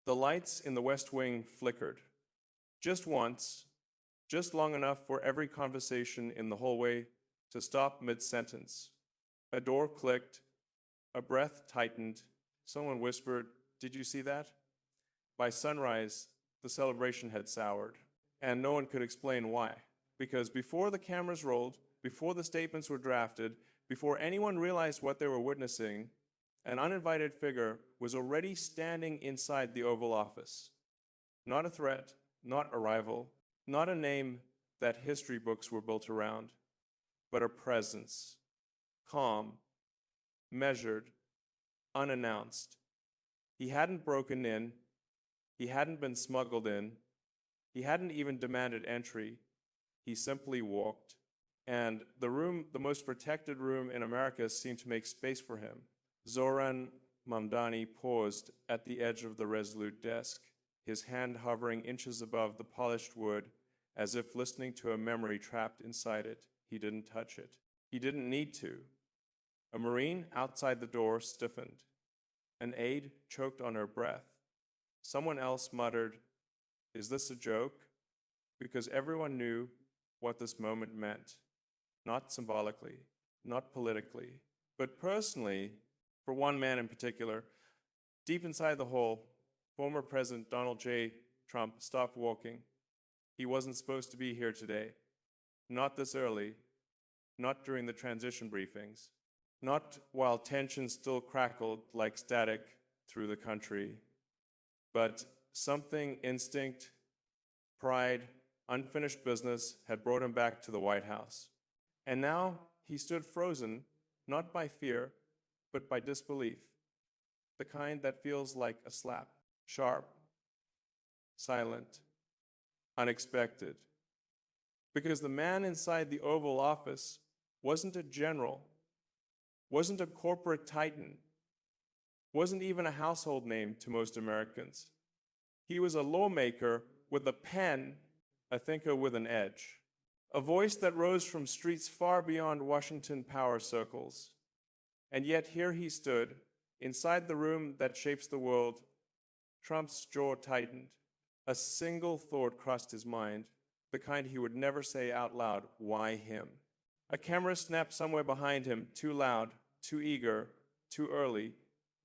The lights in the West Wing flickered. Just once, just long enough for every conversation in the hallway to stop mid-sentence. A door clicked, a breath tightened, someone whispered, "Did you see that?" By sunrise, the celebration had soured, and no one could explain why. Because before the cameras rolled, before the statements were drafted, before anyone realized what they were witnessing, an uninvited figure was already standing inside the Oval Office. Not a threat, not a rival, not a name that history books were built around, but a presence. Calm, measured, unannounced. He hadn't broken in, he hadn't been smuggled in, he hadn't even demanded entry. He simply walked. And the room, the most protected room in America, seemed to make space for him. Zohran Mamdani paused at the edge of the resolute desk, his hand hovering inches above the polished wood, as if listening to a memory trapped inside it. He didn't touch it. He didn't need to. A Marine outside the door stiffened. An aide choked on her breath. Someone else muttered, "Is this a joke?" Because everyone knew what this moment meant. Not symbolically, not politically, but personally, for one man in particular. Deep inside the hall, former President Donald J. Trump stopped walking. He wasn't supposed to be here today. Not this early, not during the transition briefings, not while tension still crackled like static through the country, but something, instinct, pride, unfinished business had brought him back to the White House. And now he stood frozen, not by fear, but by disbelief, the kind that feels like a slap, sharp, silent, unexpected. Because the man inside the Oval Office wasn't a general, wasn't a corporate titan, wasn't even a household name to most Americans. He was a lawmaker with a pen, a thinker with an edge, a voice that rose from streets far beyond Washington power circles. And yet here he stood, inside the room that shapes the world. Trump's jaw tightened. A single thought crossed his mind, the kind he would never say out loud. Why him? A camera snapped somewhere behind him, too loud, too eager, too early.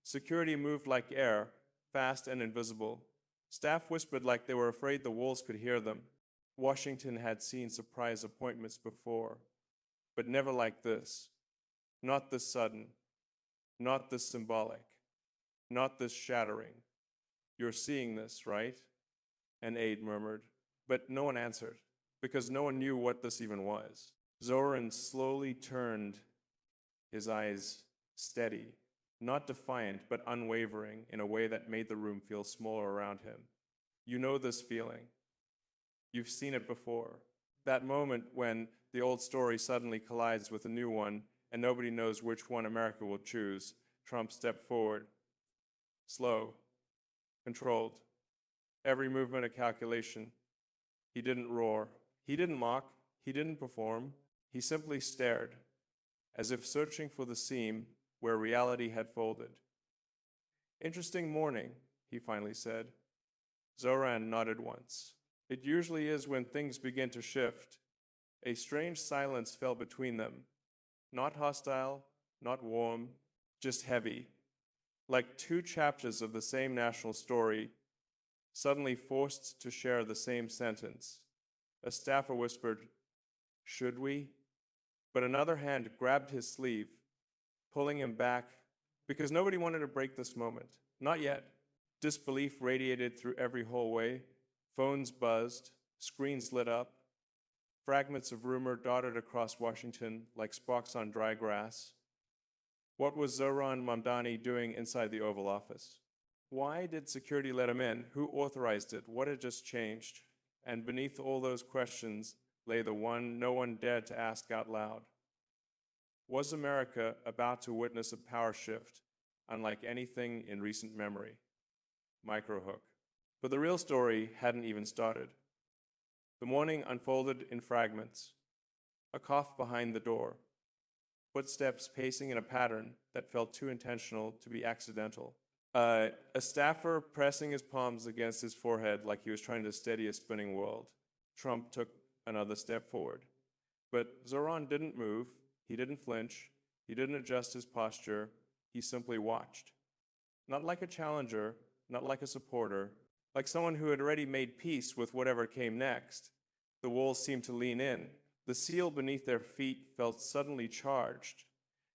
Security moved like air, fast and invisible. Staff whispered like they were afraid the walls could hear them. Washington had seen surprise appointments before, but never like this. Not this sudden, not this symbolic, not this shattering. "You're seeing this, right?" an aide murmured, but no one answered, because no one knew what this even was. Zohran slowly turned, his eyes steady, not defiant, but unwavering in a way that made the room feel smaller around him. You know this feeling. You've seen it before. That moment when the old story suddenly collides with a new one and nobody knows which one America will choose. Trump stepped forward. Slow, controlled, every movement a calculation. He didn't roar. He didn't mock. He didn't perform. He simply stared, as if searching for the seam where reality had folded. "Interesting morning," he finally said. Zohran nodded once. It usually is when things begin to shift. A strange silence fell between them. Not hostile, not warm, just heavy. Like two chapters of the same national story, suddenly forced to share the same sentence. A staffer whispered, "Should we?" But another hand grabbed his sleeve, pulling him back, because nobody wanted to break this moment. Not yet. Disbelief radiated through every hallway. Phones buzzed, screens lit up. Fragments of rumor dotted across Washington like sparks on dry grass. What was Zohran Mamdani doing inside the Oval Office? Why did security let him in? Who authorized it? What had just changed? And beneath all those questions lay the one no one dared to ask out loud. Was America about to witness a power shift unlike anything in recent memory? Microhook. But the real story hadn't even started. The morning unfolded in fragments. A cough behind the door. Footsteps pacing in a pattern that felt too intentional to be accidental. A staffer pressing his palms against his forehead like he was trying to steady a spinning world. Trump took another step forward. But Zohran didn't move, he didn't flinch, he didn't adjust his posture, he simply watched. Not like a challenger, not like a supporter, like someone who had already made peace with whatever came next. The walls seemed to lean in. The seal beneath their feet felt suddenly charged,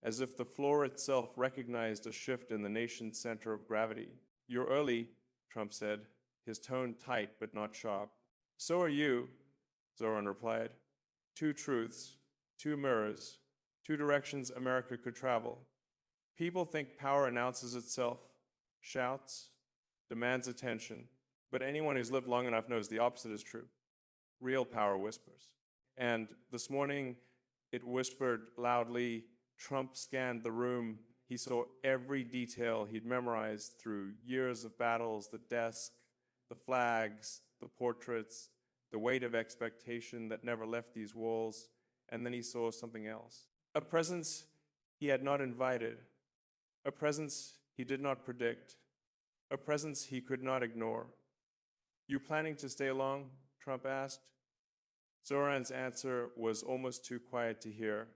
as if the floor itself recognized a shift in the nation's center of gravity. "You're early," Trump said, his tone tight but not sharp. "So are you," Zohran replied. Two truths, two mirrors, two directions America could travel. People think power announces itself, shouts, demands attention, but anyone who's lived long enough knows the opposite is true. Real power whispers. And this morning, it whispered loudly. Trump scanned the room. He saw every detail he'd memorized through years of battles, the desk, the flags, the portraits, the weight of expectation that never left these walls, and then he saw something else. A presence he had not invited, a presence he did not predict, a presence he could not ignore. "You planning to stay long?" Trump asked. Zohran's answer was almost too quiet to hear.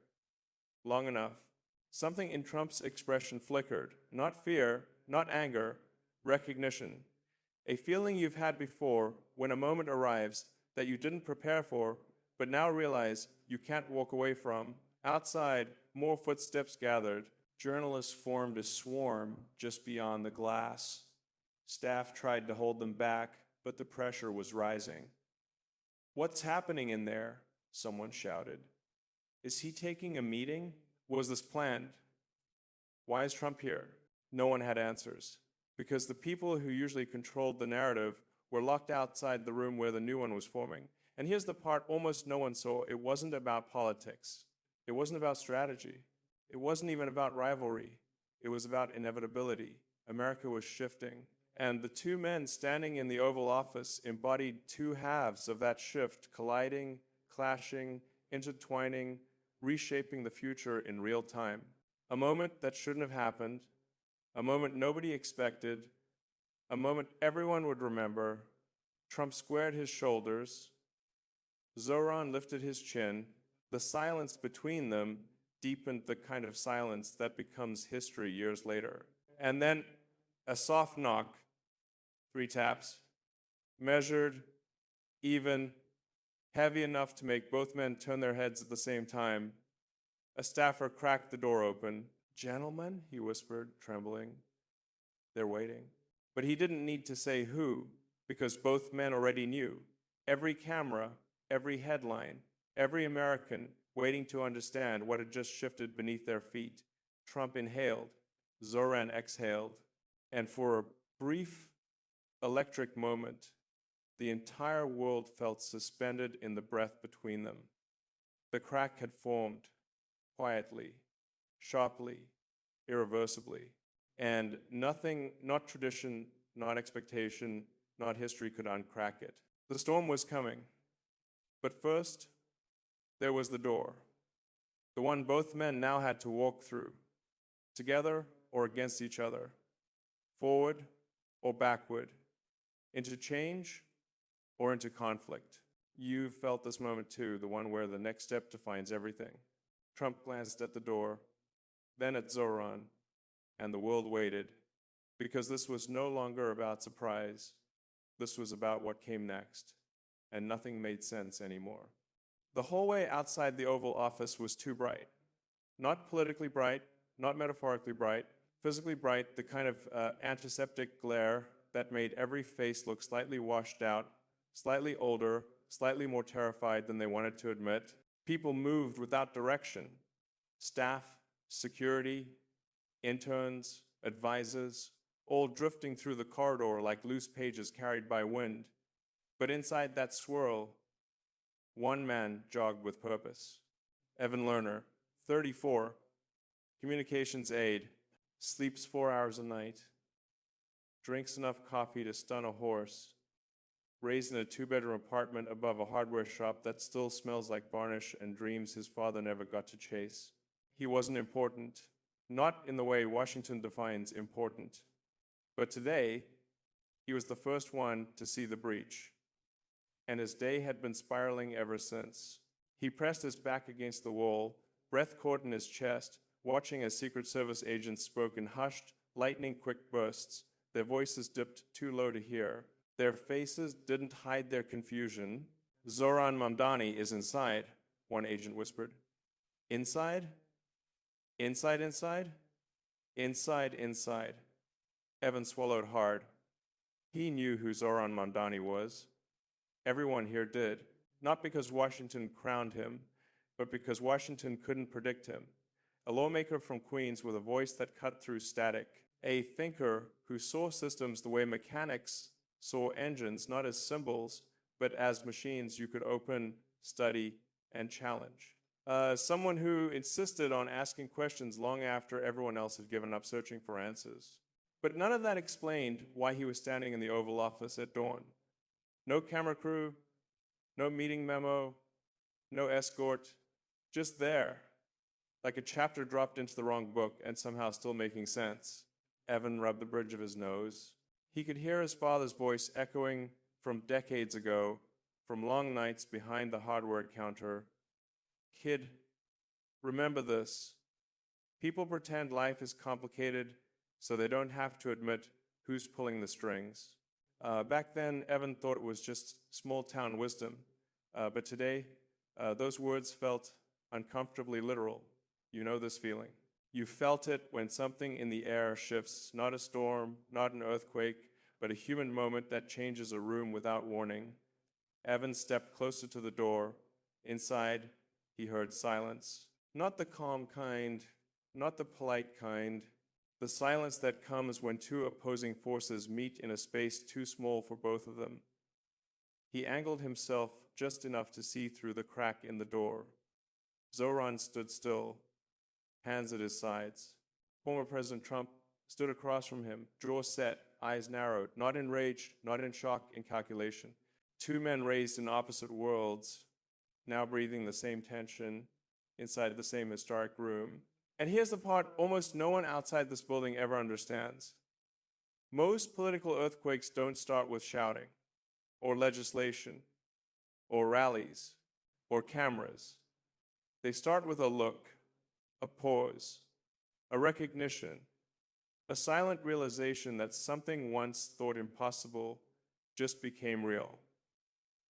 Long enough. Something in Trump's expression flickered. Not fear, not anger, recognition. A feeling you've had before when a moment arrives that you didn't prepare for, but now realize you can't walk away from. Outside, more footsteps gathered. Journalists formed a swarm just beyond the glass. Staff tried to hold them back, but the pressure was rising. "What's happening in there?" someone shouted. "Is he taking a meeting? Was this planned? Why is Trump here?" No one had answers, because the people who usually controlled the narrative were locked outside the room where the new one was forming. And here's the part almost no one saw. It wasn't about politics. It wasn't about strategy. It wasn't even about rivalry. It was about inevitability. America was shifting. And the two men standing in the Oval Office embodied two halves of that shift, colliding, clashing, intertwining, reshaping the future in real time. A moment that shouldn't have happened, a moment nobody expected, a moment everyone would remember. Trump squared his shoulders. Zohran lifted his chin. The silence between them deepened the kind of silence that becomes history years later. And then a soft knock, 3 taps, measured, even, heavy enough to make both men turn their heads at the same time. A staffer cracked the door open. "Gentlemen," he whispered, trembling. "They're waiting." But he didn't need to say who, because both men already knew. Every camera, every headline, every American waiting to understand what had just shifted beneath their feet. Trump inhaled, Zohran exhaled, and for a brief electric moment, the entire world felt suspended in the breath between them. The crack had formed, quietly, sharply, irreversibly, and nothing, not tradition, not expectation, not history could uncrack it. The storm was coming, but first, there was the door, the one both men now had to walk through, together or against each other, forward or backward, into change or into conflict. You felt this moment too, the one where the next step defines everything. Trump glanced at the door, then at Zohran, and the world waited, because this was no longer about surprise. This was about what came next, and nothing made sense anymore. The hallway outside the Oval Office was too bright. Not politically bright, not metaphorically bright, physically bright, the kind of antiseptic glare that made every face look slightly washed out, slightly older, slightly more terrified than they wanted to admit. People moved without direction. Staff, security, interns, advisors, all drifting through the corridor like loose pages carried by wind. But inside that swirl, one man jogged with purpose. Evan Lerner, 34, communications aide, sleeps 4 hours a night, drinks enough coffee to stun a horse, raised in a 2-bedroom apartment above a hardware shop that still smells like varnish and dreams his father never got to chase. He wasn't important, not in the way Washington defines important. But today, he was the first one to see the breach, and his day had been spiraling ever since. He pressed his back against the wall, breath caught in his chest, watching as Secret Service agents spoke in hushed, lightning-quick bursts. Their voices dipped too low to hear. Their faces didn't hide their confusion. "Zohran Mamdani is inside," one agent whispered. "Inside? Inside, inside? Inside, inside." Evan swallowed hard. He knew who Zohran Mamdani was. Everyone here did, not because Washington crowned him, but because Washington couldn't predict him. A lawmaker from Queens with a voice that cut through static. A thinker who saw systems the way mechanics saw engines, not as symbols, but as machines you could open, study, and challenge. Someone who insisted on asking questions long after everyone else had given up searching for answers. But none of that explained why he was standing in the Oval Office at dawn. No camera crew, no meeting memo, no escort, just there, like a chapter dropped into the wrong book and somehow still making sense. Evan rubbed the bridge of his nose. He could hear his father's voice echoing from decades ago, from long nights behind the hardware counter. "Kid, remember this. People pretend life is complicated so they don't have to admit who's pulling the strings." Back then, Evan thought it was just small-town wisdom. But today, those words felt uncomfortably literal. You know this feeling. You felt it when something in the air shifts, not a storm, not an earthquake, but a human moment that changes a room without warning. Evan stepped closer to the door. Inside, he heard silence. Not the calm kind, not the polite kind. The silence that comes when two opposing forces meet in a space too small for both of them. He angled himself just enough to see through the crack in the door. Zohran stood still, hands at his sides. Former President Trump stood across from him, jaw set, eyes narrowed, not in rage, not in shock, in calculation. Two men raised in opposite worlds, now breathing the same tension inside the same historic room. And here's the part almost no one outside this building ever understands. Most political earthquakes don't start with shouting, or legislation, or rallies, or cameras. They start with a look, a pause, a recognition, a silent realization that something once thought impossible just became real.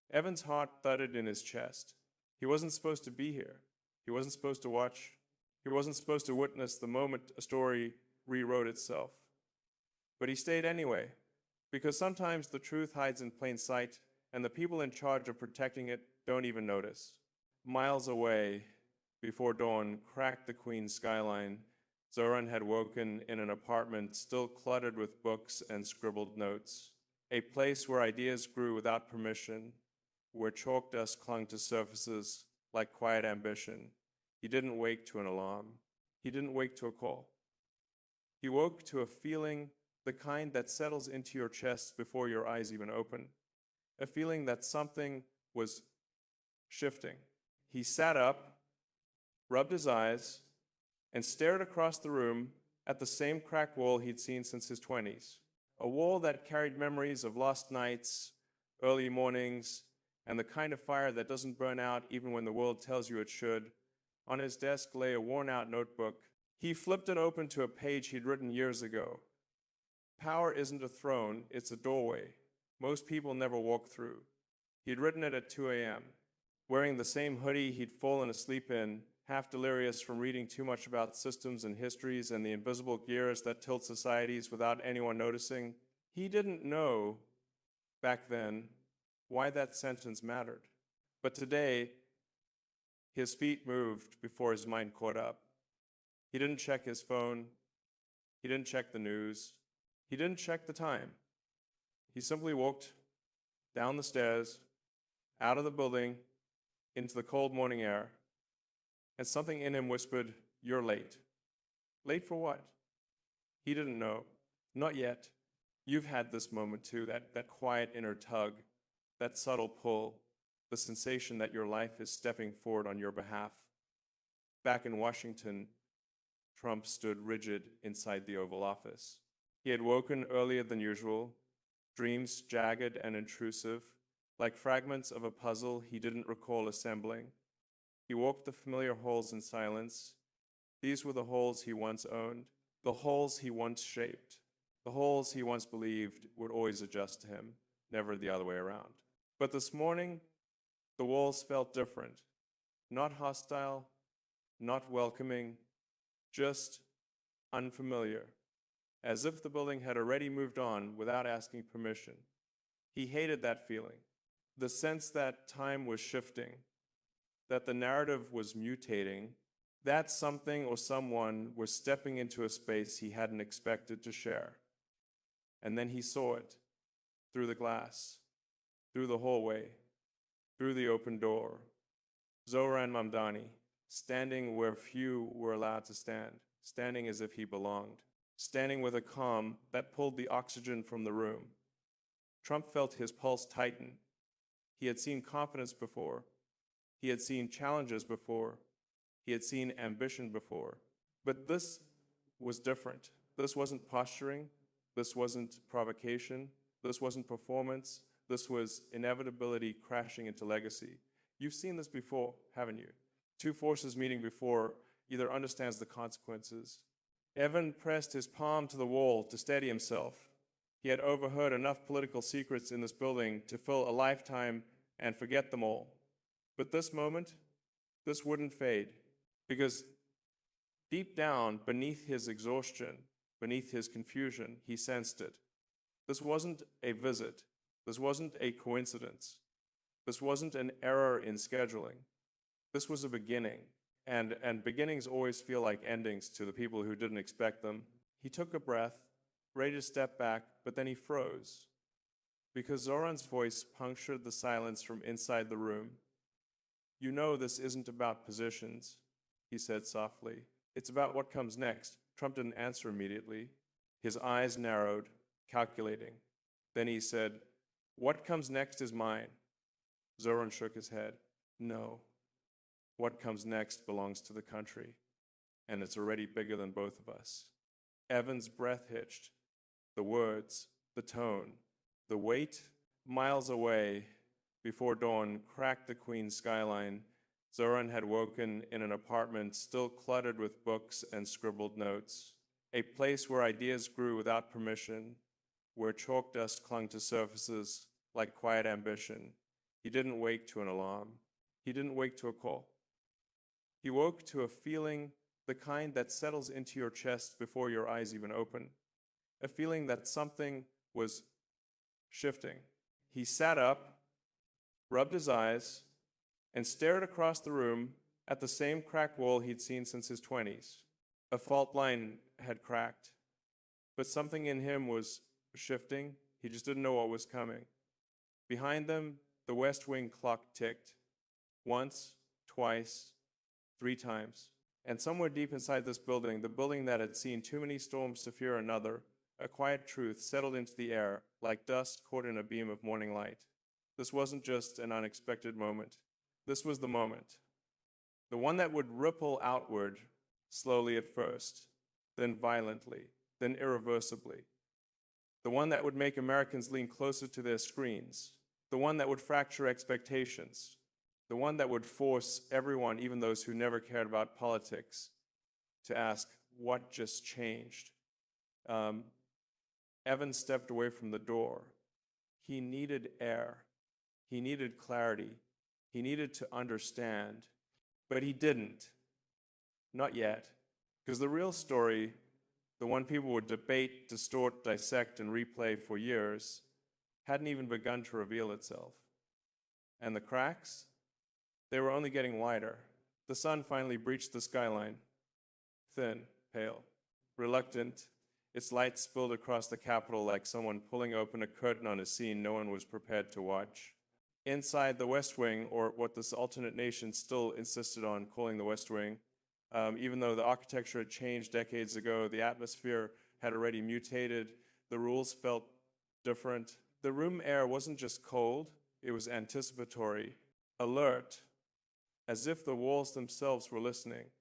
Evan's heart thudded in his chest. He wasn't supposed to be here. He wasn't supposed to watch. He wasn't supposed to witness the moment a story rewrote itself. But he stayed anyway, because sometimes the truth hides in plain sight, and the people in charge of protecting it don't even notice. Miles away, before dawn cracked the Queen's skyline, Zohran had woken in an apartment still cluttered with books and scribbled notes, a place where ideas grew without permission, where chalk dust clung to surfaces like quiet ambition. He didn't wake to an alarm. He didn't wake to a call. He woke to a feeling, the kind that settles into your chest before your eyes even open, a feeling that something was shifting. He sat up, rubbed his eyes, and stared across the room at the same cracked wall he'd seen since his 20s, a wall that carried memories of lost nights, early mornings, and the kind of fire that doesn't burn out even when the world tells you it should. On his desk lay a worn-out notebook. He flipped it open to a page he'd written years ago. Power isn't a throne, it's a doorway. Most people never walk through. He'd written it at 2 a.m., wearing the same hoodie he'd fallen asleep in, half delirious from reading too much about systems and histories and the invisible gears that tilt societies without anyone noticing. He didn't know, back then, why that sentence mattered. But today, his feet moved before his mind caught up. He didn't check his phone. He didn't check the news. He didn't check the time. He simply walked down the stairs, out of the building, into the cold morning air, and something in him whispered, "You're late." Late for what? He didn't know. Not yet. You've had this moment too, that quiet inner tug, that subtle pull, the sensation that your life is stepping forward on your behalf. Back in Washington, Trump stood rigid inside the Oval Office. He had woken earlier than usual, dreams jagged and intrusive, like fragments of a puzzle he didn't recall assembling. He walked the familiar halls in silence. These were the halls he once owned, the halls he once shaped, the halls he once believed would always adjust to him, never the other way around. But this morning, the walls felt different. Not hostile, not welcoming, just unfamiliar, as if the building had already moved on without asking permission. He hated that feeling, the sense that time was shifting, that the narrative was mutating, that something or someone was stepping into a space he hadn't expected to share. And then he saw it, through the glass, through the hallway, through the open door. Zohran Mamdani, standing where few were allowed to stand, standing as if he belonged, standing with a calm that pulled the oxygen from the room. Trump felt his pulse tighten. He had seen confidence before. He had seen challenges before. He had seen ambition before. But this was different. This wasn't posturing. This wasn't provocation. This wasn't performance. This was inevitability crashing into legacy. You've seen this before, haven't you? Two forces meeting before either understands the consequences. Evan pressed his palm to the wall to steady himself. He had overheard enough political secrets in this building to fill a lifetime and forget them all. But this moment, this wouldn't fade, because deep down, beneath his exhaustion, beneath his confusion, he sensed it. This wasn't a visit. This wasn't a coincidence. This wasn't an error in scheduling. This was a beginning, and beginnings always feel like endings to the people who didn't expect them. He took a breath, ready to step back, but then he froze, because Zohran's voice punctured the silence from inside the room. "You know this isn't about positions," he said softly. "It's about what comes next." Trump didn't answer immediately. His eyes narrowed, calculating. Then he said, "What comes next is mine." Zohran shook his head. "No. What comes next belongs to the country, and it's already bigger than both of us." Evan's breath hitched. The words, the tone, the weight, miles away, before dawn, cracked the Queen's skyline. Zohran had woken in an apartment still cluttered with books and scribbled notes, a place where ideas grew without permission, where chalk dust clung to surfaces like quiet ambition. He didn't wake to an alarm. He didn't wake to a call. He woke to a feeling, the kind that settles into your chest before your eyes even open, a feeling that something was shifting. He sat up, rubbed his eyes, and stared across the room at the same cracked wall he'd seen since his 20s. A fault line had cracked, but something in him was shifting. He just didn't know what was coming. Behind them, the West Wing clock ticked. Once, twice, 3 times. And somewhere deep inside this building, the building that had seen too many storms to fear another, a quiet truth settled into the air like dust caught in a beam of morning light. This wasn't just an unexpected moment. This was the moment. The one that would ripple outward, slowly at first, then violently, then irreversibly. The one that would make Americans lean closer to their screens. The one that would fracture expectations. The one that would force everyone, even those who never cared about politics, to ask, what just changed? Evan stepped away from the door. He needed air. He needed clarity. He needed to understand. But he didn't. Not yet. Because the real story, the one people would debate, distort, dissect, and replay for years, hadn't even begun to reveal itself. And the cracks? They were only getting wider. The sun finally breached the skyline. Thin, pale, reluctant, its light spilled across the Capitol like someone pulling open a curtain on a scene no one was prepared to watch. Inside the West Wing, or what this alternate nation still insisted on calling the West Wing, even though the architecture had changed decades ago, the atmosphere had already mutated, the rules felt different. The room air wasn't just cold, it was anticipatory, alert, as if the walls themselves were listening.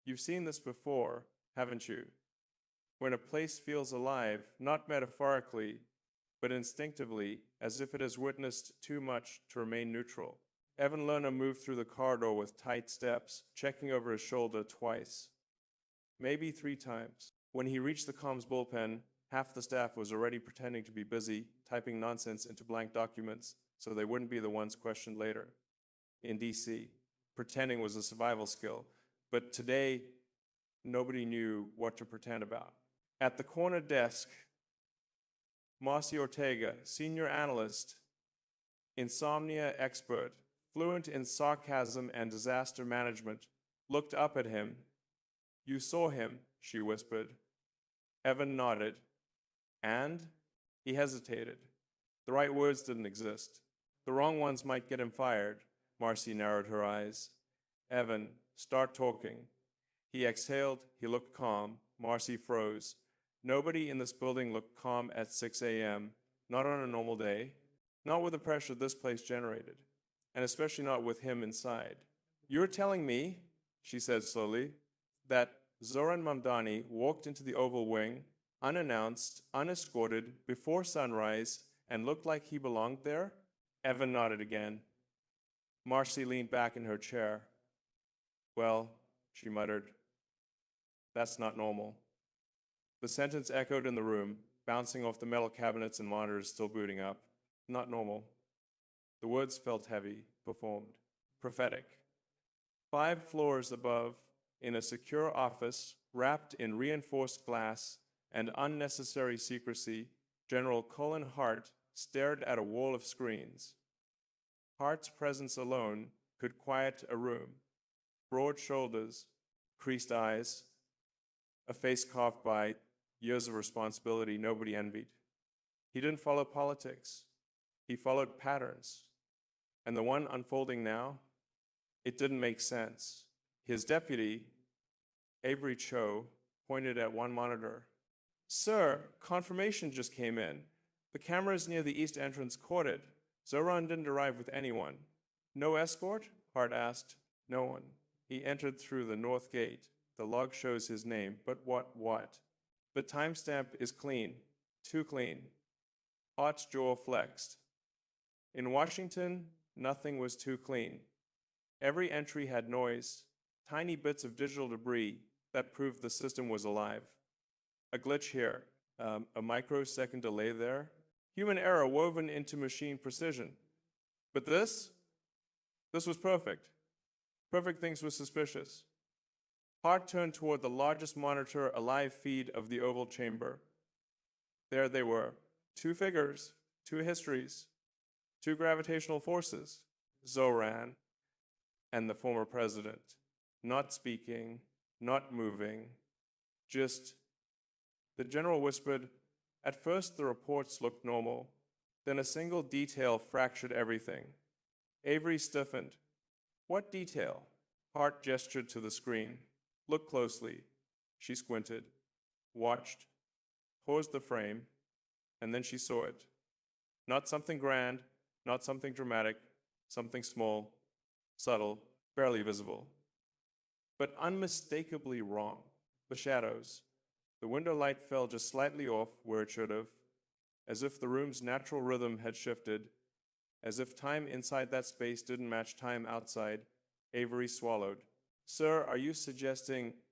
You've seen this before, haven't you? when a place feels alive, not metaphorically, but instinctively, as if it has witnessed too much to remain neutral. Evan Lerner moved through the corridor with tight steps, checking over his shoulder twice, maybe 3 times. When he reached the comms bullpen, half the staff was already pretending to be busy, typing nonsense into blank documents so they wouldn't be the ones questioned later. In DC, pretending was a survival skill, but today, nobody knew what to pretend about. At the corner desk, Marcy Ortega, senior analyst, insomnia expert, fluent in sarcasm and disaster management, looked up at him. "You saw him," she whispered. Evan nodded. "And?" He hesitated. The right words didn't exist. The wrong ones might get him fired. Marcy narrowed her eyes. "Evan, start talking." He exhaled. He looked calm. Marcy froze. Nobody in this building looked calm at 6 a.m., not on a normal day, not with the pressure this place generated, and especially not with him inside. "You're telling me," she said slowly, "that Zohran Mamdani walked into the Oval Wing, unannounced, unescorted, before sunrise, and looked like he belonged there?" Evan nodded again. Marcy leaned back in her chair. "Well," she muttered, "that's not normal." The sentence echoed in the room, bouncing off the metal cabinets and monitors still booting up. Not normal. The words felt heavy, performed, prophetic. 5 floors above, in a secure office, wrapped in reinforced glass and unnecessary secrecy, General Colin Hart stared at a wall of screens. Hart's presence alone could quiet a room. Broad shoulders, creased eyes, a face carved by years of responsibility nobody envied. He didn't follow politics. He followed patterns. And the one unfolding now, it didn't make sense. His deputy, Avery Cho, pointed at one monitor. "Sir, confirmation just came in. The cameras near the east entrance caught it. Zohran didn't arrive with anyone." "No escort?" Hart asked. "No one. He entered through the north gate. The log shows his name, but what? The timestamp is clean. Too clean." Hart's jaw flexed. In Washington, nothing was too clean. Every entry had noise, tiny bits of digital debris that proved the system was alive. A glitch here, a microsecond delay there, human error woven into machine precision. But this was perfect. Perfect things were suspicious. Hart turned toward the largest monitor, a live feed of the Oval Chamber. There they were, 2 figures, 2 histories, 2 gravitational forces, Zohran and the former president, not speaking, not moving, just. The general whispered, "At first the reports looked normal, then a single detail fractured everything." Avery stiffened. "What detail?" Hart gestured to the screen. "Look closely." She squinted, watched, paused the frame, and then she saw it. Not something grand, not something dramatic, something small, subtle, barely visible, but unmistakably wrong. The shadows. The window light fell just slightly off where it should have, as if the room's natural rhythm had shifted, as if time inside that space didn't match time outside. Avery swallowed. "Sir, are you suggesting—"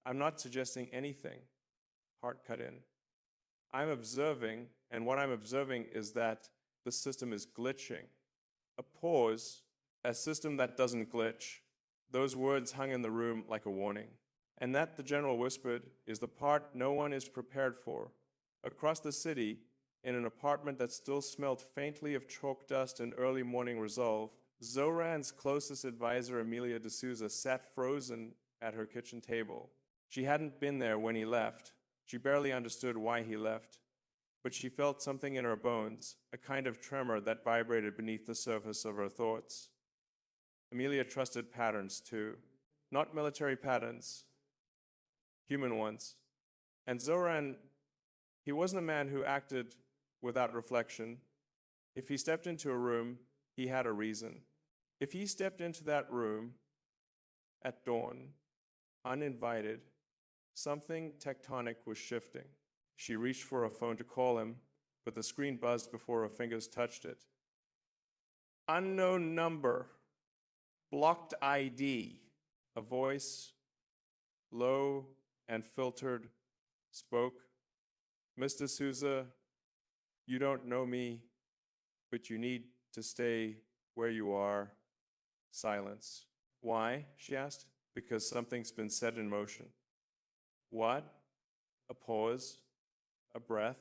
"I'm not suggesting anything," Hart cut in. "I'm observing, and what I'm observing is that the system is glitching." A pause, a system that doesn't glitch. Those words hung in the room like a warning. "And that," the general whispered, "is the part no one is prepared for." Across the city, in an apartment that still smelled faintly of chalk dust and early morning resolve, Zohran's closest advisor, Amelia D'Souza, sat frozen at her kitchen table. She hadn't been there when he left. She barely understood why he left. But she felt something in her bones, a kind of tremor that vibrated beneath the surface of her thoughts. Amelia trusted patterns, too. Not military patterns, human ones. And Zohran, he wasn't a man who acted without reflection. If he stepped into a room, he had a reason. If he stepped into that room at dawn, uninvited, Something tectonic was shifting. She reached for a phone to call him, but the screen buzzed before her fingers touched it. Unknown number. Blocked ID. A voice, low and filtered, spoke. Mr. Souza, you don't know me, but you need to stay where you are. Silence. Why? She asked. Because something's been set in motion. What? A pause, a breath,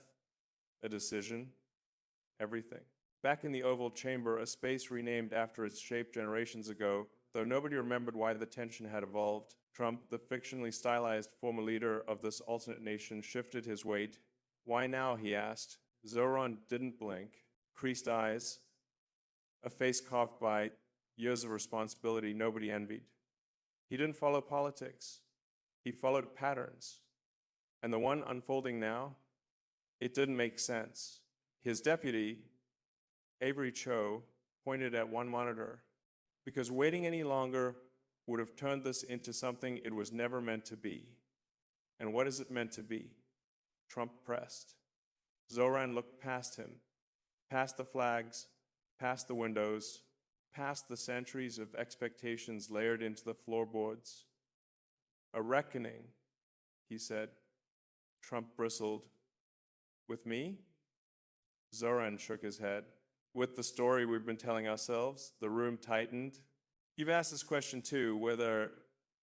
a decision, everything. Back in the Oval Chamber, a space renamed after its shape generations ago, though nobody remembered why the tension had evolved, Trump, the fictionally stylized former leader of this alternate nation, shifted his weight. Why now, he asked. Zohran didn't blink. Creased eyes, a face carved by years of responsibility nobody envied. He didn't follow politics. He followed patterns. And the one unfolding now, it didn't make sense. His deputy, Avery Cho, pointed at one monitor, because waiting any longer would have turned this into something it was never meant to be. And what is it meant to be? Trump pressed. Zohran looked past him, past the flags, past the windows, past the centuries of expectations layered into the floorboards. A reckoning, he said. Trump bristled. With me? Zohran shook his head. With the story we've been telling ourselves, the room tightened. You've asked this question too, whether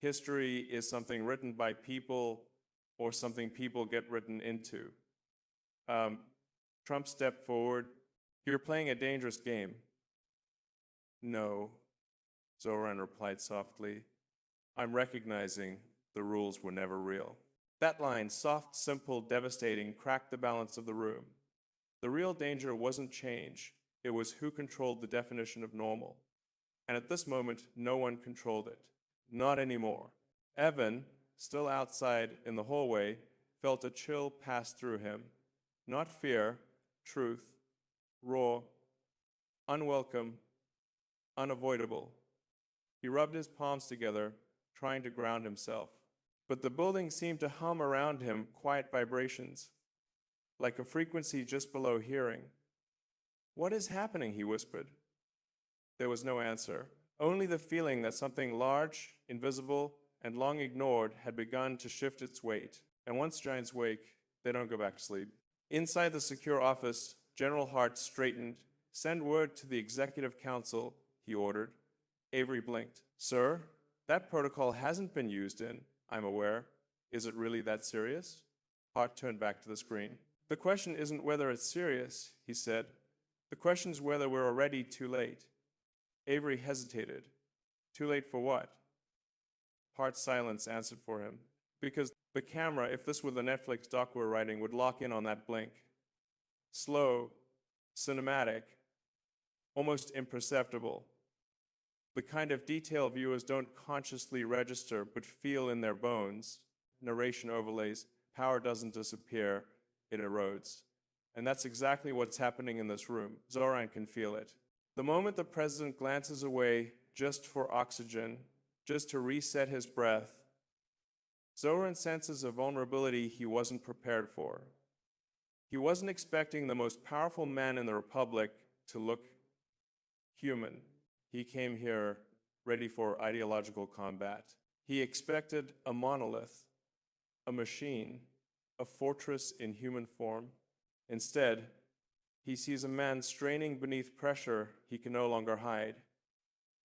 history is something written by people or something people get written into. Trump stepped forward. You're playing a dangerous game. No, Zohran replied softly. I'm recognizing the rules were never real. That line, soft, simple, devastating, cracked the balance of the room. The real danger wasn't change. It was who controlled the definition of normal. And at this moment, no one controlled it. Not anymore. Evan, still outside in the hallway, felt a chill pass through him. Not fear, truth, raw, unwelcome, unavoidable. He rubbed his palms together, trying to ground himself. But the building seemed to hum around him quiet vibrations, like a frequency just below hearing. What is happening? He whispered. There was no answer, only the feeling that something large, invisible, and long ignored had begun to shift its weight. And once giants wake, they don't go back to sleep. Inside the secure office, General Hart straightened. Send word to the Executive Council, he ordered. Avery blinked. Sir, that protocol hasn't been used in, I'm aware. Is it really that serious? Hart turned back to the screen. The question isn't whether it's serious, he said. The question is whether we're already too late. Avery hesitated. Too late for what? Hart's silence answered for him. Because the camera, if this were the Netflix doc we're writing, would lock in on that blink. Slow, cinematic, almost imperceptible. The kind of detail viewers don't consciously register but feel in their bones. Narration overlays. Power doesn't disappear, it erodes. And that's exactly what's happening in this room. Zohran can feel it. The moment the president glances away just for oxygen, just to reset his breath, Zohran senses a vulnerability he wasn't prepared for. He wasn't expecting the most powerful man in the Republic to look human. He came here ready for ideological combat. He expected a monolith, a machine, a fortress in human form. Instead, he sees a man straining beneath pressure he can no longer hide.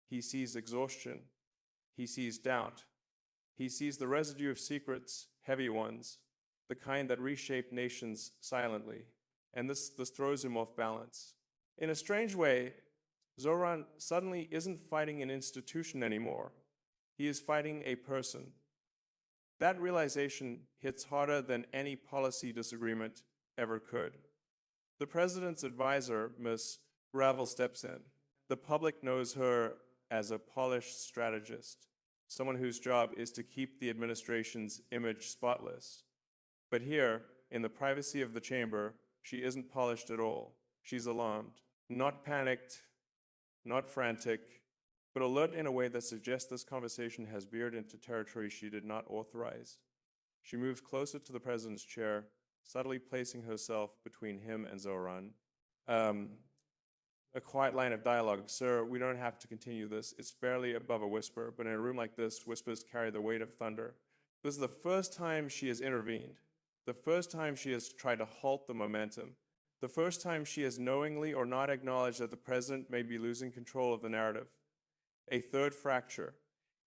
He sees exhaustion. He sees doubt. He sees the residue of secrets, heavy ones, the kind that reshape nations silently. And this throws him off balance. In a strange way, Zohran suddenly isn't fighting an institution anymore. He is fighting a person. That realization hits harder than any policy disagreement ever could. The president's advisor, Ms. Ravel, steps in. The public knows her as a polished strategist, someone whose job is to keep the administration's image spotless. But here, in the privacy of the chamber, she isn't polished at all. She's alarmed, not panicked, not frantic, but alert in a way that suggests this conversation has veered into territory she did not authorize. She moves closer to the president's chair, subtly placing herself between him and Zohran. A quiet line of dialogue. Sir, we don't have to continue this. It's barely above a whisper, but in a room like this, whispers carry the weight of thunder. This is the first time she has intervened, the first time she has tried to halt the momentum, the first time she has knowingly or not acknowledged that the president may be losing control of the narrative. A third fracture.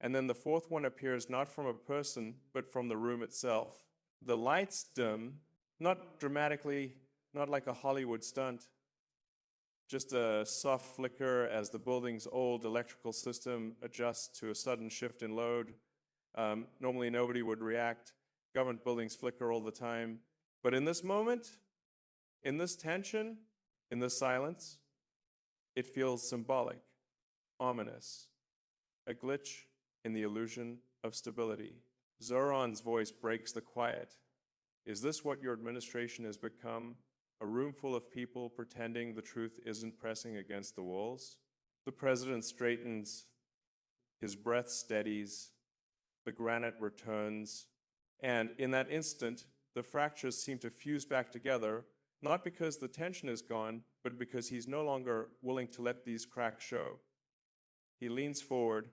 And then the fourth one appears not from a person, but from the room itself. The lights dim, not dramatically, not like a Hollywood stunt, just a soft flicker as the building's old electrical system adjusts to a sudden shift in load. Normally nobody would react. Government buildings flicker all the time. But in this moment, in this tension, in this silence, it feels symbolic, ominous, a glitch in the illusion of stability. Zohran's voice breaks the quiet. Is this what your administration has become? A room full of people pretending the truth isn't pressing against the walls? The president straightens, his breath steadies, the granite returns, and in that instant, the fractures seem to fuse back together, not because the tension is gone, but because he's no longer willing to let these cracks show. He leans forward,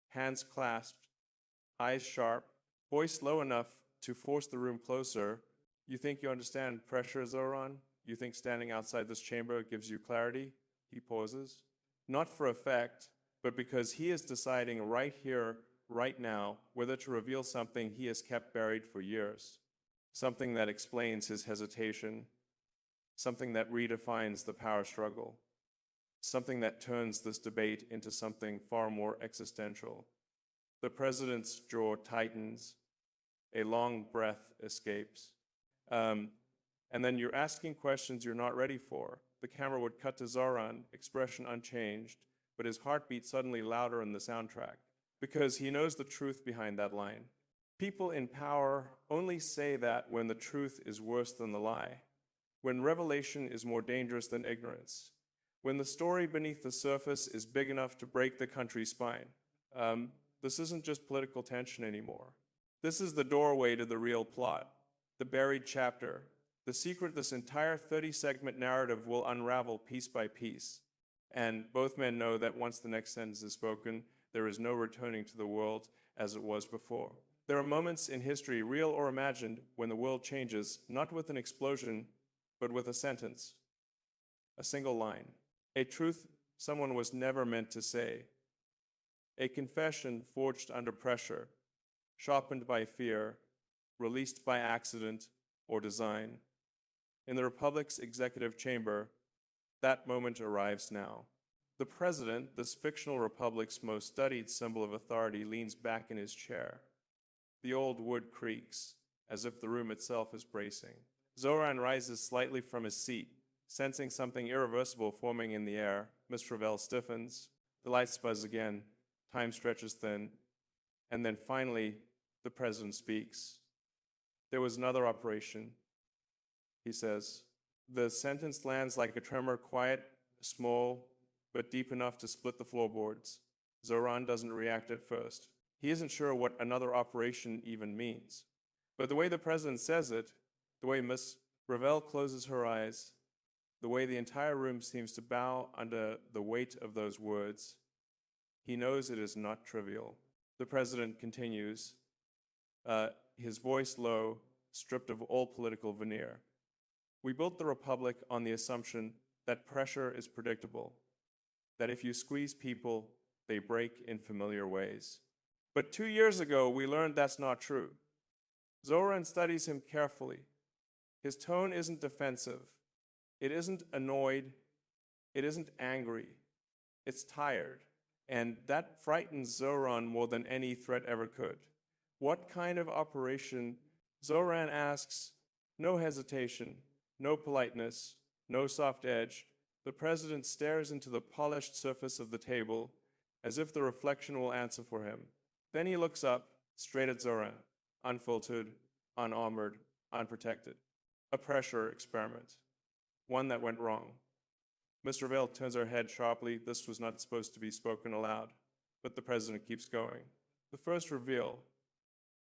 hands clasped, eyes sharp, voice low enough to force the room closer. You think you understand pressure, Zohran? You think standing outside this chamber gives you clarity? He pauses. Not for effect, but because he is deciding right here, right now, whether to reveal something he has kept buried for years. Something that explains his hesitation. Something that redefines the power struggle. Something that turns this debate into something far more existential. The president's jaw tightens. A long breath escapes. And then you're asking questions you're not ready for. The camera would cut to Zohran, expression unchanged, but his heartbeat suddenly louder in the soundtrack, because he knows the truth behind that line. People in power only say that when the truth is worse than the lie, when revelation is more dangerous than ignorance, when the story beneath the surface is big enough to break the country's spine. This isn't just political tension anymore. This is the doorway to the real plot. The buried chapter, the secret this entire 30-segment narrative will unravel piece by piece. And both men know that once the next sentence is spoken, there is no returning to the world as it was before. There are moments in history, real or imagined, when the world changes, not with an explosion, but with a sentence, a single line, a truth someone was never meant to say, a confession forged under pressure, sharpened by fear, released by accident or design. In the Republic's executive chamber, that moment arrives now. The president, this fictional republic's most studied symbol of authority, leans back in his chair. The old wood creaks, as if the room itself is bracing. Zohran rises slightly from his seat, sensing something irreversible forming in the air. Mr. Ravel stiffens. The lights buzz again. Time stretches thin. And then finally, the president speaks. There was another operation, he says. The sentence lands like a tremor, quiet, small, but deep enough to split the floorboards. Zohran doesn't react at first. He isn't sure what another operation even means. But the way the president says it, the way Miss Ravel closes her eyes, the way the entire room seems to bow under the weight of those words, he knows it is not trivial. The president continues, his voice low, stripped of all political veneer. We built the Republic on the assumption that pressure is predictable, that if you squeeze people, they break in familiar ways. But 2 years ago, we learned that's not true. Zohran studies him carefully. His tone isn't defensive. It isn't annoyed. It isn't angry. It's tired. And that frightens Zohran more than any threat ever could. What kind of operation? Zohran asks, no hesitation, no politeness, no soft edge. The president stares into the polished surface of the table as if the reflection will answer for him. Then he looks up, straight at Zohran, unfiltered, unarmored, unprotected. A pressure experiment, one that went wrong. Miss Ravel turns her head sharply. This was not supposed to be spoken aloud, but the president keeps going. The first reveal,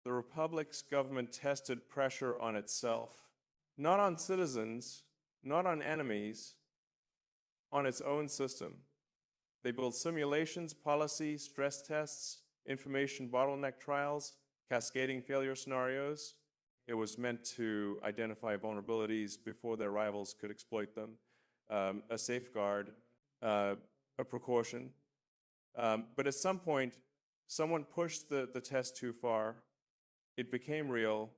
The Republic's government tested pressure on itself, not on citizens, not on enemies, on its own system. They built simulations, policy, stress tests, information bottleneck trials, cascading failure scenarios. It was meant to identify vulnerabilities before their rivals could exploit them, a safeguard, a precaution. But at some point, someone pushed the test too far. It became real,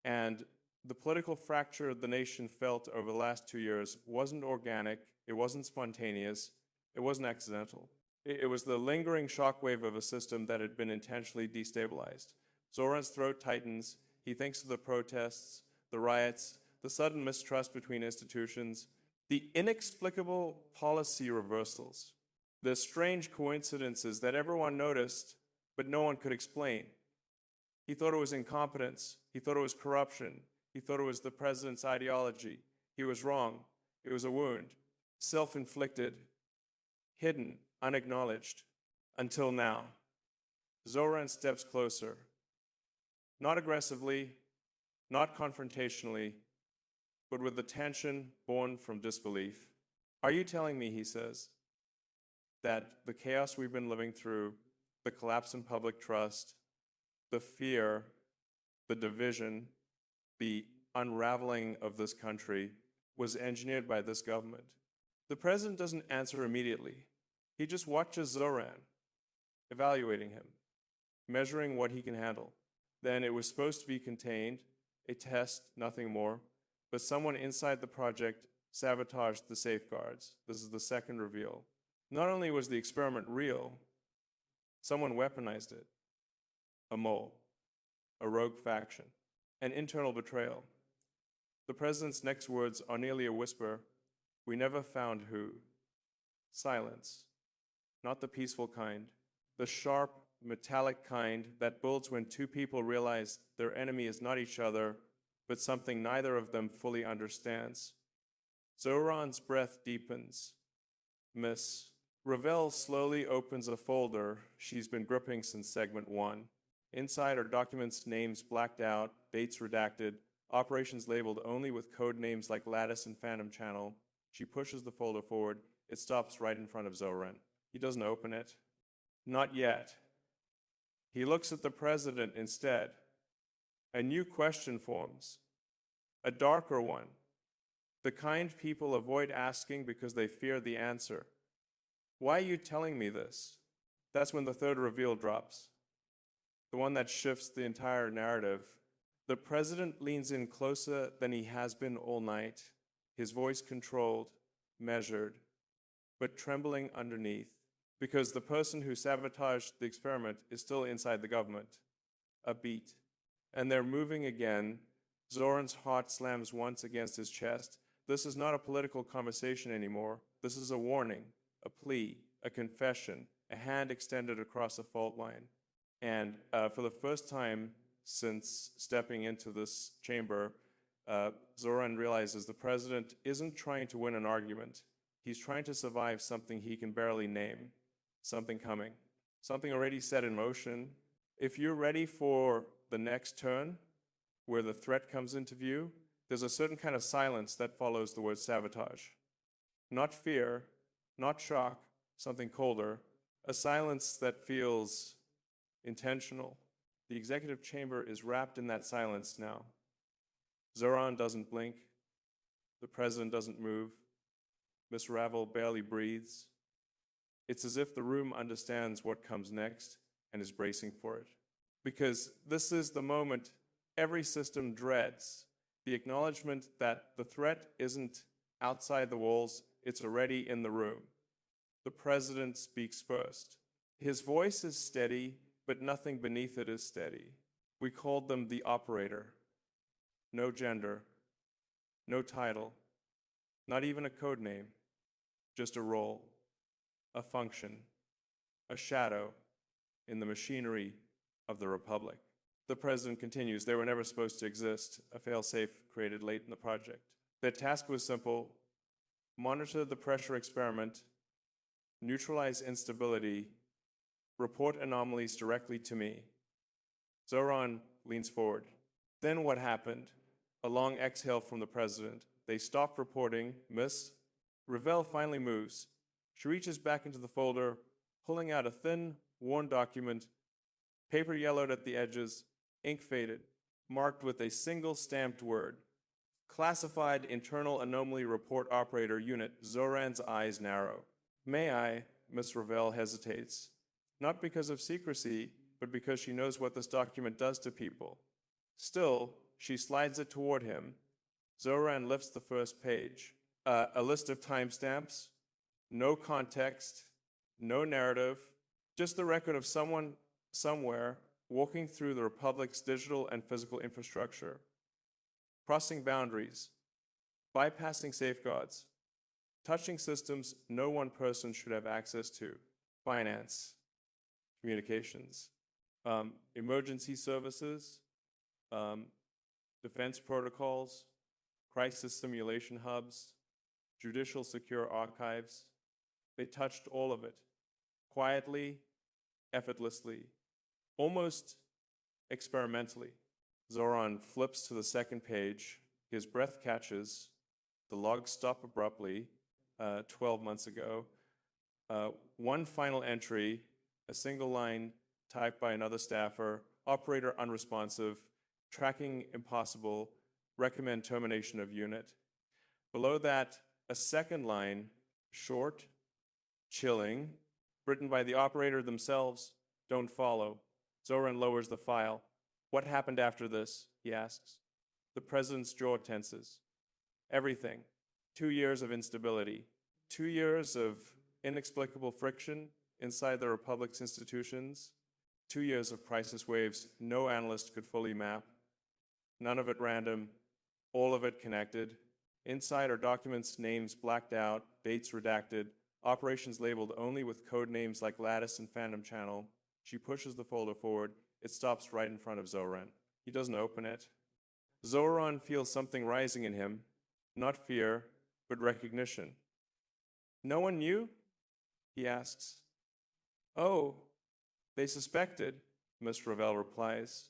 and the political fracture the nation felt over the last 2 years wasn't organic, it wasn't spontaneous, it wasn't accidental. It was the lingering shockwave of a system that had been intentionally destabilized. Zohran's throat tightens. He thinks of the protests, the riots, the sudden mistrust between institutions, the inexplicable policy reversals, the strange coincidences that everyone noticed, but no one could explain. He thought it was incompetence. He thought it was corruption. He thought it was the president's ideology. He was wrong. It was a wound, self-inflicted, hidden, unacknowledged, until now. Zohran steps closer, not aggressively, not confrontationally, but with the tension born from disbelief. Are you telling me, he says, that the chaos we've been living through, the collapse in public trust, the fear, the division, the unraveling of this country was engineered by this government? The president doesn't answer immediately. He just watches Zohran, evaluating him, measuring what he can handle. Then it was supposed to be contained, a test, nothing more, but someone inside the project sabotaged the safeguards. This is the second reveal. Not only was the experiment real, someone weaponized it. A mole, a rogue faction, an internal betrayal. The president's next words are nearly a whisper. We never found who. Silence. Not the peaceful kind, the sharp, metallic kind that builds when two people realize their enemy is not each other, but something neither of them fully understands. Zohran's breath deepens. Miss. Ravel slowly opens a folder she's been gripping since segment 1. Inside are documents, names blacked out, dates redacted, operations labeled only with code names like Lattice and Phantom Channel. She pushes the folder forward. It stops right in front of Zohran. He doesn't open it. Not yet. He looks at the president instead. A new question forms. A darker one. The kind people avoid asking because they fear the answer. Why are you telling me this? That's when the third reveal drops. The one that shifts the entire narrative. The president leans in closer than he has been all night, his voice controlled, measured, but trembling underneath, because the person who sabotaged the experiment is still inside the government. A beat. And they're moving again. Zohran's heart slams once against his chest. This is not a political conversation anymore. This is a warning, a plea, a confession, a hand extended across a fault line. And for the first time since stepping into this chamber, Zohran realizes the president isn't trying to win an argument. He's trying to survive something he can barely name, something coming, something already set in motion. If you're ready for the next turn, where the threat comes into view, there's a certain kind of silence that follows the word sabotage. Not fear, not shock, something colder, a silence that feels intentional. The executive chamber is wrapped in that silence now. Zohran doesn't blink. The president doesn't move. Miss Ravel barely breathes. It's as if the room understands what comes next and is bracing for it. Because this is the moment every system dreads, the acknowledgement that the threat isn't outside the walls, it's already in the room. The president speaks first. His voice is steady, but nothing beneath it is steady. We called them the operator. No gender, no title, not even a code name, just a role, a function, a shadow in the machinery of the Republic. The president continues, they were never supposed to exist, a fail-safe created late in the project. Their task was simple: monitor the pressure experiment, neutralize instability, report anomalies directly to me. Zohran leans forward. Then what happened? A long exhale from the president. They stopped reporting. Miss Ravel finally moves. She reaches back into the folder, pulling out a thin, worn document, paper yellowed at the edges, ink faded, marked with a single stamped word. Classified Internal Anomaly Report Operator Unit. Zohran's eyes narrow. May I? Miss Ravel hesitates. Not because of secrecy, but because she knows what this document does to people. Still, she slides it toward him. Zohran lifts the first page. A list of timestamps, no context, no narrative, just the record of someone somewhere walking through the Republic's digital and physical infrastructure, crossing boundaries, bypassing safeguards, touching systems no one person should have access to: finance, communications, emergency services, defense protocols, crisis simulation hubs, judicial secure archives. They touched all of it, quietly, effortlessly, almost experimentally. Zohran flips to the second page. His breath catches. The logs stop abruptly, 12 months ago. One final entry, a single line typed by another staffer, operator unresponsive, tracking impossible, recommend termination of unit. Below that, a second line, short, chilling, written by the operator themselves, don't follow. Zohran lowers the file. What happened after this? He asks. The president's jaw tenses. Everything. 2 years of instability. 2 years of inexplicable friction inside the Republic's institutions. 2 years of crisis waves no analyst could fully map. None of it random, all of it connected. Inside are documents, names blacked out, dates redacted, operations labeled only with code names like Lattice and Phantom Channel. She pushes the folder forward. It stops right in front of Zohran. He doesn't open it. Zohran feels something rising in him, not fear, but recognition. No one knew? He asks. Oh, they suspected, Miss Ravel replies.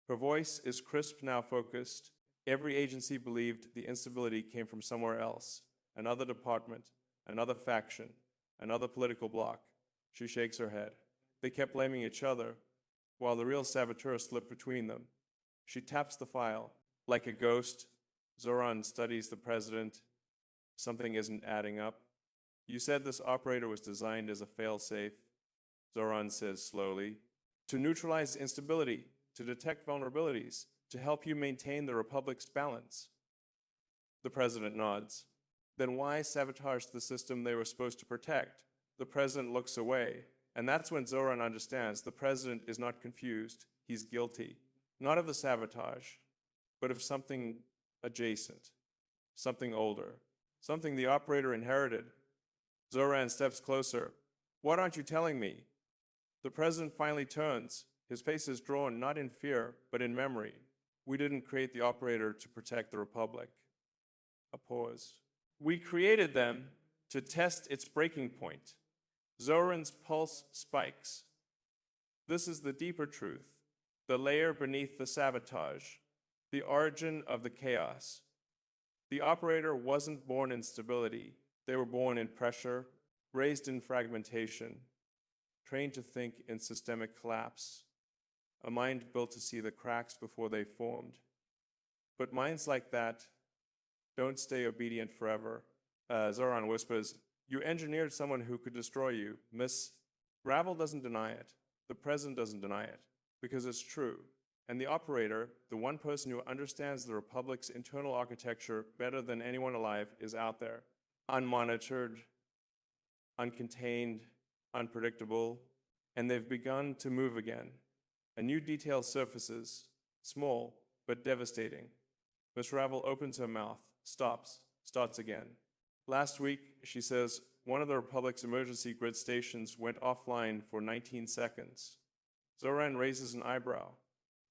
Her voice is crisp, now focused. Every agency believed the instability came from somewhere else, another department, another faction, another political bloc. She shakes her head. They kept blaming each other, while the real saboteur slipped between them. She taps the file. Like a ghost, Zohran studies the president. Something isn't adding up. You said this operator was designed as a fail-safe, Zohran says slowly, to neutralize instability, to detect vulnerabilities, to help you maintain the Republic's balance. The president nods. Then why sabotage the system they were supposed to protect? The president looks away, and that's when Zohran understands the president is not confused, he's guilty. Not of the sabotage, but of something adjacent, something older, something the operator inherited. Zohran steps closer. What aren't you telling me? The president finally turns. His face is drawn not in fear, but in memory. We didn't create the operator to protect the Republic. A pause. We created them to test its breaking point. Zohran's pulse spikes. This is the deeper truth, the layer beneath the sabotage, the origin of the chaos. The operator wasn't born in stability. They were born in pressure, raised in fragmentation, trained to think in systemic collapse, a mind built to see the cracks before they formed. But minds like that don't stay obedient forever. Zohran whispers, you engineered someone who could destroy you. Miss Ravel doesn't deny it. The president doesn't deny it, because it's true. And the operator, the one person who understands the Republic's internal architecture better than anyone alive, is out there, unmonitored, uncontained, unpredictable, and they've begun to move again. A new detail surfaces, small but devastating. Miss Ravel opens her mouth, stops, starts again. Last week, she says, one of the Republic's emergency grid stations went offline for 19 seconds. Zohran raises an eyebrow.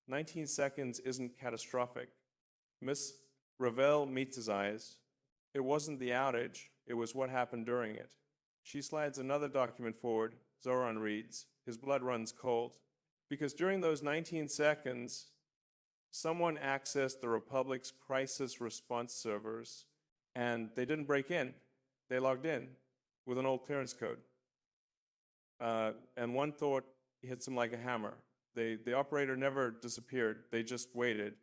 19 seconds isn't catastrophic. Miss Ravel meets his eyes. It wasn't the outage, it was what happened during it. She slides another document forward. Zohran reads. His blood runs cold. Because during those 19 seconds, someone accessed the Republic's crisis response servers, and they didn't break in. They logged in with an old clearance code. And one thought hits them like a hammer. The operator never disappeared. They just waited.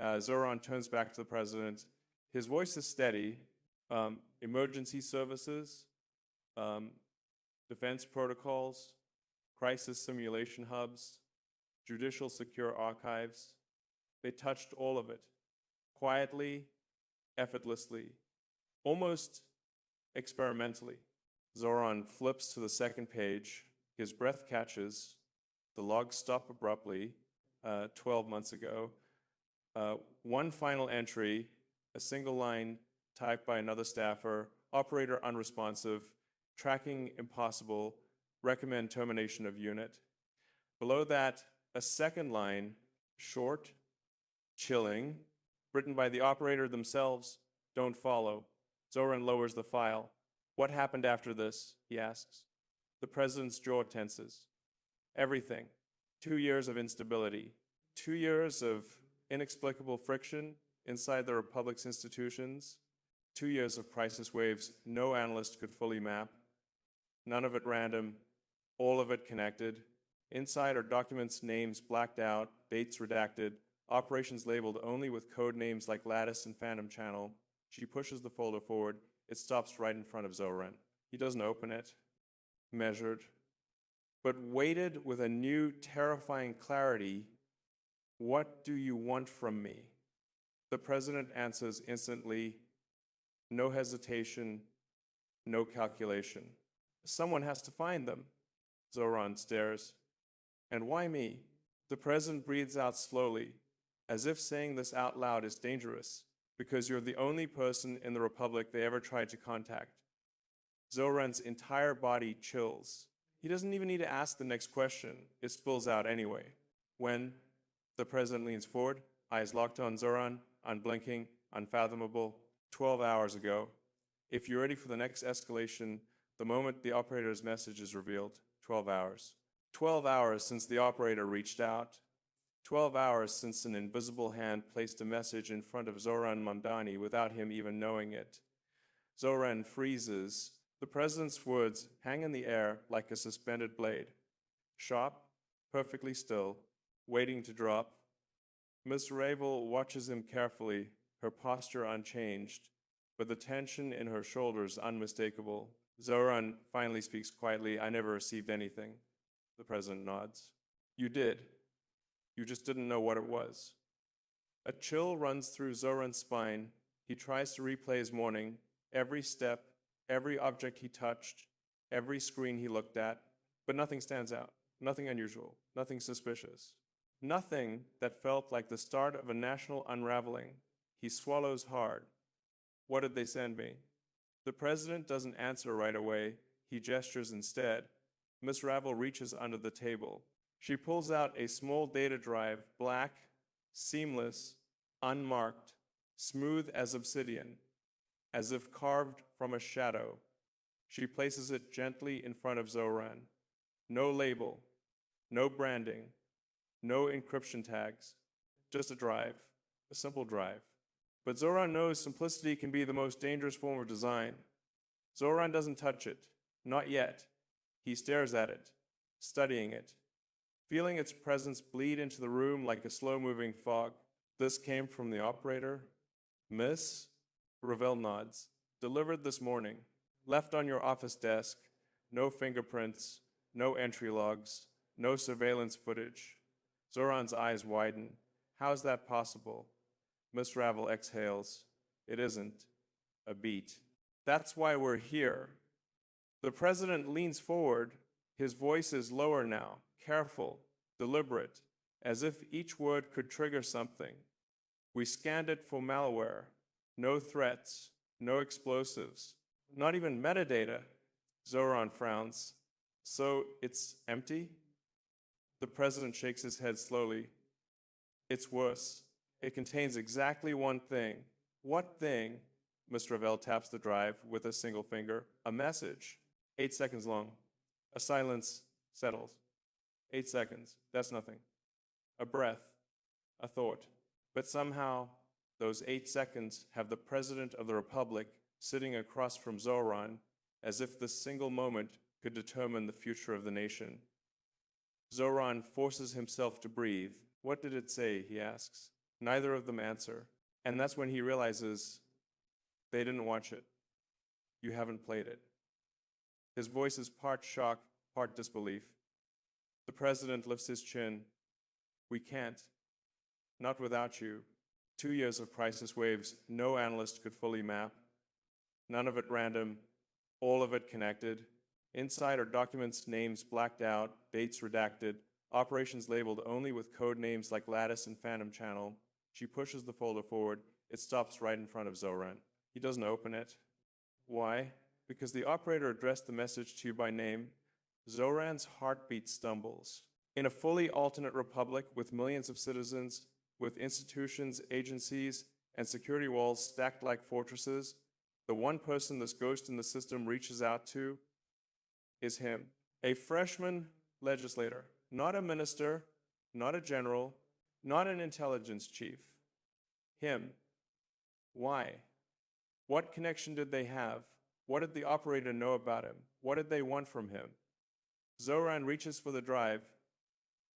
Zohran turns back to the president. His voice is steady. Emergency services, defense protocols, crisis simulation hubs, judicial secure archives. They touched all of it, quietly, effortlessly, almost experimentally. Zohran flips to the second page. His breath catches. The logs stop abruptly, 12 months ago. One final entry, a single line typed by another staffer, operator unresponsive, tracking impossible, recommend termination of unit. Below that, a second line, short, chilling, written by the operator themselves, don't follow. Zohran lowers the file. What happened after this, he asks. The president's jaw tenses. Everything. 2 years of instability. 2 years of inexplicable friction inside the Republic's institutions. 2 years of crisis waves no analyst could fully map. None of it random, all of it connected. Inside are documents, names blacked out, dates redacted, operations labeled only with code names like Lattice and Phantom Channel. She pushes the folder forward. It stops right in front of Zohran. He doesn't open it. Measured. But weighted with a new, terrifying clarity, what do you want from me? The president answers instantly, no hesitation, no calculation. Someone has to find them. Zohran stares. And why me? The president breathes out slowly, as if saying this out loud is dangerous, because you're the only person in the Republic they ever tried to contact. Zohran's entire body chills. He doesn't even need to ask the next question. It spills out anyway. When the president leans forward, eyes locked on Zohran, unblinking, unfathomable, 12 hours ago. If you're ready for the next escalation, the moment the operator's message is revealed, 12 hours. 12 hours since the operator reached out. 12 hours since an invisible hand placed a message in front of Zohran Mamdani without him even knowing it. Zohran freezes. The president's words hang in the air like a suspended blade. Sharp, perfectly still, waiting to drop. Miss Ravel watches him carefully, her posture unchanged, but the tension in her shoulders unmistakable. Zohran finally speaks quietly. I never received anything. The president nods. You did. You just didn't know what it was. A chill runs through Zohran's spine. He tries to replay his morning, every step, every object he touched, every screen he looked at, but nothing stands out, nothing unusual, nothing suspicious, nothing that felt like the start of a national unraveling. He swallows hard. What did they send me? The president doesn't answer right away. He gestures instead. Miss Ravel reaches under the table. She pulls out a small data drive, black, seamless, unmarked, smooth as obsidian, as if carved from a shadow. She places it gently in front of Zohran. No label, no branding, no encryption tags, just a drive, a simple drive. But Zohran knows simplicity can be the most dangerous form of design. Zohran doesn't touch it, not yet. He stares at it, studying it, feeling its presence bleed into the room like a slow-moving fog. This came from the operator. Miss? Ravel nods. Delivered this morning. Left on your office desk. No fingerprints, no entry logs, no surveillance footage. Zohran's eyes widen. How's that possible? Miss Ravel exhales. It isn't. A beat. That's why we're here. The president leans forward. His voice is lower now, careful, deliberate, as if each word could trigger something. We scanned it for malware. No threats, no explosives, not even metadata. Zohran frowns. So it's empty? The president shakes his head slowly. It's worse. It contains exactly one thing. What thing? Miss Ravel taps the drive with a single finger. A message. 8 seconds long. A silence settles. 8 seconds, that's nothing. A breath, a thought. But somehow, those 8 seconds have the President of the Republic sitting across from Zohran, as if this single moment could determine the future of the nation. Zohran forces himself to breathe. What did it say, he asks. Neither of them answer. And that's when he realizes they didn't watch it. You haven't played it. His voice is part shock, part disbelief. The president lifts his chin. We can't. Not without you. 2 years of crisis waves no analyst could fully map. None of it random, all of it connected. Inside are documents, names blacked out, dates redacted, operations labeled only with code names like Lattice and Phantom Channel. She pushes the folder forward. It stops right in front of Zohran. He doesn't open it. Why? Because the operator addressed the message to you by name. Zohran's heartbeat stumbles. In a fully alternate republic with millions of citizens, with institutions, agencies, and security walls stacked like fortresses, the one person this ghost in the system reaches out to is him. A freshman legislator, not a minister, not a general, not an intelligence chief. Him. Why? What connection did they have? What did the operator know about him? What did they want from him? Zohran reaches for the drive.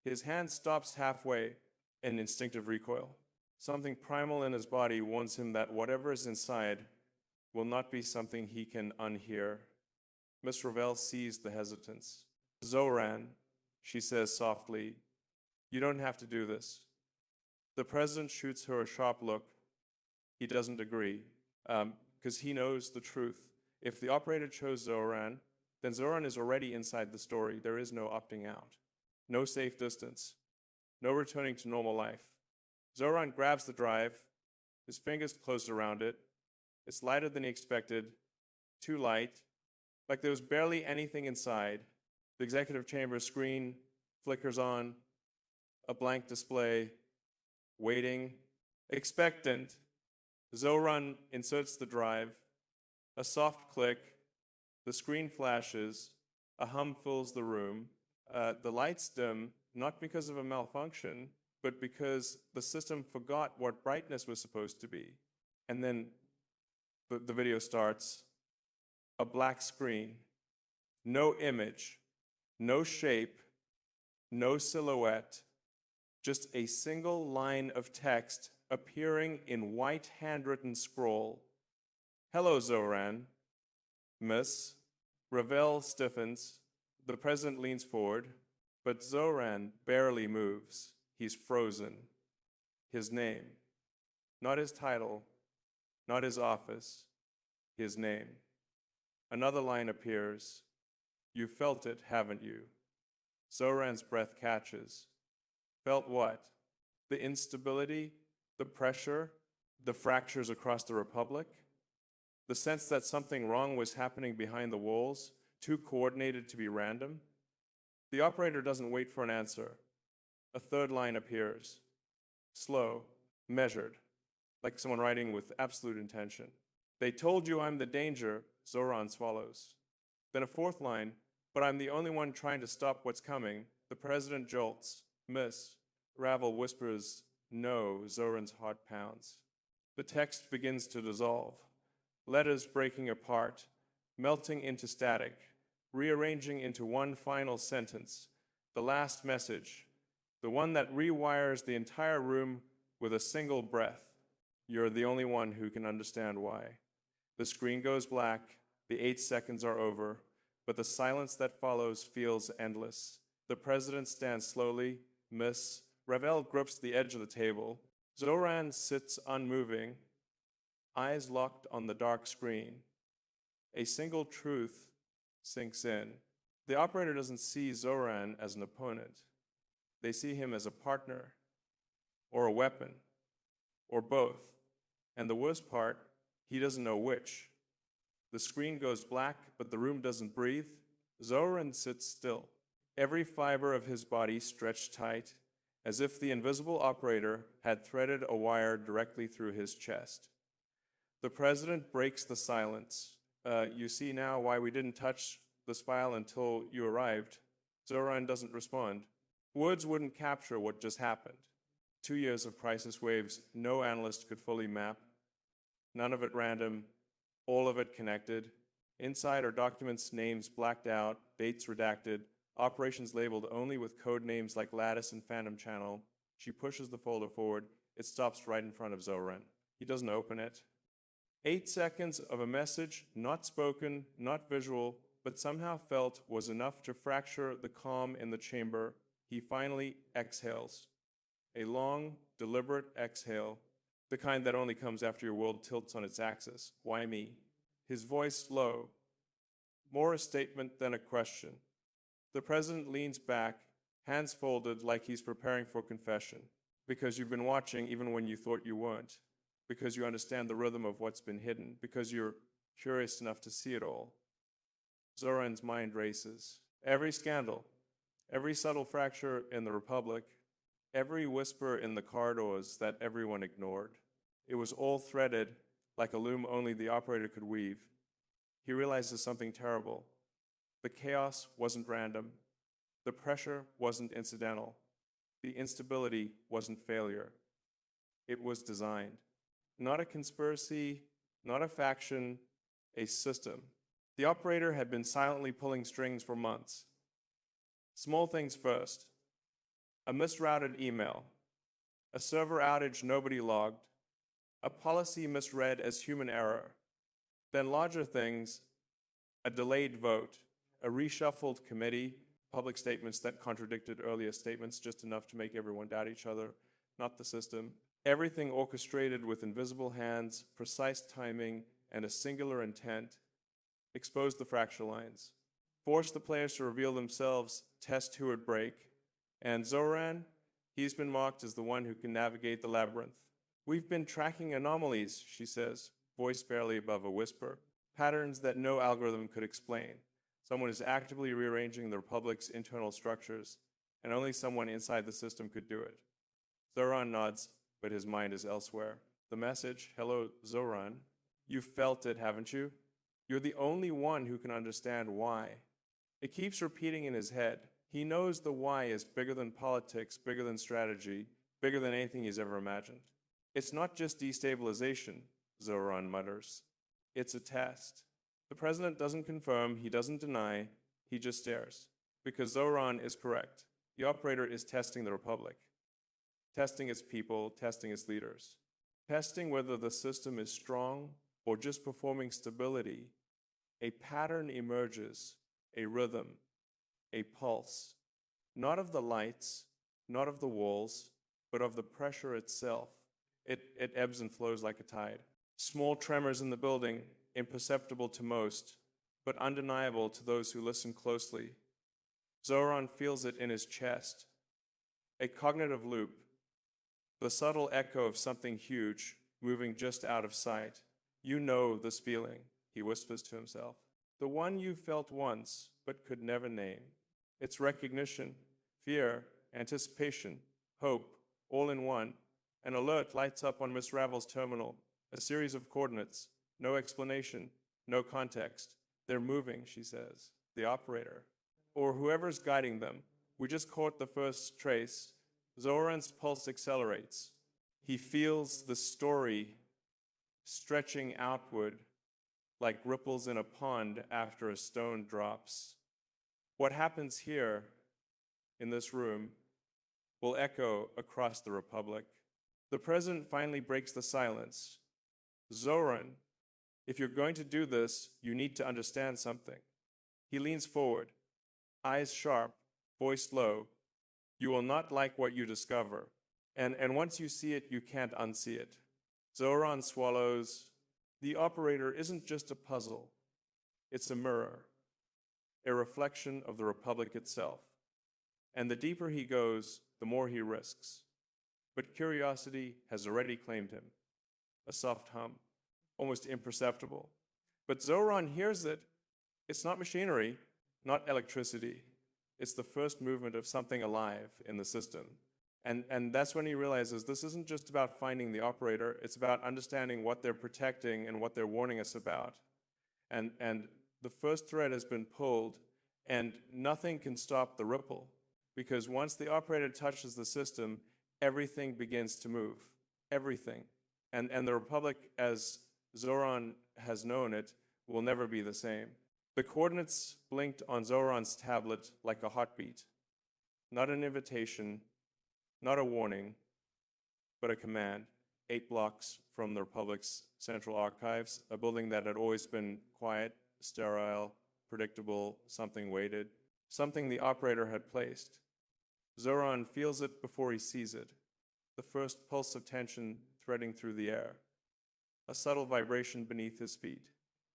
His hand stops halfway, an instinctive recoil. Something primal in his body warns him that whatever is inside will not be something he can unhear. Miss Ravel sees the hesitance. Zohran, she says softly, you don't have to do this. The president shoots her a sharp look. He doesn't agree, because he knows the truth. If the operator chose Zohran, then Zohran is already inside the story. There is no opting out. No safe distance. No returning to normal life. Zohran grabs the drive. His fingers closed around it. It's lighter than he expected. Too light. Like there was barely anything inside. The executive chamber screen flickers on. A blank display. Waiting. Expectant. Zohran inserts the drive. A soft click. The screen flashes. A hum fills the room. The lights dim, not because of a malfunction, but because the system forgot what brightness was supposed to be. And then the video starts. A black screen. No image. No shape. No silhouette. Just a single line of text appearing in white handwritten scroll. Hello, Zohran. Miss. Ravel stiffens. The president leans forward, but Zohran barely moves. He's frozen. His name. Not his title, not his office, his name. Another line appears. You felt it, haven't you? Zohran's breath catches. Felt what? The instability, the pressure, the fractures across the republic? The sense that something wrong was happening behind the walls, too coordinated to be random? The operator doesn't wait for an answer. A third line appears. Slow, measured, like someone writing with absolute intention. They told you I'm the danger, Zohran swallows. Then a fourth line, but I'm the only one trying to stop what's coming. The president jolts. Miss. Ravel whispers, no, Zohran's heart pounds. The text begins to dissolve. Letters breaking apart, melting into static, rearranging into one final sentence, the last message, the one that rewires the entire room with a single breath. You're the only one who can understand why. The screen goes black, the 8 seconds are over, but the silence that follows feels endless. The president stands slowly. Miss. Ravel grips the edge of the table. Zohran sits unmoving, eyes locked on the dark screen. A single truth sinks in. The operator doesn't see Zohran as an opponent. They see him as a partner, or a weapon, or both. And the worst part, he doesn't know which. The screen goes black, but the room doesn't breathe. Zohran sits still, every fiber of his body stretched tight, as if the invisible operator had threaded a wire directly through his chest. The president breaks the silence. You see now why we didn't touch the spile until you arrived. Zohran doesn't respond. Words wouldn't capture what just happened. 2 years of crisis waves no analyst could fully map, none of it random, all of it connected. Inside are documents, names blacked out, dates redacted, operations labeled only with code names like Lattice and Phantom Channel. She pushes the folder forward. It stops right in front of Zohran. He doesn't open it. 8 seconds of a message, not spoken, not visual, but somehow felt was enough to fracture the calm in the chamber. He finally exhales. A long, deliberate exhale, the kind that only comes after your world tilts on its axis. Why me? His voice low, more a statement than a question. The president leans back, hands folded like he's preparing for confession. Because you've been watching even when you thought you weren't. Because you understand the rhythm of what's been hidden. Because you're curious enough to see it all. Zohran's mind races. Every scandal, every subtle fracture in the Republic, every whisper in the corridors that everyone ignored. It was all threaded like a loom only the operator could weave. He realizes something terrible. The chaos wasn't random. The pressure wasn't incidental. The instability wasn't failure. It was designed. Not a conspiracy, not a faction, a system. The operator had been silently pulling strings for months. Small things first. A misrouted email. A server outage nobody logged. A policy misread as human error. Then larger things, a delayed vote, a reshuffled committee, public statements that contradicted earlier statements just enough to make everyone doubt each other, not the system. Everything orchestrated with invisible hands, precise timing, and a singular intent. Expose the fracture lines. Force the players to reveal themselves, test who would break. And Zohran, he's been marked as the one who can navigate the labyrinth. We've been tracking anomalies, she says, voice barely above a whisper. Patterns that no algorithm could explain. Someone is actively rearranging the Republic's internal structures, and only someone inside the system could do it. Zohran nods, but his mind is elsewhere. The message, hello, Zohran, you've felt it, haven't you? You're the only one who can understand why. It keeps repeating in his head. He knows the why is bigger than politics, bigger than strategy, bigger than anything he's ever imagined. It's not just destabilization, Zohran mutters. It's a test. The president doesn't confirm, he doesn't deny, he just stares. Because Zohran is correct. The operator is testing the Republic. Testing its people, testing its leaders. Testing whether the system is strong or just performing stability. A pattern emerges, a rhythm, a pulse. Not of the lights, not of the walls, but of the pressure itself. It ebbs and flows like a tide. Small tremors in the building, imperceptible to most, but undeniable to those who listen closely. Zohran feels it in his chest. A cognitive loop, the subtle echo of something huge moving just out of sight. You know this feeling, he whispers to himself. The one you felt once, but could never name. It's recognition, fear, anticipation, hope, all in one. An alert lights up on Miss Ravel's terminal, a series of coordinates, no explanation, no context. They're moving, she says, the operator, or whoever's guiding them. We just caught the first trace. Zohran's pulse accelerates. He feels the story stretching outward like ripples in a pond after a stone drops. What happens here in this room will echo across the Republic. The president finally breaks the silence. Zohran, if you're going to do this, you need to understand something. He leans forward, eyes sharp, voice low. You will not like what you discover. And once you see it, you can't unsee it. Zohran swallows. The operator isn't just a puzzle. It's a mirror, a reflection of the Republic itself. And the deeper he goes, the more he risks. But curiosity has already claimed him. A soft hum, almost imperceptible. But Zohran hears it. It's not machinery, not electricity. It's the first movement of something alive in the system. And that's when he realizes this isn't just about finding the operator, it's about understanding what they're protecting and what they're warning us about. And the first thread has been pulled, and nothing can stop the ripple. because once the operator touches the system, everything begins to move. Everything. And the Republic, as Zohran has known it, will never be the same. The coordinates blinked on Zohran's tablet like a heartbeat. Not an invitation, not a warning, but a command. 8 blocks from the Republic's central archives, a building that had always been quiet, sterile, predictable, something weighted, something the operator had placed. Zohran feels it before he sees it, the first pulse of tension threading through the air, a subtle vibration beneath his feet,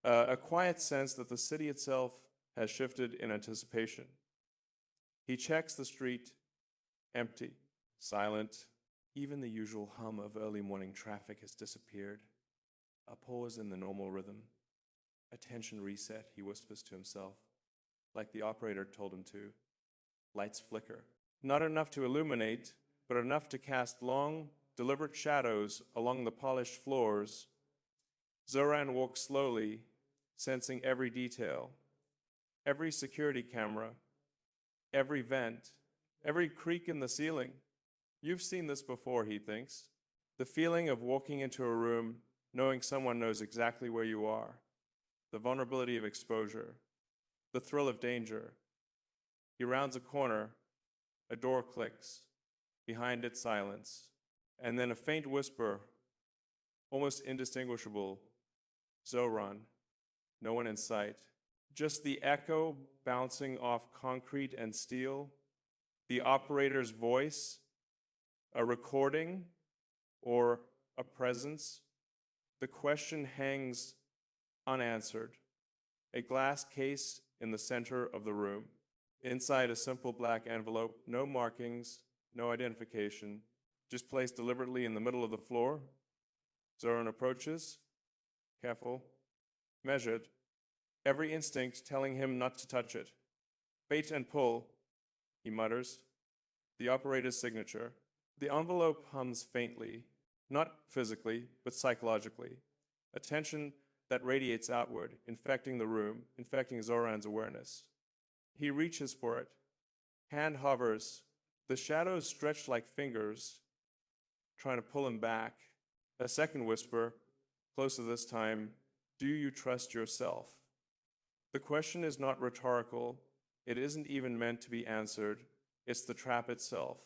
a quiet sense that the city itself has shifted in anticipation. He checks the street, empty, silent. Even the usual hum of early morning traffic has disappeared. A pause in the normal rhythm. A tension reset, he whispers to himself, like the operator told him to. Lights flicker. Not enough to illuminate, but enough to cast long, deliberate shadows along the polished floors. Zohran walks slowly, sensing every detail. Every security camera, every vent, every creak in the ceiling. You've seen this before, he thinks. The feeling of walking into a room, knowing someone knows exactly where you are. The vulnerability of exposure. The thrill of danger. He rounds a corner. A door clicks. Behind it, silence. And then a faint whisper, almost indistinguishable. Zohran. No one in sight. Just the echo bouncing off concrete and steel. The operator's voice. A recording or a presence? The question hangs unanswered. A glass case in the center of the room. Inside a simple black envelope, no markings, no identification, just placed deliberately in the middle of the floor. Zohran approaches, careful, measured, every instinct telling him not to touch it. Bait and pull, he mutters. The operator's signature. The envelope hums faintly, not physically, but psychologically. A tension that radiates outward, infecting the room, infecting Zohran's awareness. He reaches for it. Hand hovers. The shadows stretch like fingers, trying to pull him back. A second whisper, closer this time, do you trust yourself? The question is not rhetorical. It isn't even meant to be answered. It's the trap itself,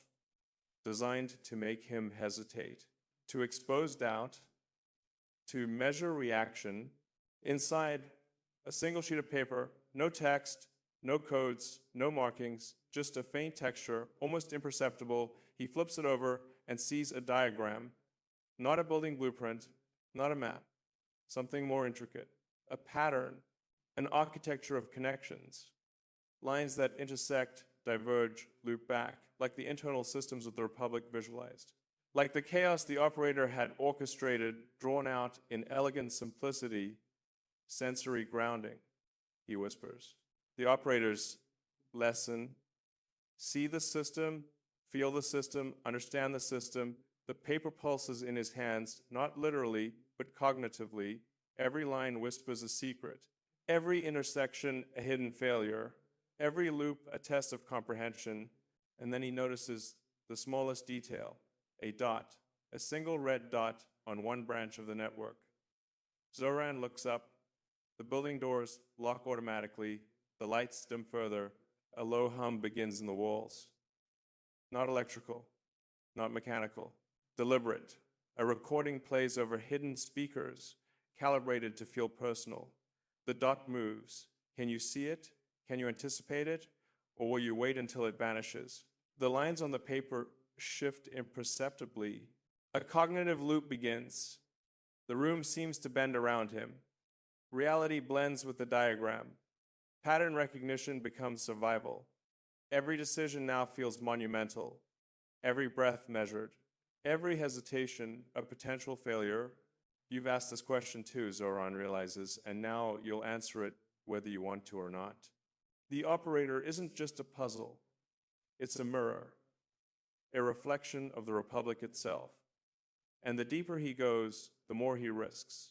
designed to make him hesitate, to expose doubt, to measure reaction. Inside, a single sheet of paper, no text, no codes, no markings, just a faint texture, almost imperceptible. He flips it over and sees a diagram, not a building blueprint, not a map, something more intricate, a pattern, an architecture of connections, lines that intersect, diverge, loop back, like the internal systems of the Republic visualized. Like the chaos the operator had orchestrated, drawn out in elegant simplicity, sensory grounding, he whispers. The operator's lesson: see the system, feel the system, understand the system. The paper pulses in his hands, not literally, but cognitively. Every line whispers a secret. Every intersection a hidden failure. Every loop a test of comprehension. And then he notices the smallest detail, a dot, a single red dot on one branch of the network. Zohran looks up. The building doors lock automatically. The lights dim further. A low hum begins in the walls. Not electrical, not mechanical, deliberate. A recording plays over hidden speakers, calibrated to feel personal. The dot moves. Can you see it? Can you anticipate it? Or will you wait until it vanishes? The lines on the paper shift imperceptibly. A cognitive loop begins. The room seems to bend around him. Reality blends with the diagram. Pattern recognition becomes survival. Every decision now feels monumental. Every breath measured. Every hesitation a potential failure. You've asked this question too, Zohran realizes, and now you'll answer it whether you want to or not. The operator isn't just a puzzle. It's a mirror, a reflection of the Republic itself. And the deeper he goes, the more he risks.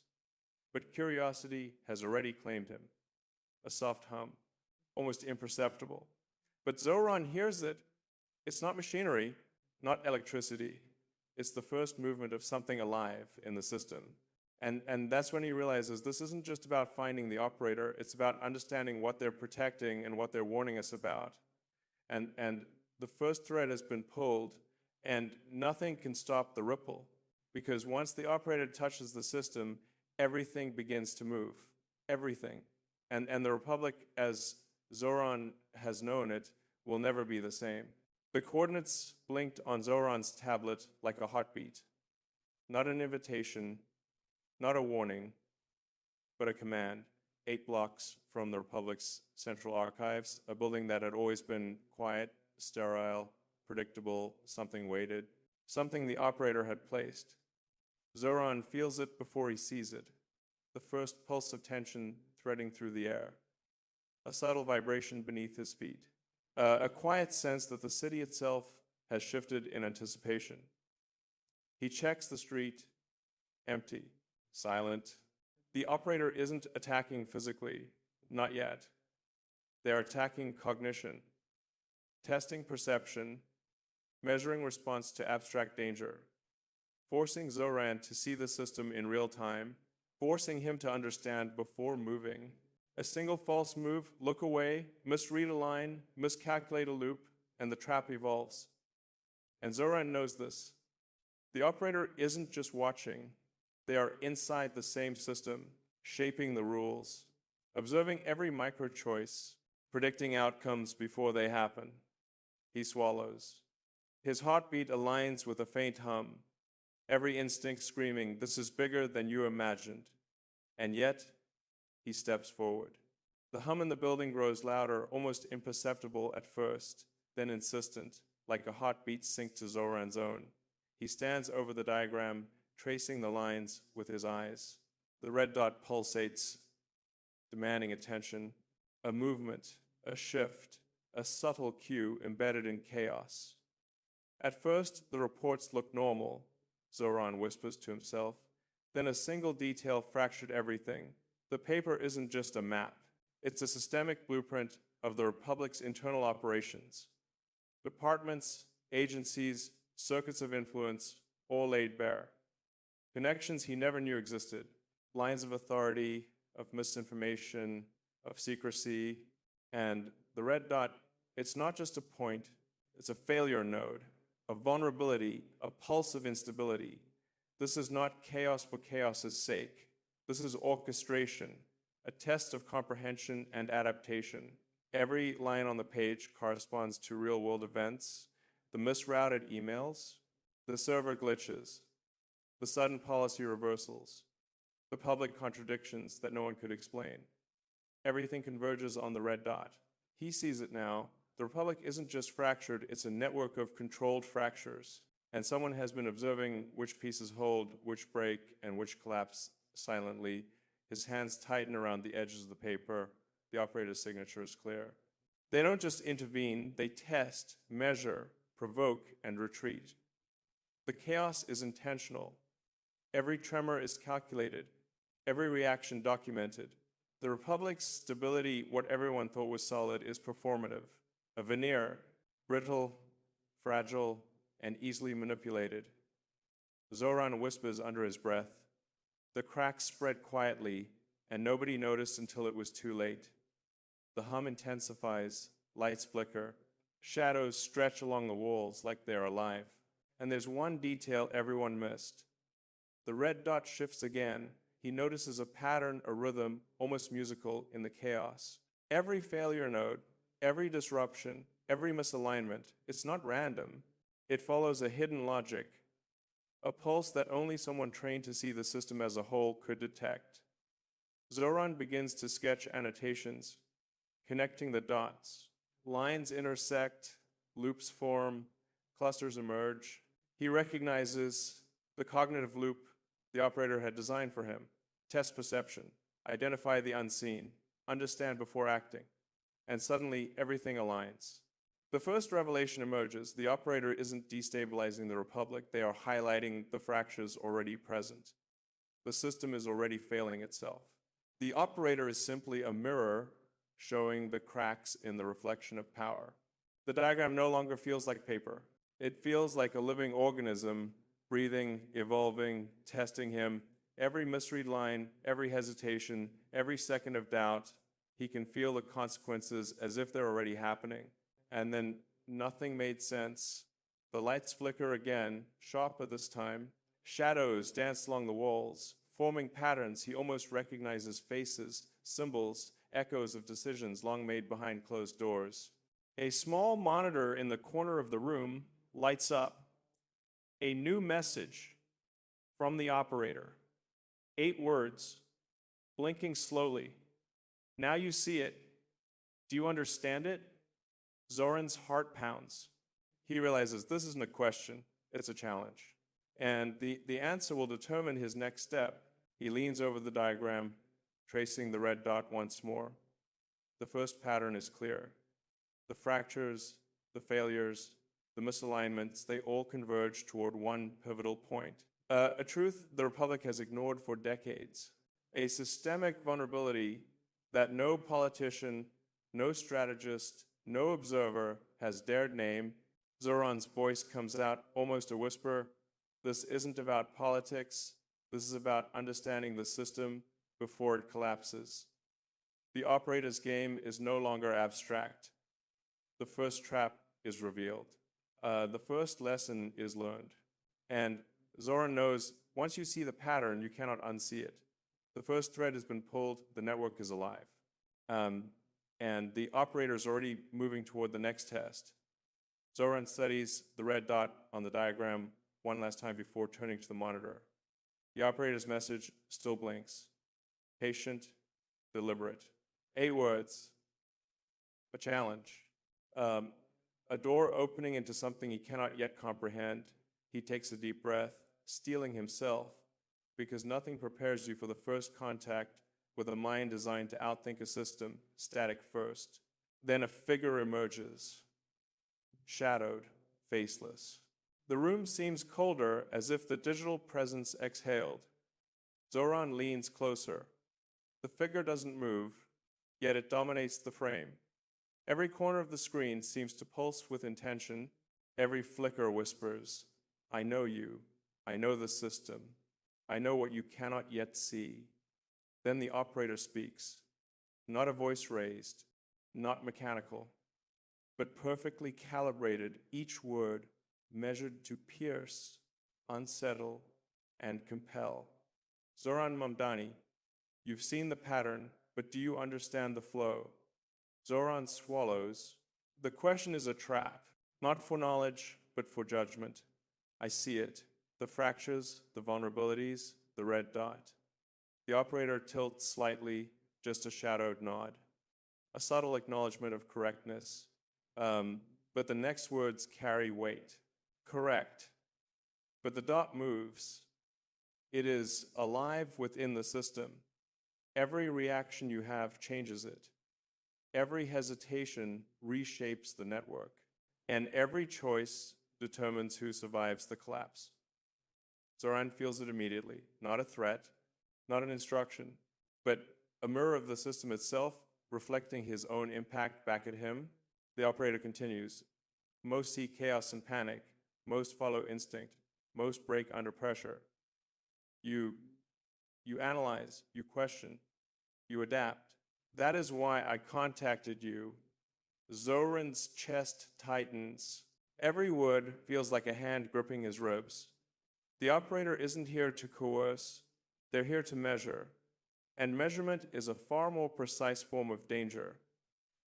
But curiosity has already claimed him. A soft hum, almost imperceptible. But Zohran hears it, It's not machinery, not electricity. It's the first movement of something alive in the system. And that's when he realizes this isn't just about finding the operator, it's about understanding what they're protecting and what they're warning us about. And the first thread has been pulled, and nothing can stop the ripple. Because once the operator touches the system, everything begins to move. Everything. And the Republic, as Zohran has known it, will never be the same. The coordinates blinked on Zohran's tablet like a heartbeat. Not an invitation, not a warning, but a command. 8 blocks from the Republic's central archives, a building that had always been quiet, sterile, predictable, something weighted, something the operator had placed. Zohran feels it before he sees it, the first pulse of tension threading through the air, a subtle vibration beneath his feet, a quiet sense that the city itself has shifted in anticipation. He checks the street, empty, silent. The operator isn't attacking physically, not yet. They are attacking cognition, testing perception, measuring response to abstract danger, forcing Zohran to see the system in real time, forcing him to understand before moving. A single false move, look away, misread a line, miscalculate a loop, and the trap evolves. And Zohran knows this. The operator isn't just watching. They are inside the same system, shaping the rules, observing every micro-choice, predicting outcomes before they happen. He swallows. His heartbeat aligns with a faint hum, every instinct screaming, "This is bigger than you imagined." And yet, he steps forward. The hum in the building grows louder, almost imperceptible at first, then insistent, like a heartbeat synced to Zohran's own. He stands over the diagram, tracing the lines with his eyes. The red dot pulsates, demanding attention. A movement, a shift, a subtle cue embedded in chaos. At first, the reports look normal, Zohran whispers to himself. Then a single detail fractured everything. The paper isn't just a map. It's a systemic blueprint of the Republic's internal operations. Departments, agencies, circuits of influence, all laid bare. Connections he never knew existed. Lines of authority, of misinformation, of secrecy. And the red dot, it's not just a point, it's a failure node, a vulnerability, a pulse of instability. This is not chaos for chaos's sake. This is orchestration, a test of comprehension and adaptation. Every line on the page corresponds to real-world events, the misrouted emails, the server glitches, the sudden policy reversals, the public contradictions that no one could explain. Everything converges on the red dot. He sees it now. The Republic isn't just fractured, it's a network of controlled fractures. And someone has been observing which pieces hold, which break, and which collapse silently. His hands tighten around the edges of the paper. The operator's signature is clear. They don't just intervene, they test, measure, provoke, and retreat. The chaos is intentional. Every tremor is calculated, every reaction documented. The Republic's stability, what everyone thought was solid, is performative. A veneer, brittle, fragile, and easily manipulated. Zohran whispers under his breath. The cracks spread quietly, and nobody noticed until it was too late. The hum intensifies, lights flicker, shadows stretch along the walls like they're alive. And there's one detail everyone missed. The red dot shifts again. He notices a pattern, a rhythm, almost musical, in the chaos. Every failure node, every disruption, every misalignment, it's not random. It follows a hidden logic, a pulse that only someone trained to see the system as a whole could detect. Zohran begins to sketch annotations, connecting the dots. Lines intersect, loops form, clusters emerge. He recognizes the cognitive loop the operator had designed for him. Test perception, identify the unseen, understand before acting. And suddenly, everything aligns. The first revelation emerges. The operator isn't destabilizing the Republic. They are highlighting the fractures already present. The system is already failing itself. The operator is simply a mirror showing the cracks in the reflection of power. The diagram no longer feels like paper. It feels like a living organism, breathing, evolving, testing him. Every misread line, every hesitation, every second of doubt, he can feel the consequences as if they're already happening. And then nothing made sense. The lights flicker again, sharper this time. Shadows dance along the walls, forming patterns he almost recognizes faces, symbols, echoes of decisions long made behind closed doors. A small monitor in the corner of the room lights up. A new message from the operator. 8 words, blinking slowly. Now you see it. Do you understand it? Zohran's heart pounds. He realizes this isn't a question, it's a challenge. And the answer will determine his next step. He leans over the diagram, tracing the red dot once more. The first pattern is clear. The fractures, the failures, the misalignments, they all converge toward one pivotal point. A truth the Republic has ignored for decades. A systemic vulnerability that no politician, no strategist, no observer has dared name. Zohran's voice comes out almost a whisper. This isn't about politics. This is about understanding the system before it collapses. The operator's game is no longer abstract. The first trap is revealed. The first lesson is learned. And Zohran knows once you see the pattern, you cannot unsee it. The first thread has been pulled, the network is alive. And the operator is already moving toward the next test. Zohran studies the red dot on the diagram one last time before turning to the monitor. The operator's message still blinks. Patient, deliberate. 8 words, a challenge. A door opening into something he cannot yet comprehend. He takes a deep breath, steeling himself, because nothing prepares you for the first contact with a mind designed to outthink a system, static first. Then a figure emerges, shadowed, faceless. The room seems colder, as if the digital presence exhaled. Zohran leans closer. The figure doesn't move, yet it dominates the frame. Every corner of the screen seems to pulse with intention. Every flicker whispers, I know you. I know the system. I know what you cannot yet see. Then the operator speaks, not a voice raised, not mechanical, but perfectly calibrated, each word measured to pierce, unsettle, and compel. Zohran Mamdani, you've seen the pattern, but do you understand the flow? Zohran swallows. The question is a trap, not for knowledge, but for judgment. I see it, the fractures, the vulnerabilities, the red dot. The operator tilts slightly, just a shadowed nod. A subtle acknowledgement of correctness. But the next words carry weight. Correct. But the dot moves. It is alive within the system. Every reaction you have changes it. Every hesitation reshapes the network. And every choice determines who survives the collapse. Zohran feels it immediately, not a threat, not an instruction, but a mirror of the system itself reflecting his own impact back at him. The operator continues. Most see chaos and panic. Most follow instinct. Most break under pressure. You analyze, you question, you adapt. That is why I contacted you. Zohran's chest tightens. Every word feels like a hand gripping his ribs. The operator isn't here to coerce. They're here to measure. And measurement is a far more precise form of danger.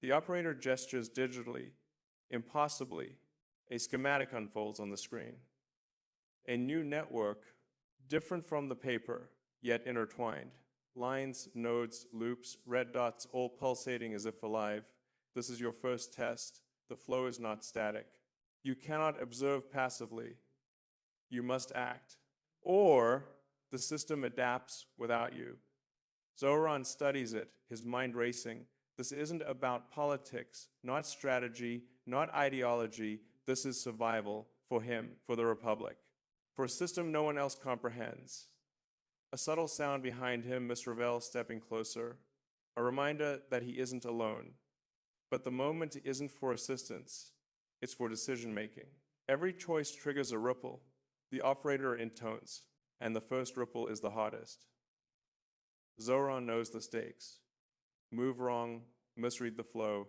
The operator gestures digitally, impossibly. A schematic unfolds on the screen. A new network, different from the paper, yet intertwined. Lines, nodes, loops, red dots, all pulsating as if alive. This is your first test. The flow is not static. You cannot observe passively. You must act. Or the system adapts without you. Zohran studies it, his mind racing. This isn't about politics, not strategy, not ideology. This is survival for him, for the Republic, for a system no one else comprehends. A subtle sound behind him, Miss Ravel stepping closer, a reminder that he isn't alone. But the moment isn't for assistance. It's for decision-making. Every choice triggers a ripple. The operator intones, and the first ripple is the hardest. Zohran knows the stakes. Move wrong, misread the flow,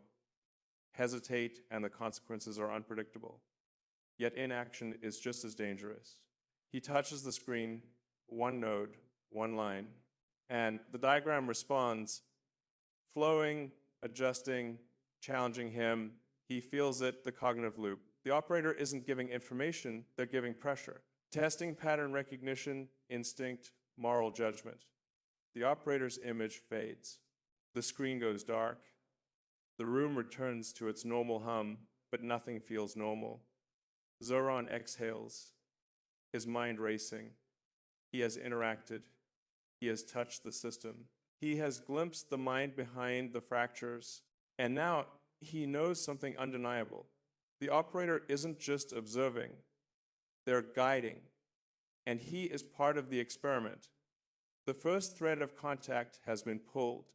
hesitate, and the consequences are unpredictable. Yet inaction is just as dangerous. He touches the screen, one node, one line, and the diagram responds, flowing, adjusting, challenging him. He feels it, the cognitive loop. The operator isn't giving information, they're giving pressure. Testing pattern recognition, instinct, moral judgment. The operator's image fades. The screen goes dark. The room returns to its normal hum, but nothing feels normal. Zohran exhales, his mind racing. He has interacted. He has touched the system. He has glimpsed the mind behind the fractures, and now he knows something undeniable. The operator isn't just observing, they're guiding, and he is part of the experiment. The first thread of contact has been pulled.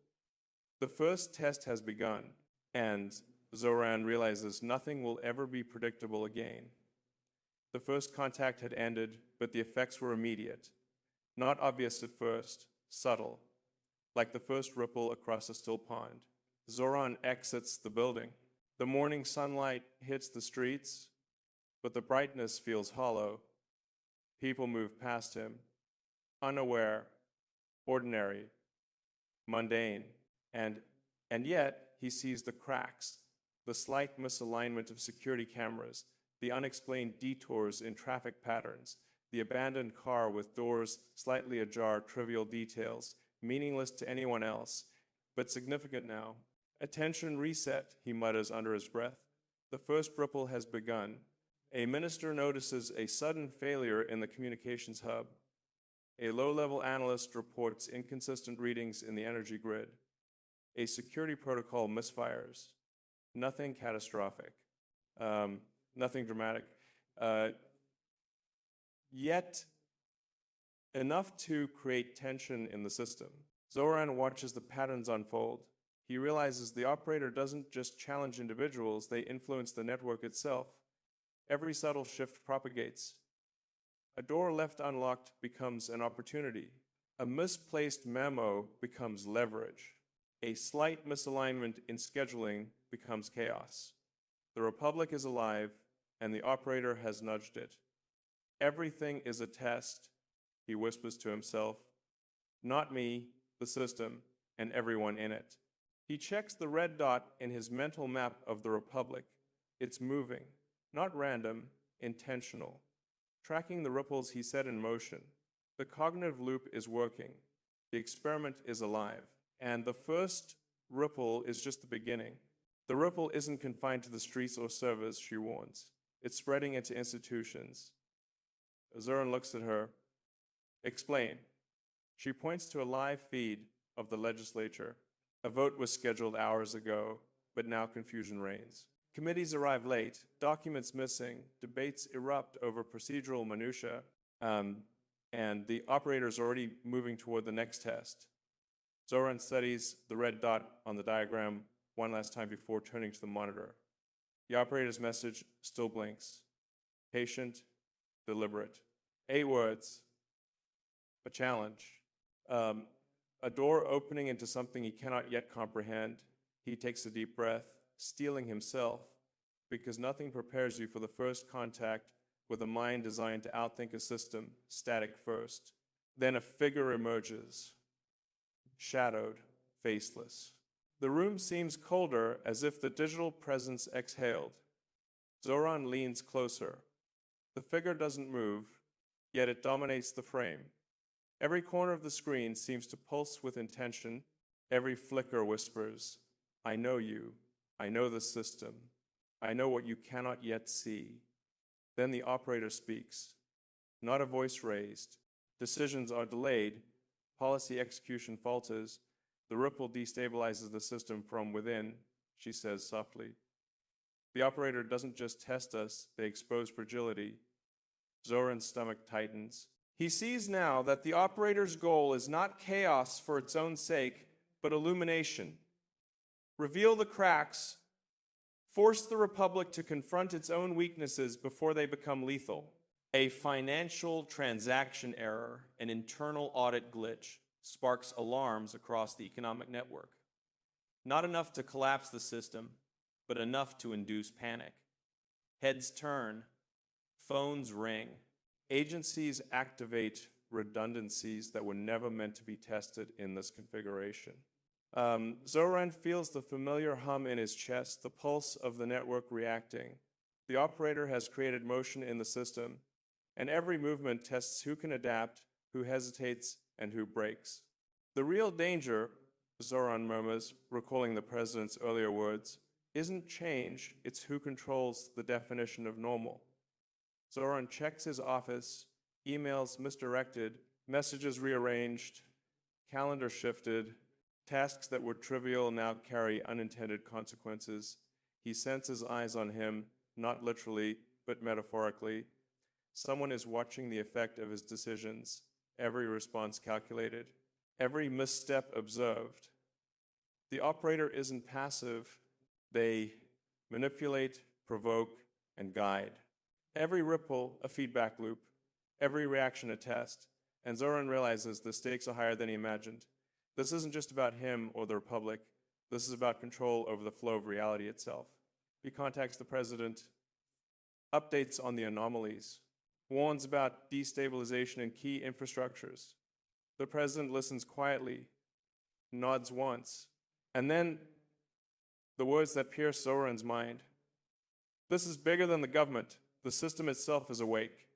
The first test has begun, and Zohran realizes nothing will ever be predictable again. The first contact had ended, but the effects were immediate. Not obvious at first, subtle, like the first ripple across a still pond. Zohran exits the building. The morning sunlight hits the streets, but the brightness feels hollow. People move past him, unaware, ordinary, mundane, and yet he sees the cracks, the slight misalignment of security cameras, the unexplained detours in traffic patterns, the abandoned car with doors slightly ajar, trivial details, meaningless to anyone else, but significant now. Attention reset, he mutters under his breath. The first ripple has begun. A minister notices a sudden failure in the communications hub. A low-level analyst reports inconsistent readings in the energy grid. A security protocol misfires. Nothing catastrophic. Nothing dramatic. Yet enough to create tension in the system. Zohran watches the patterns unfold. He realizes the operator doesn't just challenge individuals, they influence the network itself. Every subtle shift propagates. A door left unlocked becomes an opportunity. A misplaced memo becomes leverage. A slight misalignment in scheduling becomes chaos. The Republic is alive, and the operator has nudged it. Everything is a test, he whispers to himself. Not me, the system, and everyone in it. He checks the red dot in his mental map of the Republic. It's moving, not random, intentional. Tracking the ripples he set in motion. The cognitive loop is working. The experiment is alive. And the first ripple is just the beginning. The ripple isn't confined to the streets or servers, she warns. It's spreading into institutions. Zohran looks at her. Explain. She points to a live feed of the legislature. A vote was scheduled hours ago, but now confusion reigns. Committees arrive late, documents missing, debates erupt over procedural minutiae, and the operator's already moving toward the next test. Zohran studies the red dot on the diagram one last time before turning to the monitor. The operator's message still blinks. Patient, deliberate. 8 words. A challenge. A door opening into something he cannot yet comprehend. He takes a deep breath, steeling himself, because nothing prepares you for the first contact with a mind designed to outthink a system, static first. Then a figure emerges, shadowed, faceless. The room seems colder, as if the digital presence exhaled. Zohran leans closer. The figure doesn't move, yet it dominates the frame. Every corner of the screen seems to pulse with intention. Every flicker whispers, I know you. I know the system. I know what you cannot yet see. Then the operator speaks. Not a voice raised. Decisions are delayed. Policy execution falters. The ripple destabilizes the system from within, she says softly. The operator doesn't just test us, they expose fragility. Zohran's stomach tightens. He sees now that the operator's goal is not chaos for its own sake, but illumination. Reveal the cracks, Force the Republic to confront its own weaknesses before they become lethal. A financial transaction error, an internal audit glitch, sparks alarms across the economic network. Not enough to collapse the system, but enough to induce panic. Heads turn, phones ring. Agencies activate redundancies that were never meant to be tested in this configuration. Zohran feels the familiar hum in his chest, the pulse of the network reacting. The operator has created motion in the system, and every movement tests who can adapt, who hesitates, and who breaks. The real danger, Zohran murmurs, recalling the president's earlier words, isn't change, it's who controls the definition of normal. Zohran checks his office, emails misdirected, messages rearranged, calendar shifted, tasks that were trivial now carry unintended consequences. He senses eyes on him, not literally, but metaphorically. Someone is watching the effect of his decisions, every response calculated, every misstep observed. The operator isn't passive. They manipulate, provoke, and guide. Every ripple, a feedback loop. Every reaction, a test. And Zohran realizes the stakes are higher than he imagined. This isn't just about him or the Republic. This is about control over the flow of reality itself. He contacts the president, updates on the anomalies, warns about destabilization in key infrastructures. The president listens quietly, nods once, and then the words that pierce Zohran's mind. This is bigger than the government. The system itself is awake.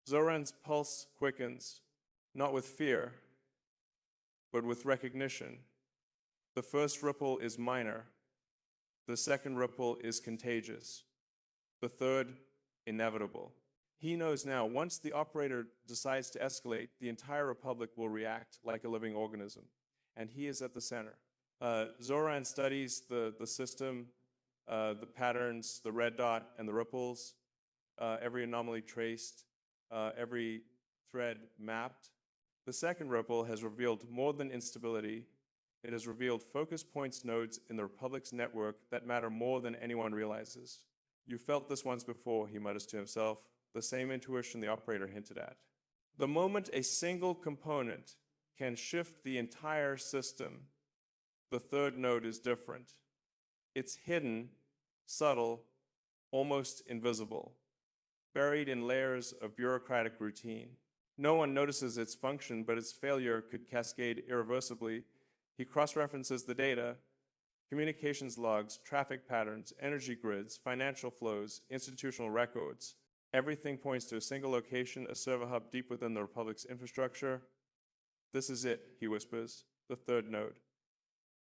Zohran's pulse quickens, not with fear, but with recognition. The first ripple is minor. The second ripple is contagious. The third, inevitable. He knows now, once the operator decides to escalate, the entire Republic will react like a living organism. And he is at the center. Zohran studies the system, the patterns, the red dot and the ripples, every anomaly traced, every thread mapped. The second ripple has revealed more than instability. It has revealed focus points nodes in the Republic's network that matter more than anyone realizes. You felt this once before, he mutters to himself, the same intuition the operator hinted at. The moment a single component can shift the entire system, the third node is different. It's hidden, subtle, almost invisible, buried in layers of bureaucratic routine. No one notices its function, but its failure could cascade irreversibly. He cross-references the data, communications logs, traffic patterns, energy grids, financial flows, institutional records. Everything points to a single location, a server hub deep within the Republic's infrastructure. This is it, he whispers, the third node.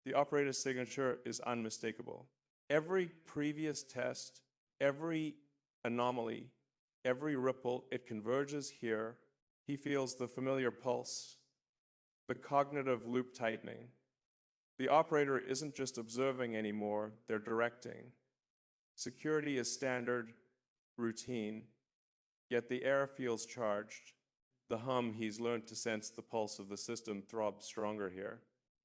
The operator's signature is unmistakable. Every previous test, every anomaly, every ripple, it converges here. He feels the familiar pulse, the cognitive loop tightening. The operator isn't just observing anymore, they're directing. Security is standard, routine, yet the air feels charged. The hum he's learned to sense the pulse of the system throbs stronger here.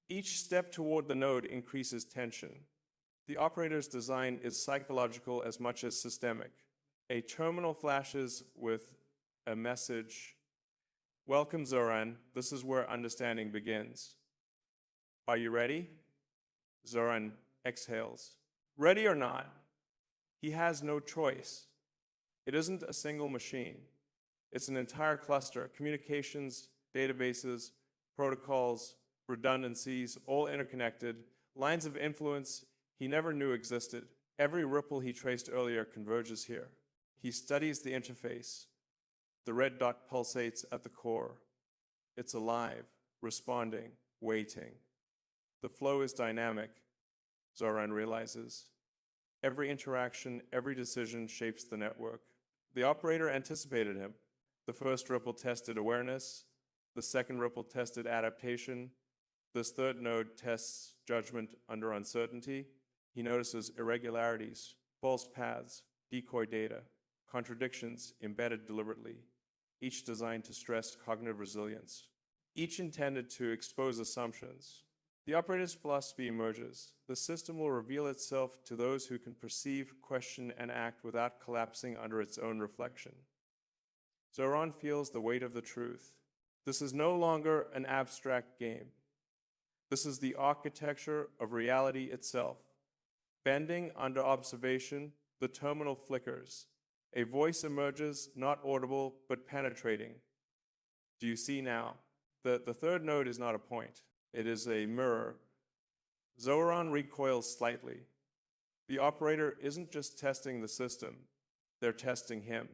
Each step toward the node increases tension. The operator's design is psychological as much as systemic. A terminal flashes with a message. Welcome, Zohran. This is where understanding begins. Are you ready? Zohran exhales. Ready or not? He has no choice. It isn't a single machine. It's an entire cluster, communications, databases, protocols, redundancies, all interconnected, lines of influence he never knew existed. Every ripple he traced earlier converges here. He studies the interface. The red dot pulsates at the core. It's alive, responding, waiting. The flow is dynamic, Zohran realizes. Every interaction, every decision shapes the network. The operator anticipated him. The first ripple tested awareness. The second ripple tested adaptation. This third node tests judgment under uncertainty. He notices irregularities, false paths, decoy data, contradictions embedded deliberately, each designed to stress cognitive resilience, each intended to expose assumptions. The operator's philosophy emerges. The system will reveal itself to those who can perceive, question, and act without collapsing under its own reflection. Zohran feels the weight of the truth. This is no longer an abstract game. This is the architecture of reality itself. Bending under observation, the terminal flickers. A voice emerges, not audible, but penetrating. Do you see now? The third node is not a point. It is a mirror. Zohran recoils slightly. The operator isn't just testing the system, they're testing him.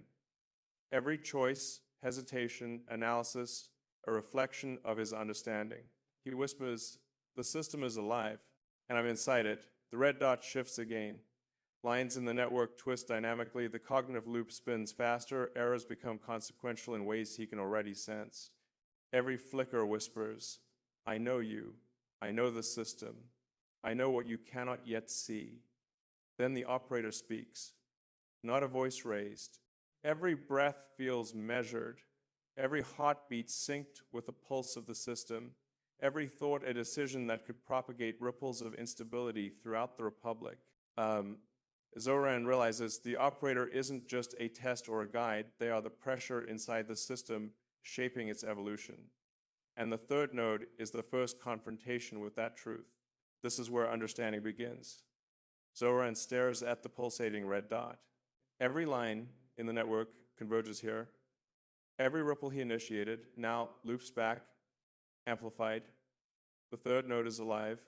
Every choice, hesitation, analysis, a reflection of his understanding. He whispers, "The system is alive, and I'm inside it." The red dot shifts again. Lines in the network twist dynamically, the cognitive loop spins faster, errors become consequential in ways he can already sense. Every flicker whispers, "I know you, I know the system, I know what you cannot yet see." Then the operator speaks, not a voice raised. Every breath feels measured, every heartbeat synced with the pulse of the system, every thought a decision that could propagate ripples of instability throughout the Republic. Zohran realizes the operator isn't just a test or a guide, they are the pressure inside the system shaping its evolution. And the third node is the first confrontation with that truth. This is where understanding begins. Zohran stares at the pulsating red dot. Every line in the network converges here. Every ripple he initiated now loops back, amplified. The third node is alive,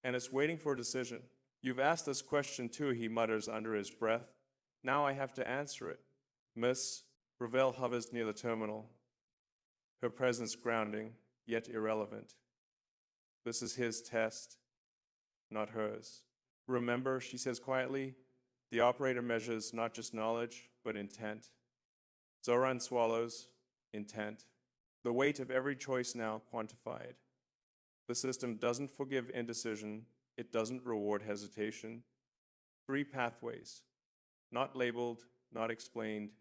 and it's waiting for a decision. "You've asked this question too," he mutters under his breath. "Now I have to answer it." Miss Ravel hovers near the terminal, her presence grounding, yet irrelevant. This is his test, not hers. "Remember," she says quietly, "the operator measures not just knowledge, but intent." Zohran swallows, intent. The weight of every choice now quantified. The system doesn't forgive indecision, it doesn't reward hesitation. 3 pathways, not labeled, not explained,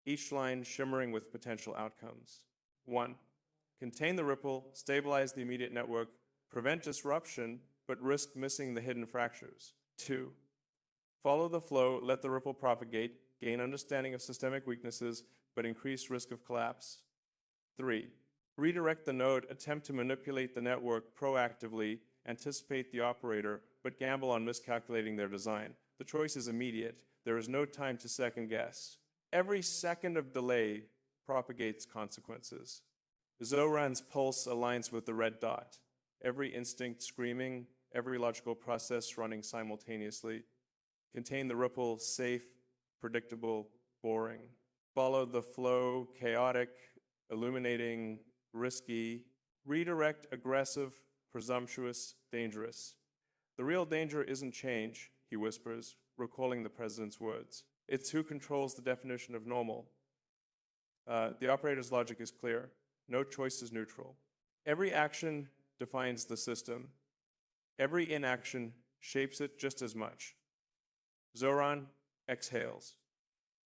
each line shimmering with potential outcomes. 1. Contain the ripple, stabilize the immediate network, prevent disruption, but risk missing the hidden fractures. 2. Follow the flow, let the ripple propagate, gain understanding of systemic weaknesses, but increase risk of collapse. 3. Redirect the node, attempt to manipulate the network proactively, anticipate the operator, but gamble on miscalculating their design. The choice is immediate. There is no time to second guess. Every second of delay propagates consequences. Zohran's pulse aligns with the red dot. Every instinct screaming, every logical process running simultaneously. Contain the ripple, safe, predictable, boring. Follow the flow, chaotic, illuminating, risky. Redirect, aggressive, presumptuous, dangerous. The real danger isn't change, he whispers, recalling the president's words. It's who controls the definition of normal. The operator's logic is clear. No choice is neutral. Every action defines the system. Every inaction shapes it just as much. Zohran exhales.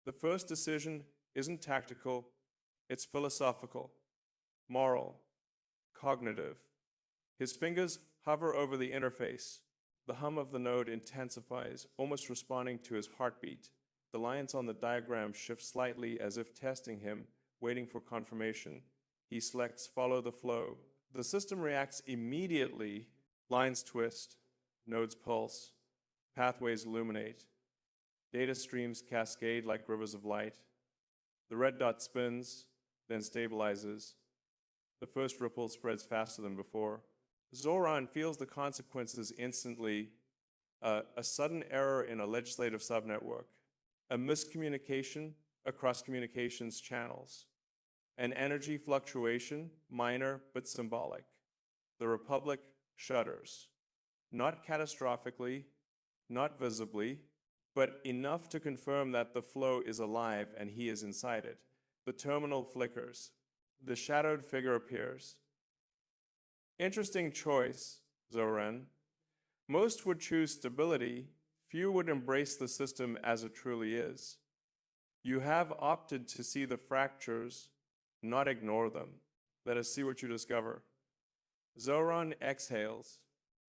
The first decision isn't tactical, it's philosophical, moral, cognitive. His fingers hover over the interface. The hum of the node intensifies, almost responding to his heartbeat. The lines on the diagram shift slightly as if testing him, waiting for confirmation. He selects follow the flow. The system reacts immediately. Lines twist, nodes pulse, pathways illuminate. Data streams cascade like rivers of light. The red dot spins, then stabilizes. The first ripple spreads faster than before. Zohran feels the consequences instantly. A sudden error in a legislative subnetwork. A miscommunication across communications channels. An energy fluctuation, minor but symbolic. The Republic shudders. Not catastrophically, not visibly, but enough to confirm that the flow is alive and he is inside it. The terminal flickers. The shadowed figure appears. Interesting choice, Zohran. Most would choose stability. Few would embrace the system as it truly is. You have opted to see the fractures, not ignore them. Let us see what you discover. Zohran exhales.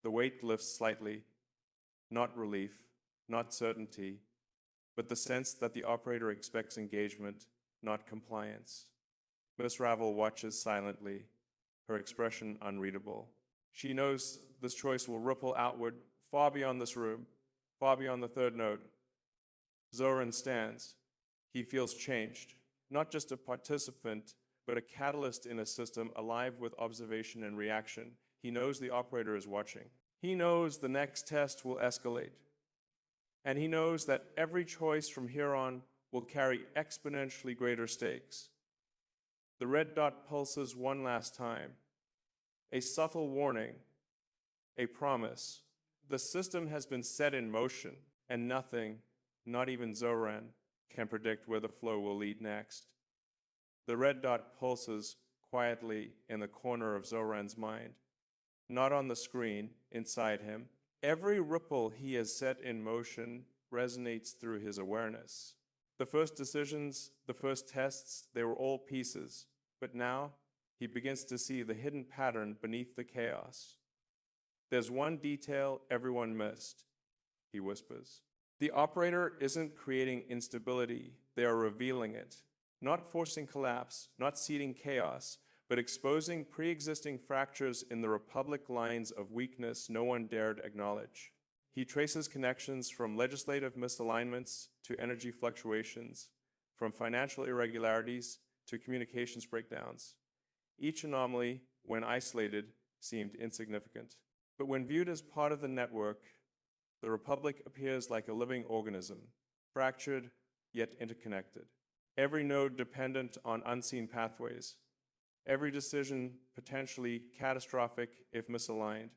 The weight lifts slightly, not relief, not certainty, but the sense that the operator expects engagement, not compliance. Miss Ravel watches silently, her expression unreadable. She knows this choice will ripple outward, far beyond this room, far beyond the third note. Zohran stands. He feels changed, not just a participant, but a catalyst in a system alive with observation and reaction. He knows the operator is watching. He knows the next test will escalate. And he knows that every choice from here on will carry exponentially greater stakes. The red dot pulses one last time. A subtle warning, a promise. The system has been set in motion, and nothing, not even Zohran, can predict where the flow will lead next. The red dot pulses quietly in the corner of Zohran's mind, not on the screen, inside him. Every ripple he has set in motion resonates through his awareness. The first decisions, the first tests, they were all pieces, but now he begins to see the hidden pattern beneath the chaos. There's one detail everyone missed, he whispers. The operator isn't creating instability, they are revealing it, not forcing collapse, not seeding chaos, but exposing pre-existing fractures in the republic lines of weakness no one dared acknowledge. He traces connections from legislative misalignments to energy fluctuations, from financial irregularities to communications breakdowns. Each anomaly, when isolated, seemed insignificant. But when viewed as part of the network, the republic appears like a living organism, fractured yet interconnected. Every node dependent on unseen pathways. Every decision potentially catastrophic if misaligned.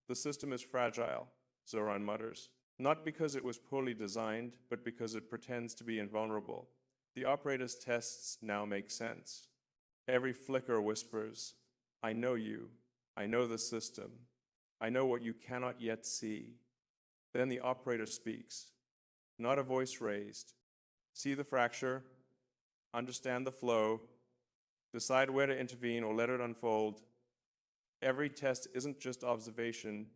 The system is fragile, Zohran mutters, not because it was poorly designed, but because it pretends to be invulnerable. The operator's tests now make sense. Every flicker whispers, I know you, I know the system, I know what you cannot yet see. Then the operator speaks, not a voice raised. See the fracture, understand the flow, decide where to intervene or let it unfold. Every test isn't just observation,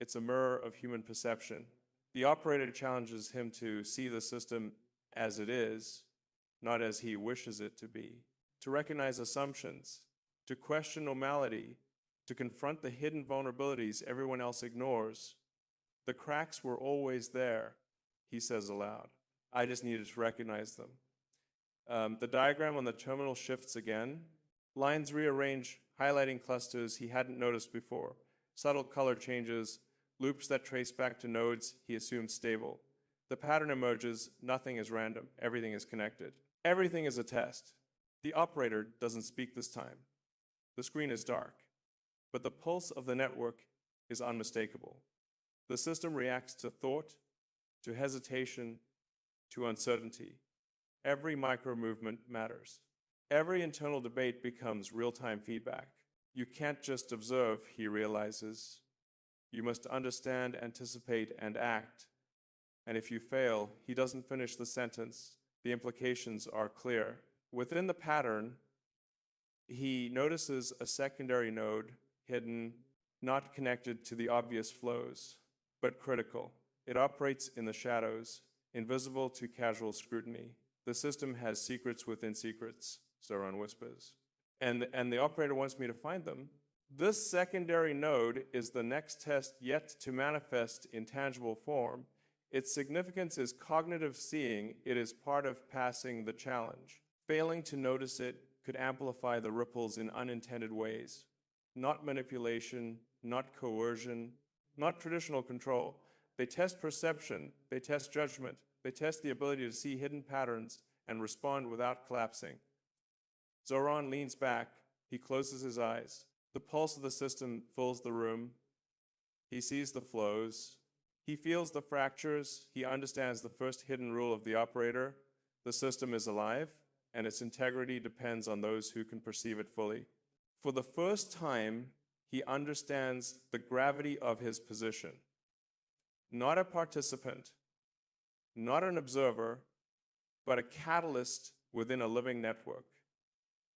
it's a mirror of human perception. The operator challenges him to see the system as it is, not as he wishes it to be, to recognize assumptions, to question normality, to confront the hidden vulnerabilities everyone else ignores. The cracks were always there, he says aloud. I just needed to recognize them. The diagram on the terminal shifts again. Lines rearrange, highlighting clusters he hadn't noticed before. Subtle color changes, loops that trace back to nodes he assumed stable. The pattern emerges, nothing is random, everything is connected. Everything is a test. The operator doesn't speak this time. The screen is dark, but the pulse of the network is unmistakable. The system reacts to thought, to hesitation, to uncertainty. Every micro movement matters. Every internal debate becomes real-time feedback. You can't just observe, he realizes. You must understand, anticipate, and act. And if you fail, he doesn't finish the sentence. The implications are clear. Within the pattern, he notices a secondary node hidden, not connected to the obvious flows, but critical. It operates in the shadows, invisible to casual scrutiny. The system has secrets within secrets, Zohran whispers. And the operator wants me to find them. This secondary node is the next test yet to manifest in tangible form. Its significance is cognitive seeing. It is part of passing the challenge. Failing to notice it could amplify the ripples in unintended ways. Not manipulation, not coercion, not traditional control. They test perception, they test judgment, they test the ability to see hidden patterns and respond without collapsing. Zohran leans back, he closes his eyes. The pulse of the system fills the room. He sees the flows. He feels the fractures. He understands the first hidden rule of the operator. The system is alive, and its integrity depends on those who can perceive it fully. For the first time, he understands the gravity of his position. Not a participant, not an observer, but a catalyst within a living network.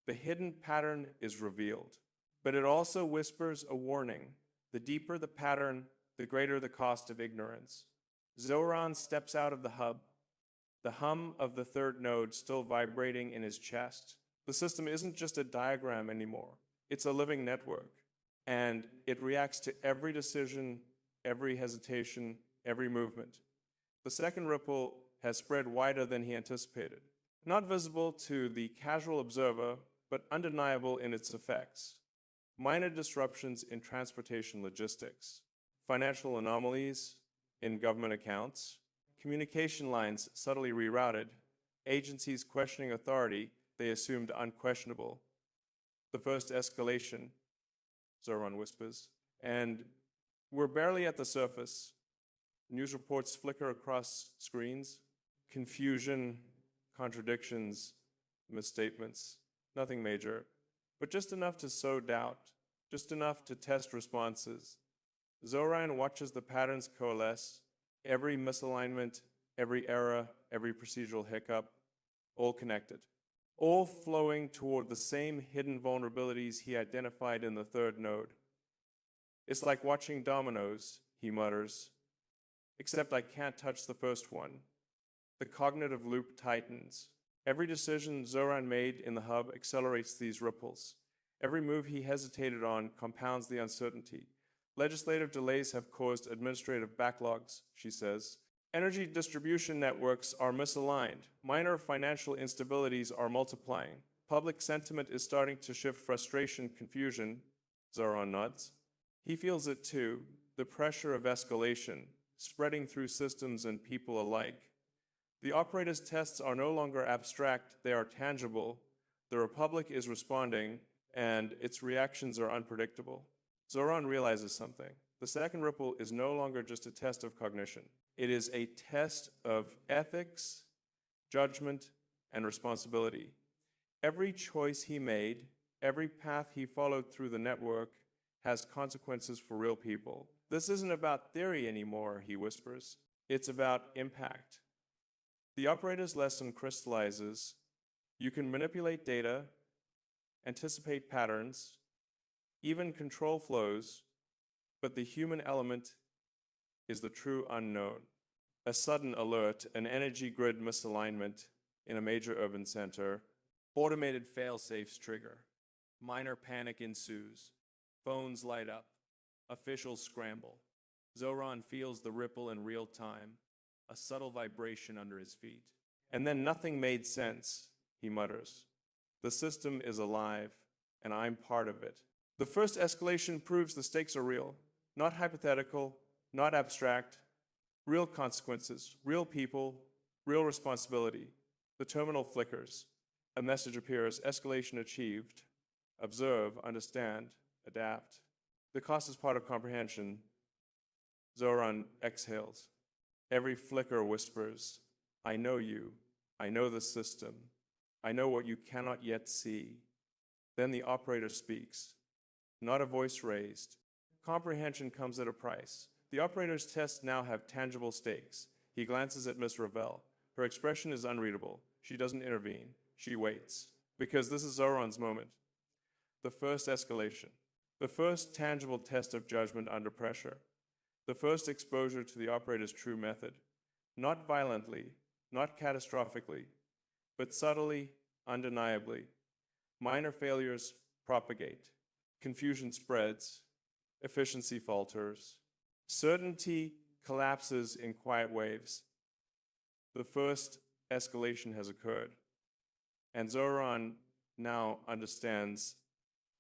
The hidden pattern is revealed. But it also whispers a warning. The deeper the pattern, the greater the cost of ignorance. Zohran steps out of the hub, the hum of the third node still vibrating in his chest. The system isn't just a diagram anymore. It's a living network. And it reacts to every decision, every hesitation, every movement. The second ripple has spread wider than he anticipated. Not visible to the casual observer, but undeniable in its effects. Minor disruptions in transportation logistics, financial anomalies in government accounts, communication lines subtly rerouted, agencies questioning authority they assumed unquestionable. The first escalation, Zohran whispers, and we're barely at the surface. News reports flicker across screens, confusion, contradictions, misstatements, nothing major, but just enough to sow doubt, just enough to test responses. Zohran watches the patterns coalesce, every misalignment, every error, every procedural hiccup, all connected, all flowing toward the same hidden vulnerabilities he identified in the third node. It's like watching dominoes, he mutters, except I can't touch the first one. The cognitive loop tightens. Every decision Zohran made in the hub accelerates these ripples. Every move he hesitated on compounds the uncertainty. Legislative delays have caused administrative backlogs, she says. Energy distribution networks are misaligned. Minor financial instabilities are multiplying. Public sentiment is starting to shift frustration, confusion. Zohran nods. He feels it too, the pressure of escalation, spreading through systems and people alike. The operator's tests are no longer abstract, they are tangible. The Republic is responding, and its reactions are unpredictable. Zohran realizes something. The second ripple is no longer just a test of cognition. It is a test of ethics, judgment, and responsibility. Every choice he made, every path he followed through the network has consequences for real people. This isn't about theory anymore, he whispers. It's about impact. The operator's lesson crystallizes. You can manipulate data, anticipate patterns, even control flows, but the human element is the true unknown. A sudden alert, an energy grid misalignment in a major urban center, automated fail-safes trigger. Minor panic ensues. Phones light up. Officials scramble. Zohran feels the ripple in real time, a subtle vibration under his feet. And then nothing made sense, he mutters. The system is alive, and I'm part of it. The first escalation proves the stakes are real, not hypothetical, not abstract, real consequences, real people, real responsibility. The terminal flickers. A message appears, escalation achieved. Observe, understand, adapt. The cost is part of comprehension. Zohran exhales. Every flicker whispers, I know you, I know the system, I know what you cannot yet see. Then the operator speaks, not a voice raised. Comprehension comes at a price. The operator's tests now have tangible stakes. He glances at Miss Ravel. Her expression is unreadable. She doesn't intervene. She waits. Because this is Zohran's moment. The first escalation. The first tangible test of judgment under pressure. The first exposure to the operator's true method. Not violently, not catastrophically, but subtly, undeniably. Minor failures propagate. Confusion spreads. Efficiency falters. Certainty collapses in quiet waves. The first escalation has occurred. And Zohran now understands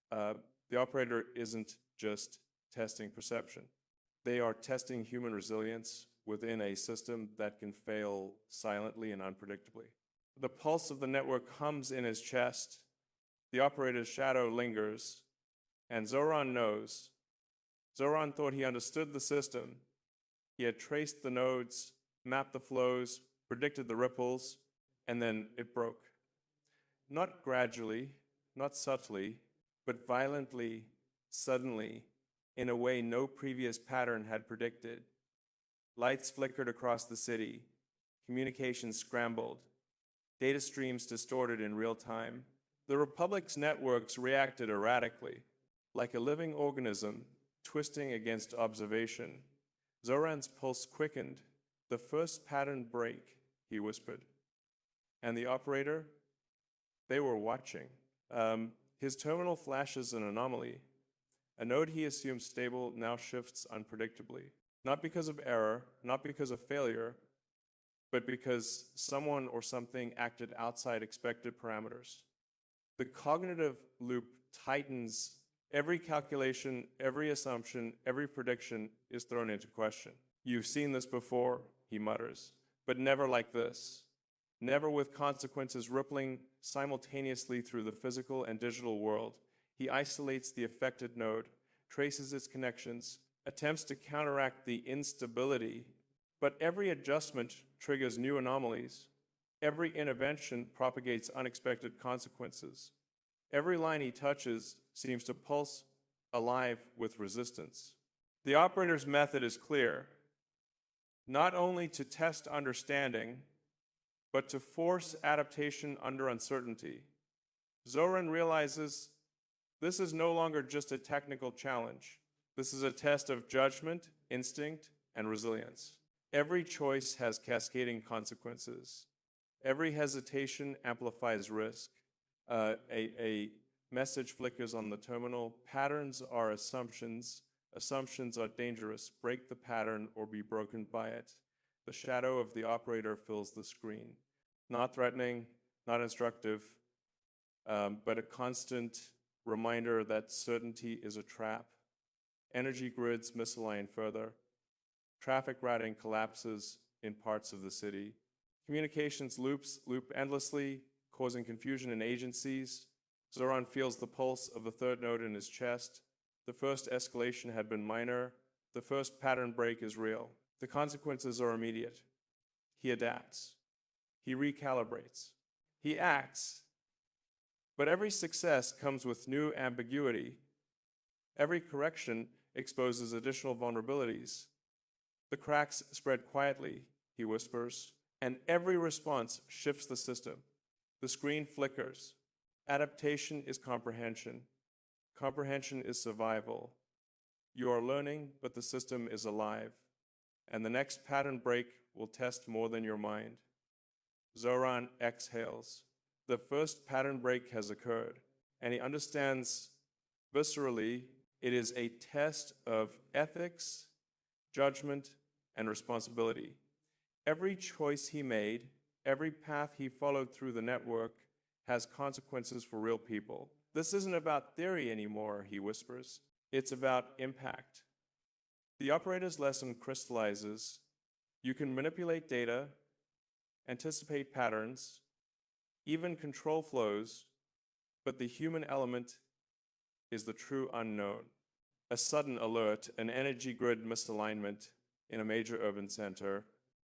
the operator isn't just testing perception. They are testing human resilience within a system that can fail silently and unpredictably. The pulse of the network hums in his chest. The operator's shadow lingers. And Zohran knows. Zohran thought he understood the system. He had traced the nodes, mapped the flows, predicted the ripples, and then it broke. Not gradually, not subtly, but violently, suddenly, in a way no previous pattern had predicted. Lights flickered across the city. Communications scrambled. Data streams distorted in real time. The Republic's networks reacted erratically. Like a living organism twisting against observation, Zohran's pulse quickened. The first pattern break, he whispered. And the operator? They were watching. His terminal flashes an anomaly. A node he assumed stable now shifts unpredictably. Not because of error, not because of failure, but because someone or something acted outside expected parameters. The cognitive loop tightens. Every calculation, every assumption, every prediction is thrown into question. You've seen this before, he mutters, but never like this. Never with consequences rippling simultaneously through the physical and digital world. He isolates the affected node, traces its connections, attempts to counteract the instability, but every adjustment triggers new anomalies. Every intervention propagates unexpected consequences. Every line he touches seems to pulse alive with resistance. The operator's method is clear, not only to test understanding, but to force adaptation under uncertainty. Zohran realizes this is no longer just a technical challenge. This is a test of judgment, instinct, and resilience. Every choice has cascading consequences. Every hesitation amplifies risk. A message flickers on the terminal. Patterns are assumptions. Assumptions are dangerous. Break the pattern or be broken by it. The shadow of the operator fills the screen. Not threatening, not instructive, but a constant reminder that certainty is a trap. Energy grids misalign further. Traffic routing collapses in parts of the city. Communications loops loop endlessly, causing confusion in agencies. Zohran feels the pulse of the third node in his chest. The first escalation had been minor. The first pattern break is real. The consequences are immediate. He adapts. He recalibrates. He acts. But every success comes with new ambiguity. Every correction exposes additional vulnerabilities. The cracks spread quietly, he whispers, and every response shifts the system. The screen flickers. Adaptation is comprehension. Comprehension is survival. You are learning, but the system is alive. And the next pattern break will test more than your mind. Zohran exhales. The first pattern break has occurred, and he understands viscerally it is a test of ethics, judgment, and responsibility. Every choice he made, every path he followed through the network has consequences for real people. This isn't about theory anymore, he whispers. It's about impact. The operator's lesson crystallizes. You can manipulate data, anticipate patterns, even control flows, but the human element is the true unknown. A sudden alert, an energy grid misalignment in a major urban center,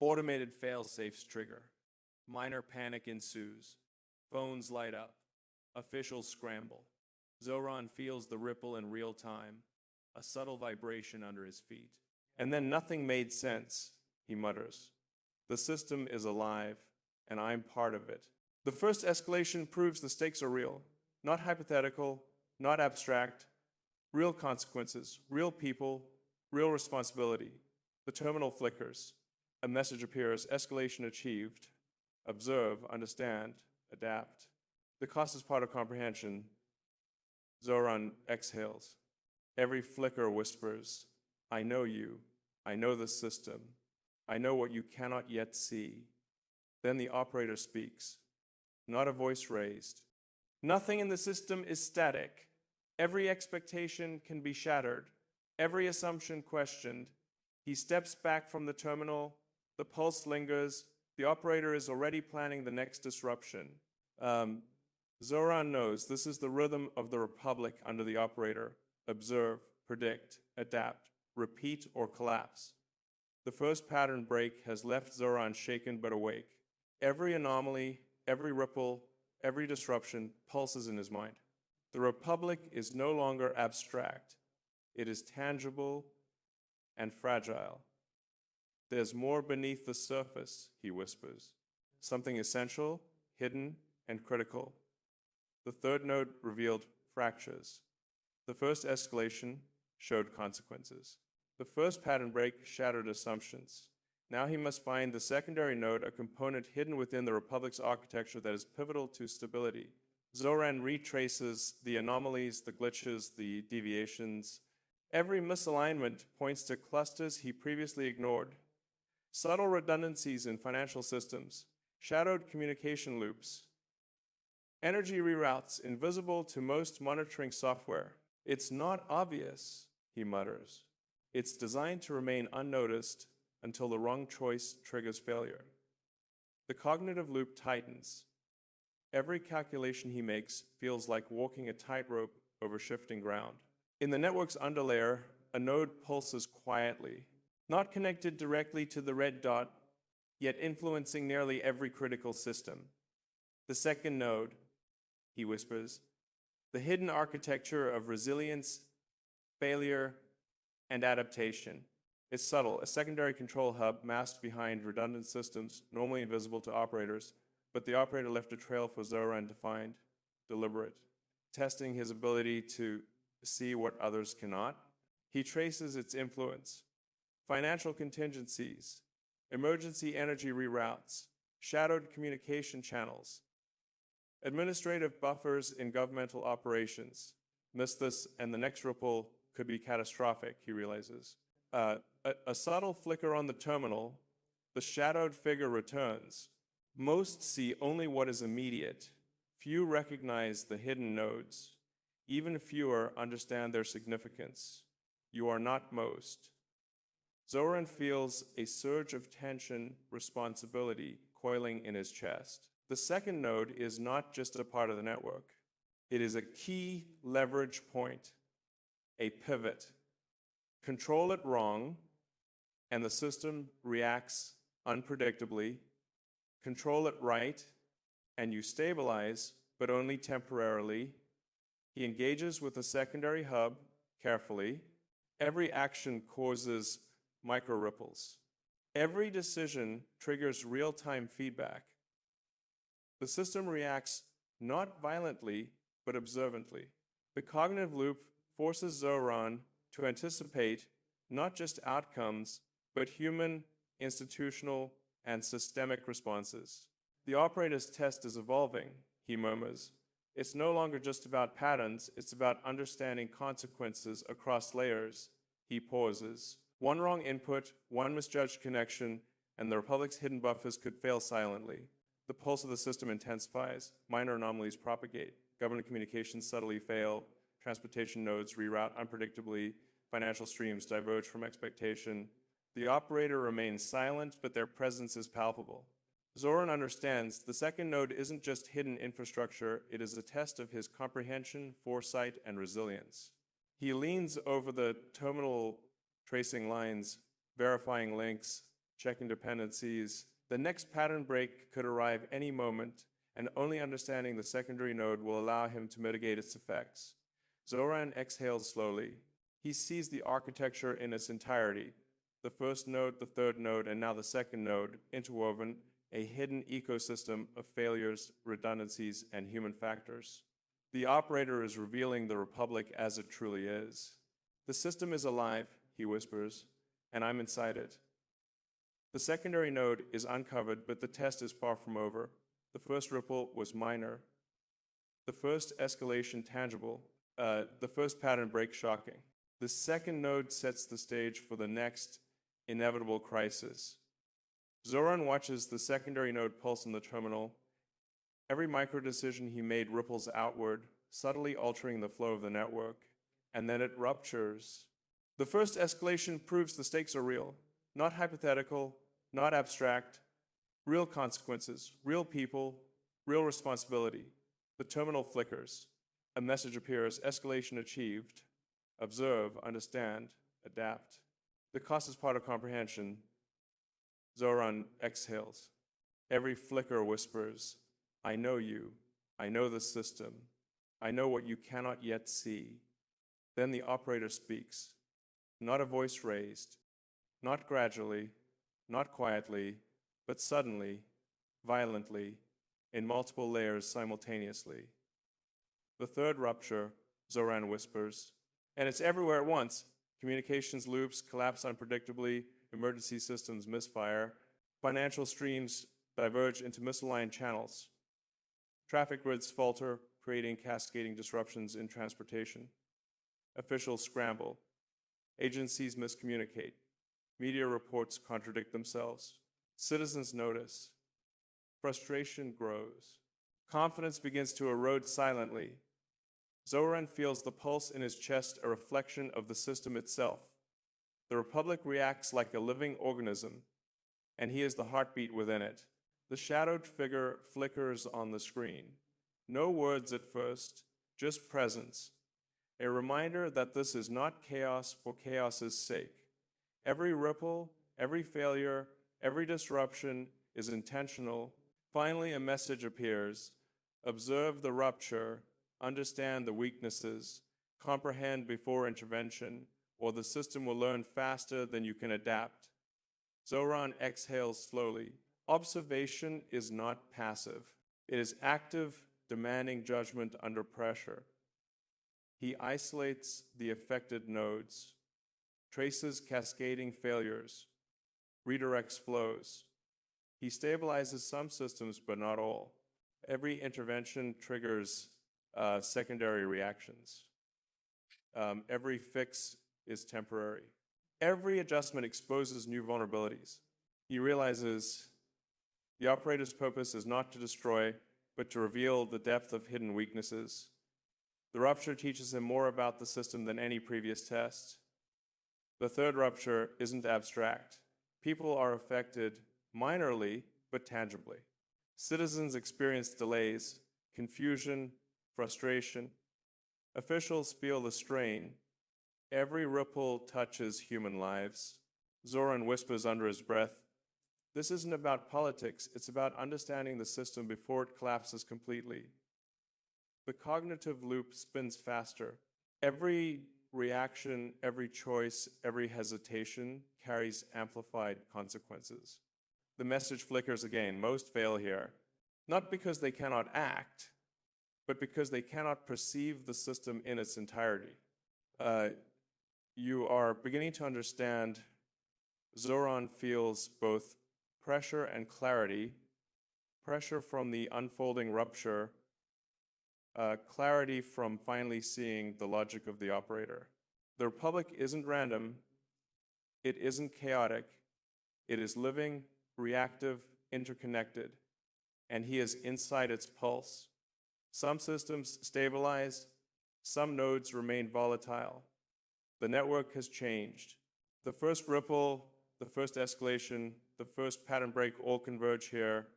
automated fail-safes trigger. Minor panic ensues. Phones light up. Officials scramble. Zohran feels the ripple in real time, a subtle vibration under his feet. And then nothing made sense, he mutters. The system is alive, and I'm part of it. The first escalation proves the stakes are real, not hypothetical, not abstract, real consequences, real people, real responsibility. The terminal flickers. A message appears, escalation achieved. Observe, understand, adapt. The cost is part of comprehension. Zohran exhales. Every flicker whispers, I know you. I know the system. I know what you cannot yet see. Then the operator speaks, not a voice raised. Nothing in the system is static. Every expectation can be shattered. Every assumption questioned. He steps back from the terminal. The pulse lingers. The operator is already planning the next disruption. Zohran knows this is the rhythm of the republic under the operator. Observe, predict, adapt, repeat, or collapse. The first pattern break has left Zohran shaken but awake. Every anomaly, every ripple, every disruption pulses in his mind. The republic is no longer abstract. It is tangible and fragile. There's more beneath the surface, he whispers. Something essential, hidden, and critical. The third node revealed fractures. The first escalation showed consequences. The first pattern break shattered assumptions. Now he must find the secondary node, a component hidden within the Republic's architecture that is pivotal to stability. Zohran retraces the anomalies, the glitches, the deviations. Every misalignment points to clusters he previously ignored. Subtle redundancies in financial systems, shadowed communication loops, energy reroutes invisible to most monitoring software. It's not obvious, he mutters. It's designed to remain unnoticed until the wrong choice triggers failure. The cognitive loop tightens. Every calculation he makes feels like walking a tightrope over shifting ground. In the network's underlayer, a node pulses quietly, not connected directly to the red dot, yet influencing nearly every critical system. The second node, he whispers, the hidden architecture of resilience, failure, and adaptation. It's subtle, a secondary control hub masked behind redundant systems normally invisible to operators, but the operator left a trail for Zohran to find, deliberate, testing his ability to see what others cannot. He traces its influence: financial contingencies, emergency energy reroutes, shadowed communication channels, administrative buffers in governmental operations. Miss this and the next ripple could be catastrophic, he realizes. A subtle flicker on the terminal, the shadowed figure returns. Most see only what is immediate. Few recognize the hidden nodes. Even fewer understand their significance. You are not most. Zohran feels a surge of tension, responsibility coiling in his chest. The second node is not just a part of the network. It is a key leverage point, a pivot. Control it wrong, and the system reacts unpredictably. Control it right, and you stabilize, but only temporarily. He engages with the secondary hub carefully. Every action causes micro ripples. Every decision triggers real-time feedback. The system reacts not violently, but observantly. The cognitive loop forces Zohran to anticipate not just outcomes, but human, institutional, and systemic responses. The operator's test is evolving, he murmurs. It's no longer just about patterns, it's about understanding consequences across layers. He pauses. One wrong input, one misjudged connection, and the Republic's hidden buffers could fail silently. The pulse of the system intensifies. Minor anomalies propagate. Government communications subtly fail. Transportation nodes reroute unpredictably. Financial streams diverge from expectation. The operator remains silent, but their presence is palpable. Zohran understands the second node isn't just hidden infrastructure, it is a test of his comprehension, foresight, and resilience. He leans over the terminal, tracing lines, verifying links, checking dependencies. The next pattern break could arrive any moment, and only understanding the secondary node will allow him to mitigate its effects. Zohran exhales slowly. He sees the architecture in its entirety. The first node, the third node, and now the second node, interwoven, a hidden ecosystem of failures, redundancies, and human factors. The operator is revealing the Republic as it truly is. The system is alive, he whispers, and I'm inside it. The secondary node is uncovered, but the test is far from over. The first ripple was minor. The first escalation tangible. The first pattern break shocking. The second node sets the stage for the next inevitable crisis. Zohran watches the secondary node pulse in the terminal. Every micro decision he made ripples outward, subtly altering the flow of the network, and then it ruptures. The first escalation proves the stakes are real, not hypothetical, not abstract, real consequences, real people, real responsibility. The terminal flickers. A message appears: escalation achieved. Observe, understand, adapt. The cost is part of comprehension. Zohran exhales. Every flicker whispers, I know you. I know the system. I know what you cannot yet see. Then the operator speaks. Not a voice raised, not gradually, not quietly, but suddenly, violently, in multiple layers simultaneously. The third rupture, Zohran whispers, And it's everywhere at once. Communications loops collapse unpredictably, emergency systems misfire, financial streams diverge into misaligned channels. Traffic grids falter, creating cascading disruptions in transportation. Officials scramble. Agencies miscommunicate. Media reports contradict themselves. Citizens notice. Frustration grows. Confidence begins to erode silently. Zohran feels the pulse in his chest, a reflection of the system itself. The Republic reacts like a living organism, and he is the heartbeat within it. The shadowed figure flickers on the screen. No words at first, just presence. A reminder that this is not chaos for chaos's sake. Every ripple, every failure, every disruption is intentional. Finally, a message appears. Observe the rupture, understand the weaknesses, comprehend before intervention, or the system will learn faster than you can adapt. Zohran exhales slowly. Observation is not passive. It is active, demanding judgment under pressure. He isolates the affected nodes, traces cascading failures, redirects flows. He stabilizes some systems, but not all. Every intervention triggers secondary reactions. Every fix is temporary. Every adjustment exposes new vulnerabilities. He realizes the operator's purpose is not to destroy, but to reveal the depth of hidden weaknesses. The rupture teaches him more about the system than any previous test. The third rupture isn't abstract. People are affected minorly, but tangibly. Citizens experience delays, confusion, frustration. Officials feel the strain. Every ripple touches human lives. Zohran whispers under his breath, "This isn't about politics, it's about understanding the system before it collapses completely." The cognitive loop spins faster. Every reaction, every choice, every hesitation carries amplified consequences. The message flickers again. Most fail here, not because they cannot act, but because they cannot perceive the system in its entirety. You are beginning to understand Zohran feels both pressure and clarity, pressure from the unfolding rupture, clarity from finally seeing the logic of the operator. The Republic isn't random, it isn't chaotic, it is living, reactive, interconnected, and he is inside its pulse. Some systems stabilize, some nodes remain volatile. The network has changed. The first ripple, the first escalation, the first pattern break all converge here,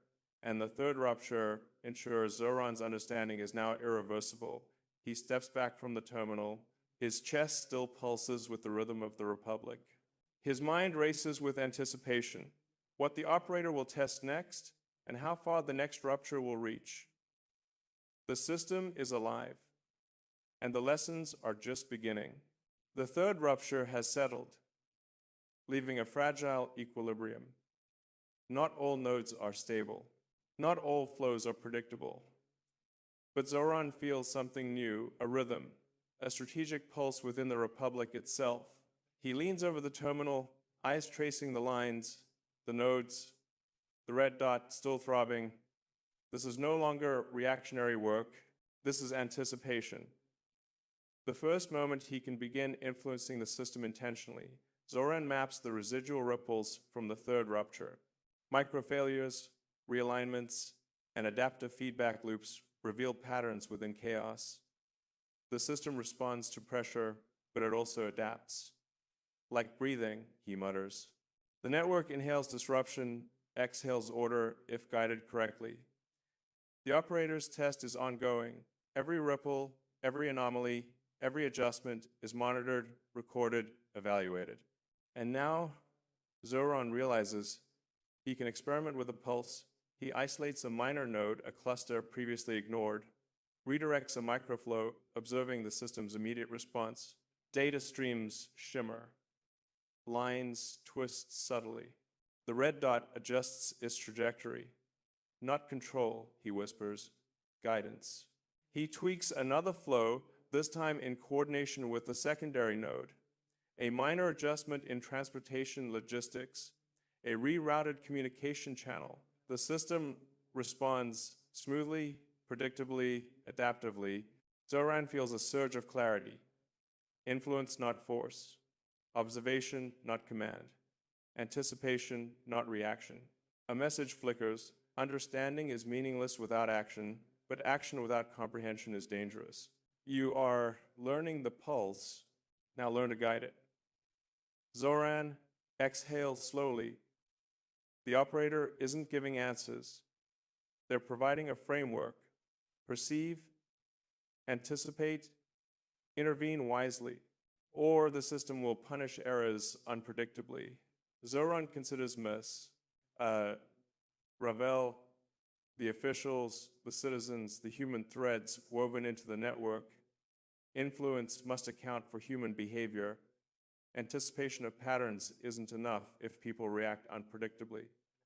and the third rupture ensures Zohran's understanding is now irreversible. He steps back from the terminal. His chest still pulses with the rhythm of the Republic. His mind races with anticipation, what the operator will test next, and how far the next rupture will reach. The system is alive, and the lessons are just beginning. The third rupture has settled, leaving a fragile equilibrium. Not all nodes are stable. Not all flows are predictable. But Zohran feels something new, a rhythm, a strategic pulse within the Republic itself. He leans over the terminal, eyes tracing the lines, the nodes, the red dot still throbbing. This is no longer reactionary work. This is anticipation. The first moment he can begin influencing the system intentionally, Zohran maps the residual ripples from the third rupture. Microfailures, realignments, and adaptive feedback loops reveal patterns within chaos. The system responds to pressure, but it also adapts. Like breathing, he mutters. The network inhales disruption, exhales order if guided correctly. The operator's test is ongoing. Every ripple, every anomaly, every adjustment is monitored, recorded, evaluated. And now, Zohran realizes he can experiment with a pulse. He isolates a minor node, a cluster previously ignored, redirects a microflow, observing the system's immediate response. Data streams shimmer. Lines twist subtly. The red dot adjusts its trajectory. Not control, he whispers, guidance. He tweaks another flow, this time in coordination with the secondary node. A minor adjustment in transportation logistics, a rerouted communication channel. The system responds smoothly, predictably, adaptively. Zohran feels a surge of clarity. Influence, not force. Observation, not command. Anticipation, not reaction. A message flickers. Understanding is meaningless without action, but action without comprehension is dangerous. You are learning the pulse. Now learn to guide it. Zohran exhales slowly. The operator isn't giving answers. They're providing a framework. Perceive, anticipate, intervene wisely, or the system will punish errors unpredictably. Zohran considers myths, Ravel, the officials, the citizens, the human threads woven into the network. Influence must account for human behavior. Anticipation of patterns isn't enough if people react unpredictably.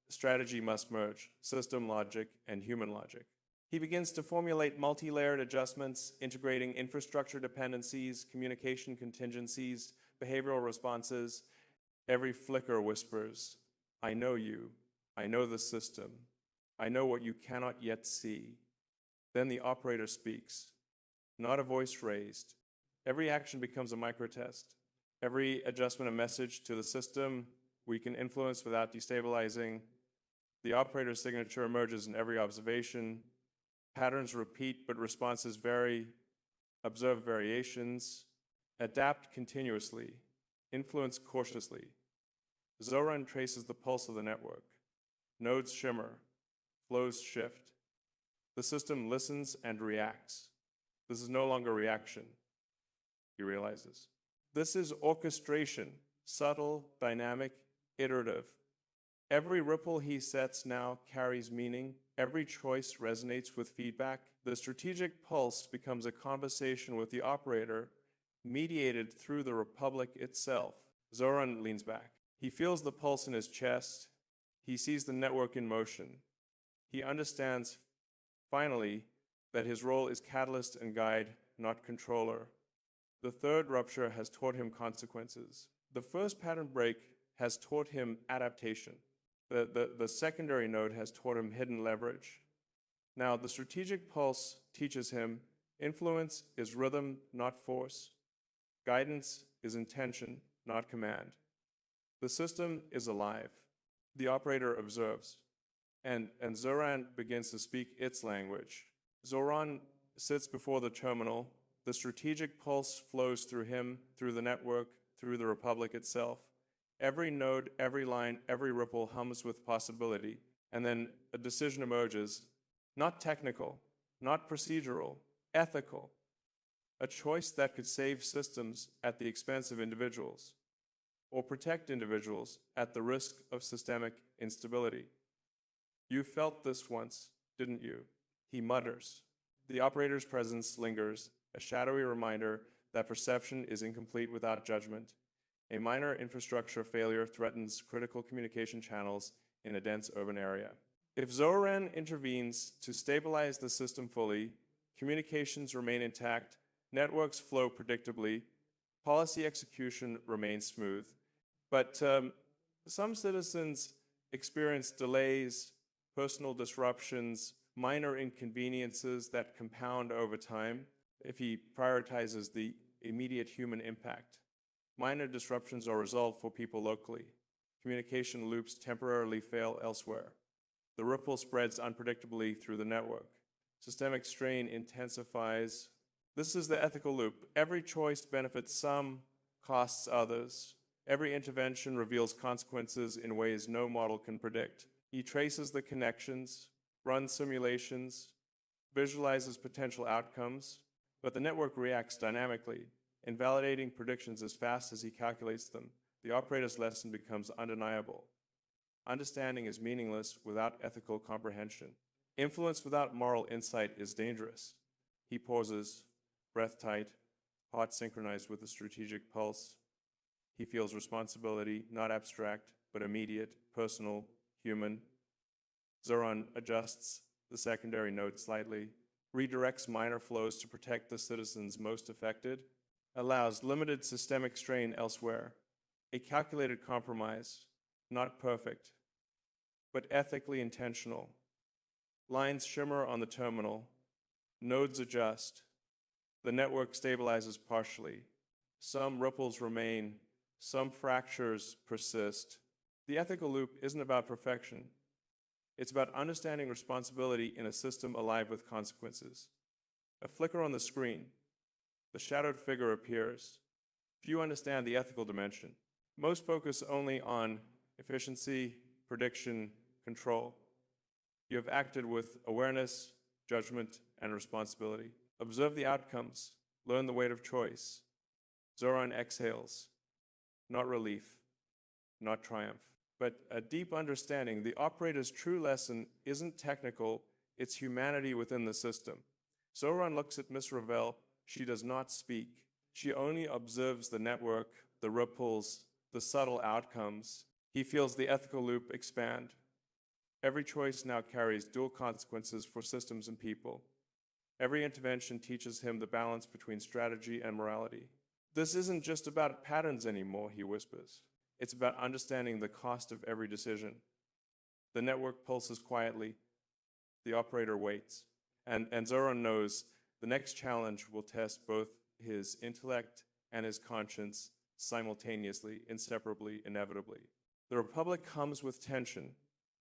Strategy must merge system logic and human logic. He begins to formulate multi-layered adjustments, integrating infrastructure dependencies, communication contingencies, behavioral responses. Every flicker whispers, I know you, I know the system, I know what you cannot yet see. Then the operator speaks, not a voice raised. Every action becomes a microtest. Every adjustment a message to the system we can influence without destabilizing. The operator's signature emerges in every observation. Patterns repeat, but responses vary. Observe variations. Adapt continuously. Influence cautiously. Zohran traces the pulse of the network. Nodes shimmer. Flows shift. The system listens and reacts. This is no longer reaction, he realizes. This is orchestration, subtle, dynamic, iterative. Every ripple he sets now carries meaning. Every choice resonates with feedback. The strategic pulse becomes a conversation with the operator, mediated through the republic itself. Zohran leans back. He feels the pulse in his chest. He sees the network in motion. He understands, finally, that his role is catalyst and guide, not controller. The third rupture has taught him consequences. The first pattern break has taught him adaptation. The secondary node has taught him hidden leverage. Now, the strategic pulse teaches him influence is rhythm, not force. Guidance is intention, not command. The system is alive. The operator observes. And Zohran begins to speak its language. Zohran sits before the terminal. The strategic pulse flows through him, through the network, through the republic itself. Every node, every line, every ripple hums with possibility. And then a decision emerges, not technical, not procedural, ethical. A choice that could save systems at the expense of individuals, or protect individuals at the risk of systemic instability. You felt this once, didn't you? He mutters. The operator's presence lingers, a shadowy reminder that perception is incomplete without judgment. A minor infrastructure failure threatens critical communication channels in a dense urban area. If Zohran intervenes to stabilize the system fully, communications remain intact, networks flow predictably, policy execution remains smooth. But some citizens experience delays, personal disruptions, minor inconveniences that compound over time if he prioritizes the immediate human impact. Minor disruptions are resolved for people locally. Communication loops temporarily fail elsewhere. The ripple spreads unpredictably through the network. Systemic strain intensifies. This is the ethical loop. Every choice benefits some, costs others. Every intervention reveals consequences in ways no model can predict. He traces the connections, runs simulations, visualizes potential outcomes, but the network reacts dynamically, invalidating predictions as fast as he calculates them. The operator's lesson becomes undeniable. Understanding is meaningless without ethical comprehension. Influence without moral insight is dangerous. He pauses, breath tight, heart synchronized with the strategic pulse. He feels responsibility, not abstract, but immediate, personal, human. Zohran adjusts the secondary node slightly. redirects minor flows to protect the citizens most affected, allows limited systemic strain elsewhere, a calculated compromise, not perfect, but ethically intentional. Lines shimmer on the terminal, nodes adjust, the network stabilizes partially, some ripples remain, some fractures persist. The ethical loop isn't about perfection. It's about understanding responsibility in a system alive with consequences. A flicker on the screen. The shadowed figure appears. Few understand the ethical dimension. Most focus only on efficiency, prediction, control. You have acted with awareness, judgment, and responsibility. Observe the outcomes. Learn the weight of choice. Zohran exhales. Not relief, not triumph, but a deep understanding. The operator's true lesson isn't technical, it's humanity within the system. Zohran looks at Miss Ravel. She does not speak. She only observes the network, the ripples, the subtle outcomes. He feels the ethical loop expand. Every choice now carries dual consequences for systems and people. Every intervention teaches him the balance between strategy and morality. This isn't just about patterns anymore, he whispers. It's about understanding the cost of every decision. The network pulses quietly. The operator waits. And Zohran knows the next challenge will test both his intellect and his conscience simultaneously, inseparably, inevitably. The Republic comes with tension.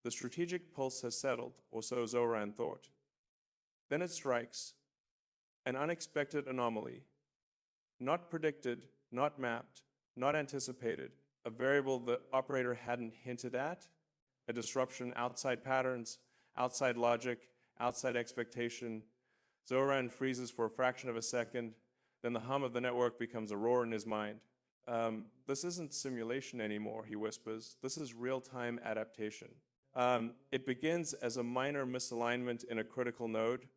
The strategic pulse has settled, or so Zohran thought. Then it strikes, an unexpected anomaly. Not predicted, not mapped, not anticipated, a variable the operator hadn't hinted at, a disruption outside patterns, outside logic, outside expectation. Zohran freezes for a fraction of a second, then the hum of the network becomes a roar in his mind. This isn't simulation anymore, he whispers. This is real-time adaptation. It begins as a minor misalignment in a critical node.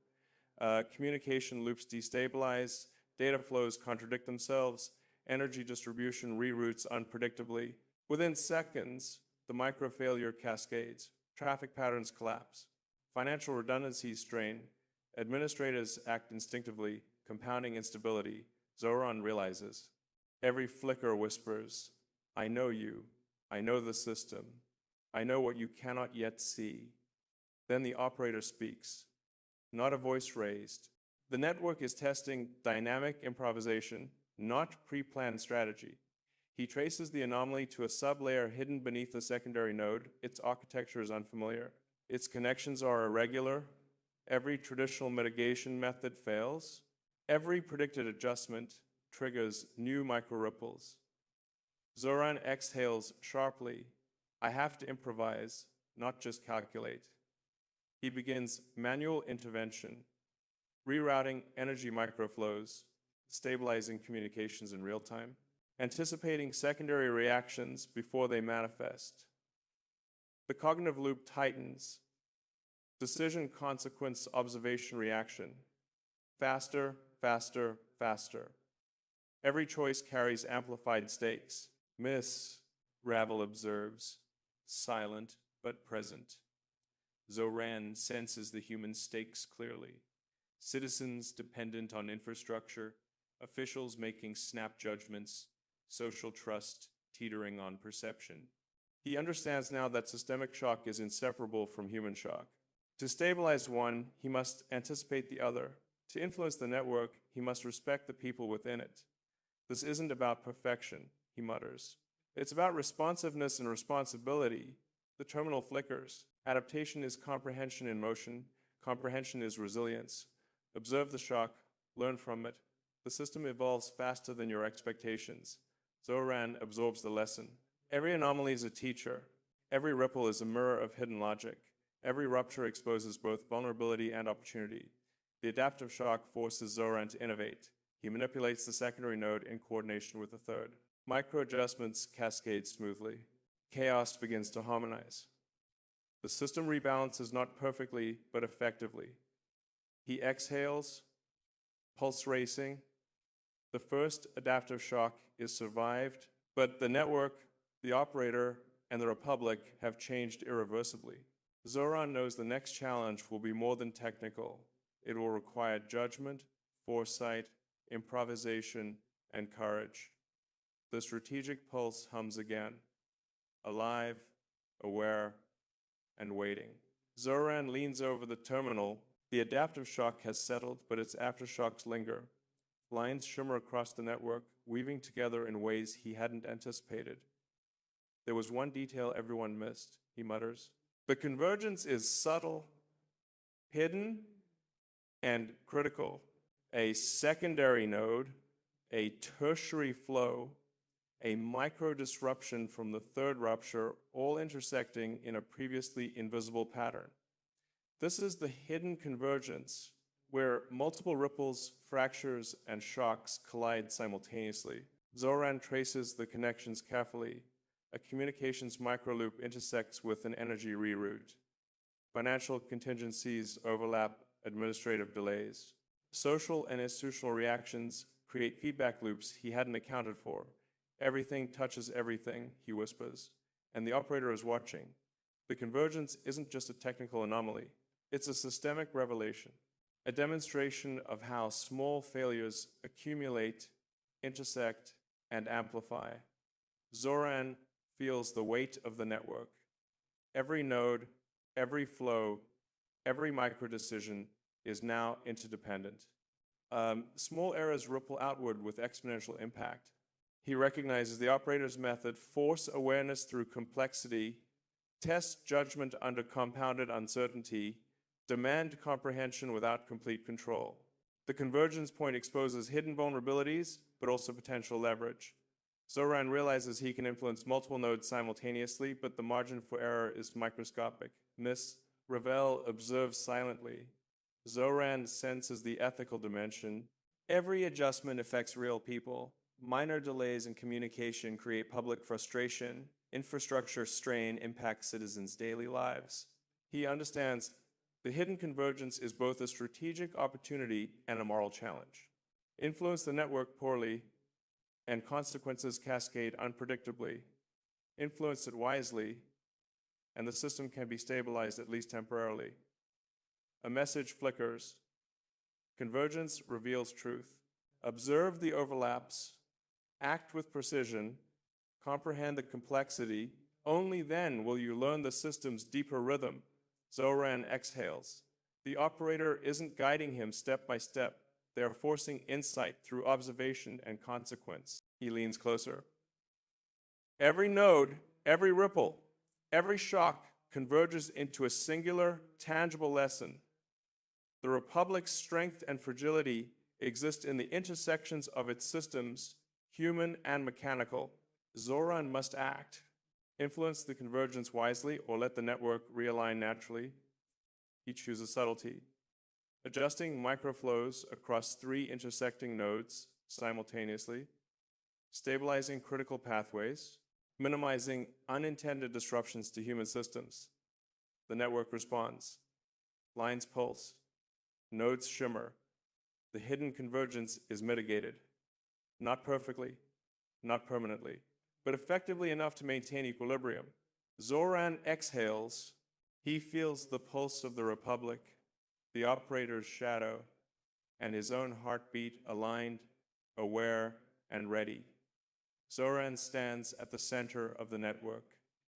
Communication loops destabilize, data flows contradict themselves, energy distribution reroutes unpredictably. Within seconds, the micro-failure cascades, traffic patterns collapse, financial redundancies strain, administrators act instinctively, compounding instability. Zohran realizes. Every flicker whispers, I know you, I know the system, I know what you cannot yet see. Then the operator speaks, not a voice raised. The network is testing dynamic improvisation, not pre-planned strategy. He traces the anomaly to a sublayer hidden beneath the secondary node. Its architecture is unfamiliar. Its connections are irregular. Every traditional mitigation method fails. Every predicted adjustment triggers new micro-ripples. Zohran exhales sharply. I have to improvise, not just calculate. He begins manual intervention, rerouting energy microflows, stabilizing communications in real time, anticipating secondary reactions before they manifest. The cognitive loop tightens. Decision, consequence, observation, reaction. Faster, faster, faster. Every choice carries amplified stakes. Miss, Ravel observes, silent but present. Zohran senses the human stakes clearly. Citizens dependent on infrastructure, officials making snap judgments, social trust teetering on perception. He understands now that systemic shock is inseparable from human shock. To stabilize one, he must anticipate the other. To influence the network, he must respect the people within it. This isn't about perfection, he mutters. It's about responsiveness and responsibility. The terminal flickers. Adaptation is comprehension in motion. Comprehension is resilience. Observe the shock, learn from it. The system evolves faster than your expectations. Zohran absorbs the lesson. Every anomaly is a teacher. Every ripple is a mirror of hidden logic. Every rupture exposes both vulnerability and opportunity. The adaptive shock forces Zohran to innovate. He manipulates the secondary node in coordination with the third. Micro-adjustments cascade smoothly. Chaos begins to harmonize. The system rebalances not perfectly, but effectively. He exhales, pulse racing. The first adaptive shock is survived, but the network, the operator, and the Republic have changed irreversibly. Zohran knows the next challenge will be more than technical. It will require judgment, foresight, improvisation, and courage. The strategic pulse hums again, alive, aware, and waiting. Zohran leans over the terminal. The adaptive shock has settled, but its aftershocks linger. Lines shimmer across the network, weaving together in ways he hadn't anticipated. There was one detail everyone missed, he mutters. The convergence is subtle, hidden, and critical. A secondary node, a tertiary flow, a micro disruption from the third rupture, all intersecting in a previously invisible pattern. This is the hidden convergence, where multiple ripples, fractures, and shocks collide simultaneously. Zohran traces the connections carefully. A communications microloop intersects with an energy reroute. Financial contingencies overlap administrative delays. Social and institutional reactions create feedback loops he hadn't accounted for. Everything touches everything, he whispers, and the operator is watching. The convergence isn't just a technical anomaly. It's a systemic revelation, a demonstration of how small failures accumulate, intersect, and amplify. Zohran feels the weight of the network. Every node, every flow, every micro-decision is now interdependent. Small errors ripple outward with exponential impact. He recognizes the operator's method: force awareness through complexity, test judgment under compounded uncertainty, demand comprehension without complete control. The convergence point exposes hidden vulnerabilities, but also potential leverage. Zohran realizes he can influence multiple nodes simultaneously, but the margin for error is microscopic. Miss, Ravel observes silently. Zohran senses the ethical dimension. Every adjustment affects real people. Minor delays in communication create public frustration. Infrastructure strain impacts citizens' daily lives. He understands the hidden convergence is both a strategic opportunity and a moral challenge. Influence the network poorly, and consequences cascade unpredictably. Influence it wisely, and the system can be stabilized at least temporarily. A message flickers. Convergence reveals truth. Observe the overlaps, act with precision, comprehend the complexity. Only then will you learn the system's deeper rhythm. Zohran exhales. The operator isn't guiding him step by step. They are forcing insight through observation and consequence. He leans closer. Every node, every ripple, every shock converges into a singular, tangible lesson. The Republic's strength and fragility exist in the intersections of its systems, human and mechanical. Zohran must act, influence the convergence wisely, or let the network realign naturally. He chooses subtlety, adjusting microflows across three intersecting nodes simultaneously, stabilizing critical pathways, minimizing unintended disruptions to human systems. The network responds. Lines pulse. Nodes shimmer. The hidden convergence is mitigated. Not perfectly, not permanently, but effectively enough to maintain equilibrium. Zohran exhales. He feels the pulse of the Republic, the operator's shadow, and his own heartbeat aligned, aware, and ready. Zohran stands at the center of the network.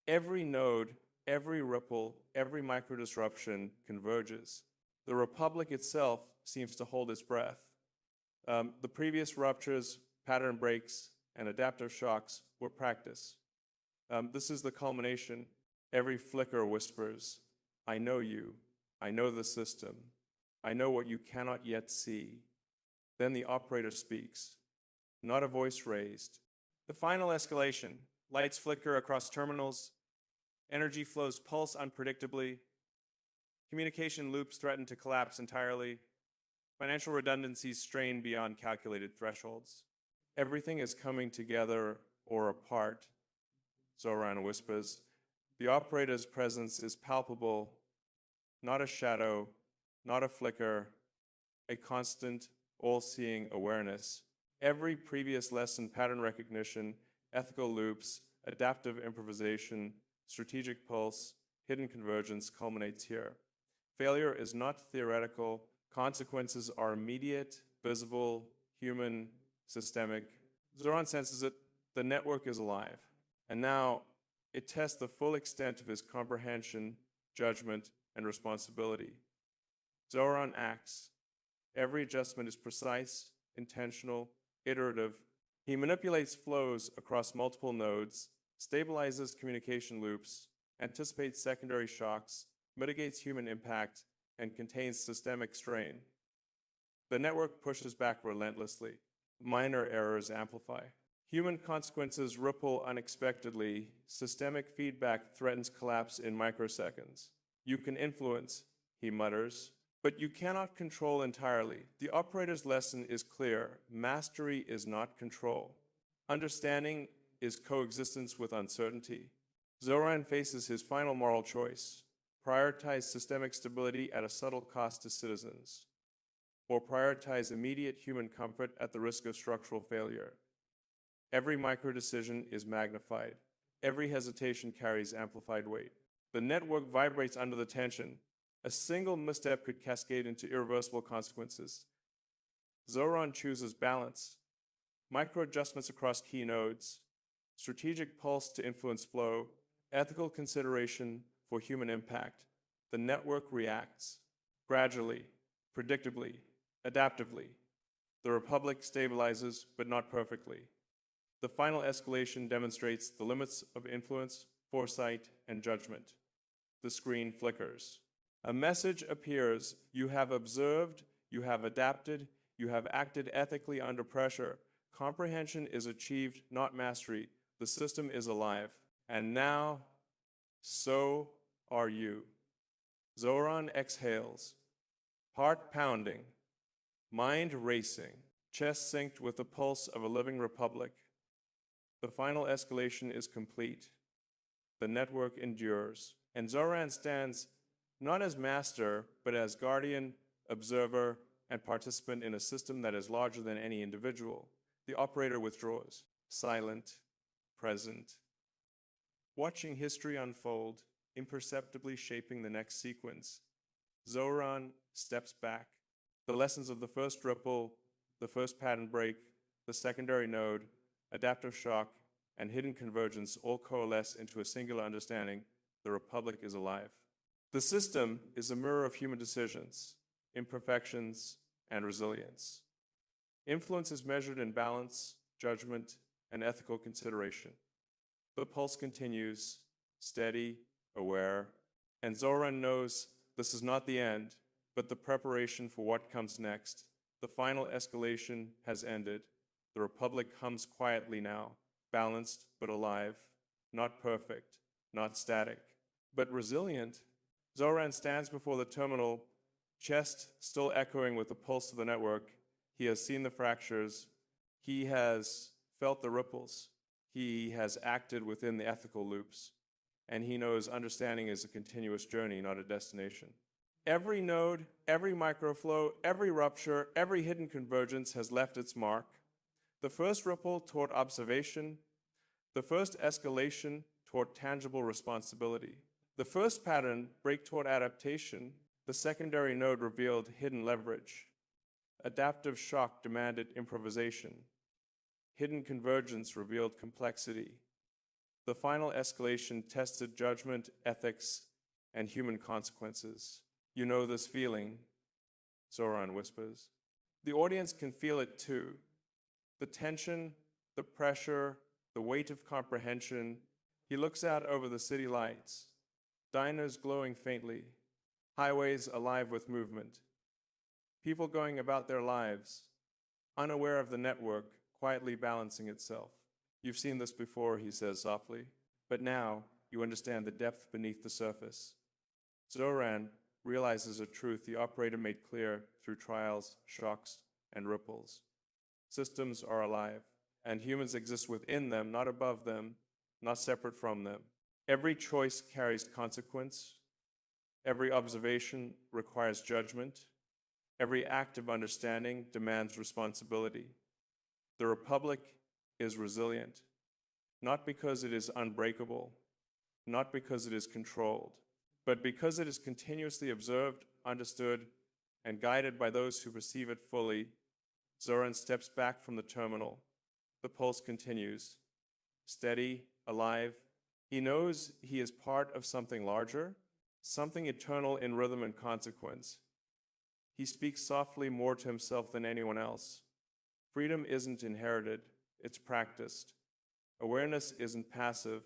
Every node, every ripple, every microdisruption converges. The Republic itself seems to hold its breath. The previous ruptures, pattern breaks, and adaptive shocks were practice. This is the culmination. Every flicker whispers, I know you, I know the system, I know what you cannot yet see. Then the operator speaks, not a voice raised. The final escalation. Lights flicker across terminals, energy flows pulse unpredictably, communication loops threaten to collapse entirely, financial redundancies strain beyond calculated thresholds. Everything is coming together or apart, Zohran whispers. The operator's presence is palpable, not a shadow, not a flicker, a constant, all-seeing awareness. Every previous lesson, pattern recognition, ethical loops, adaptive improvisation, strategic pulse, hidden convergence culminates here. Failure is not theoretical, Consequences are immediate, visible, human, systemic. Zohran senses it, the network is alive. And now it tests the full extent of his comprehension, judgment, and responsibility. Zohran acts. Every adjustment is precise, intentional, iterative. He manipulates flows across multiple nodes, stabilizes communication loops, anticipates secondary shocks, mitigates human impact, and contains systemic strain. The network pushes back relentlessly. Minor errors amplify. Human consequences ripple unexpectedly. Systemic feedback threatens collapse in microseconds. You can influence, he mutters, but you cannot control entirely. The operator's lesson is clear. Mastery is not control. Understanding is coexistence with uncertainty. Zohran faces his final moral choice: prioritize systemic stability at a subtle cost to citizens, or prioritize immediate human comfort at the risk of structural failure. Every micro-decision is magnified. Every hesitation carries amplified weight. The network vibrates under the tension. A single misstep could cascade into irreversible consequences. Zohran chooses balance, micro-adjustments across key nodes, strategic pulse to influence flow, ethical consideration for human impact. The network reacts gradually, predictably, adaptively. The Republic stabilizes, but not perfectly. The final escalation demonstrates the limits of influence, foresight, and judgment. The screen flickers. A message appears: you have observed, you have adapted, you have acted ethically under pressure. Comprehension is achieved, not mastery. The system is alive. And now, so are you. Zohran exhales, heart pounding, mind racing, chest synced with the pulse of a living republic. The final escalation is complete. The network endures, and Zohran stands not as master, but as guardian, observer, and participant in a system that is larger than any individual. The operator withdraws, silent, present, watching history unfold, imperceptibly shaping the next sequence. Zohran steps back. The lessons of the first ripple, the first pattern break, the secondary node, adaptive shock, and hidden convergence all coalesce into a singular understanding: the Republic is alive. The system is a mirror of human decisions, imperfections, and resilience. Influence is measured in balance, judgment, and ethical consideration. The pulse continues, steady, aware, and Zohran knows this is not the end, but the preparation for what comes next. The final escalation has ended. The Republic hums quietly now, balanced but alive, not perfect, not static, but resilient. Zohran stands before the terminal, chest still echoing with the pulse of the network. He has seen the fractures. He has felt the ripples. He has acted within the ethical loops. And he knows understanding is a continuous journey, not a destination. Every node, every microflow, every rupture, every hidden convergence has left its mark. The first ripple toward observation, the first escalation toward tangible responsibility. The first pattern break toward adaptation, the secondary node revealed hidden leverage. Adaptive shock demanded improvisation. Hidden convergence revealed complexity. The final escalation tested judgment, ethics, and human consequences. You know this feeling, Zohran whispers. The audience can feel it too. The tension, the pressure, the weight of comprehension. He looks out over the city lights, diners glowing faintly, highways alive with movement, people going about their lives, unaware of the network quietly balancing itself. You've seen this before, he says softly, but now you understand the depth beneath the surface. Zohran realizes a truth the operator made clear through trials, shocks, and ripples. Systems are alive, and humans exist within them, not above them, not separate from them. Every choice carries consequence. Every observation requires judgment. Every act of understanding demands responsibility. The Republic is resilient, not because it is unbreakable, not because it is controlled, but because it is continuously observed, understood, and guided by those who perceive it fully, Zohran steps back from the terminal. The pulse continues. Steady, alive, he knows he is part of something larger, something eternal in rhythm and consequence. He speaks softly more to himself than anyone else. Freedom isn't inherited, it's practiced. Awareness isn't passive,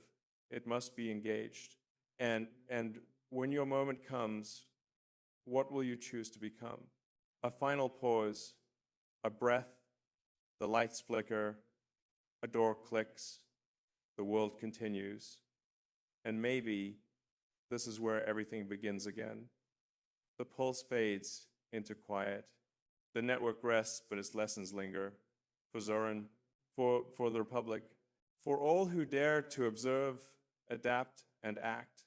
it must be engaged. And when your moment comes, what will you choose to become? A final pause, a breath, the lights flicker, a door clicks, the world continues. And maybe this is where everything begins again. The pulse fades into quiet. The network rests, but its lessons linger. For Zohran, for the Republic, for all who dare to observe, adapt, and act.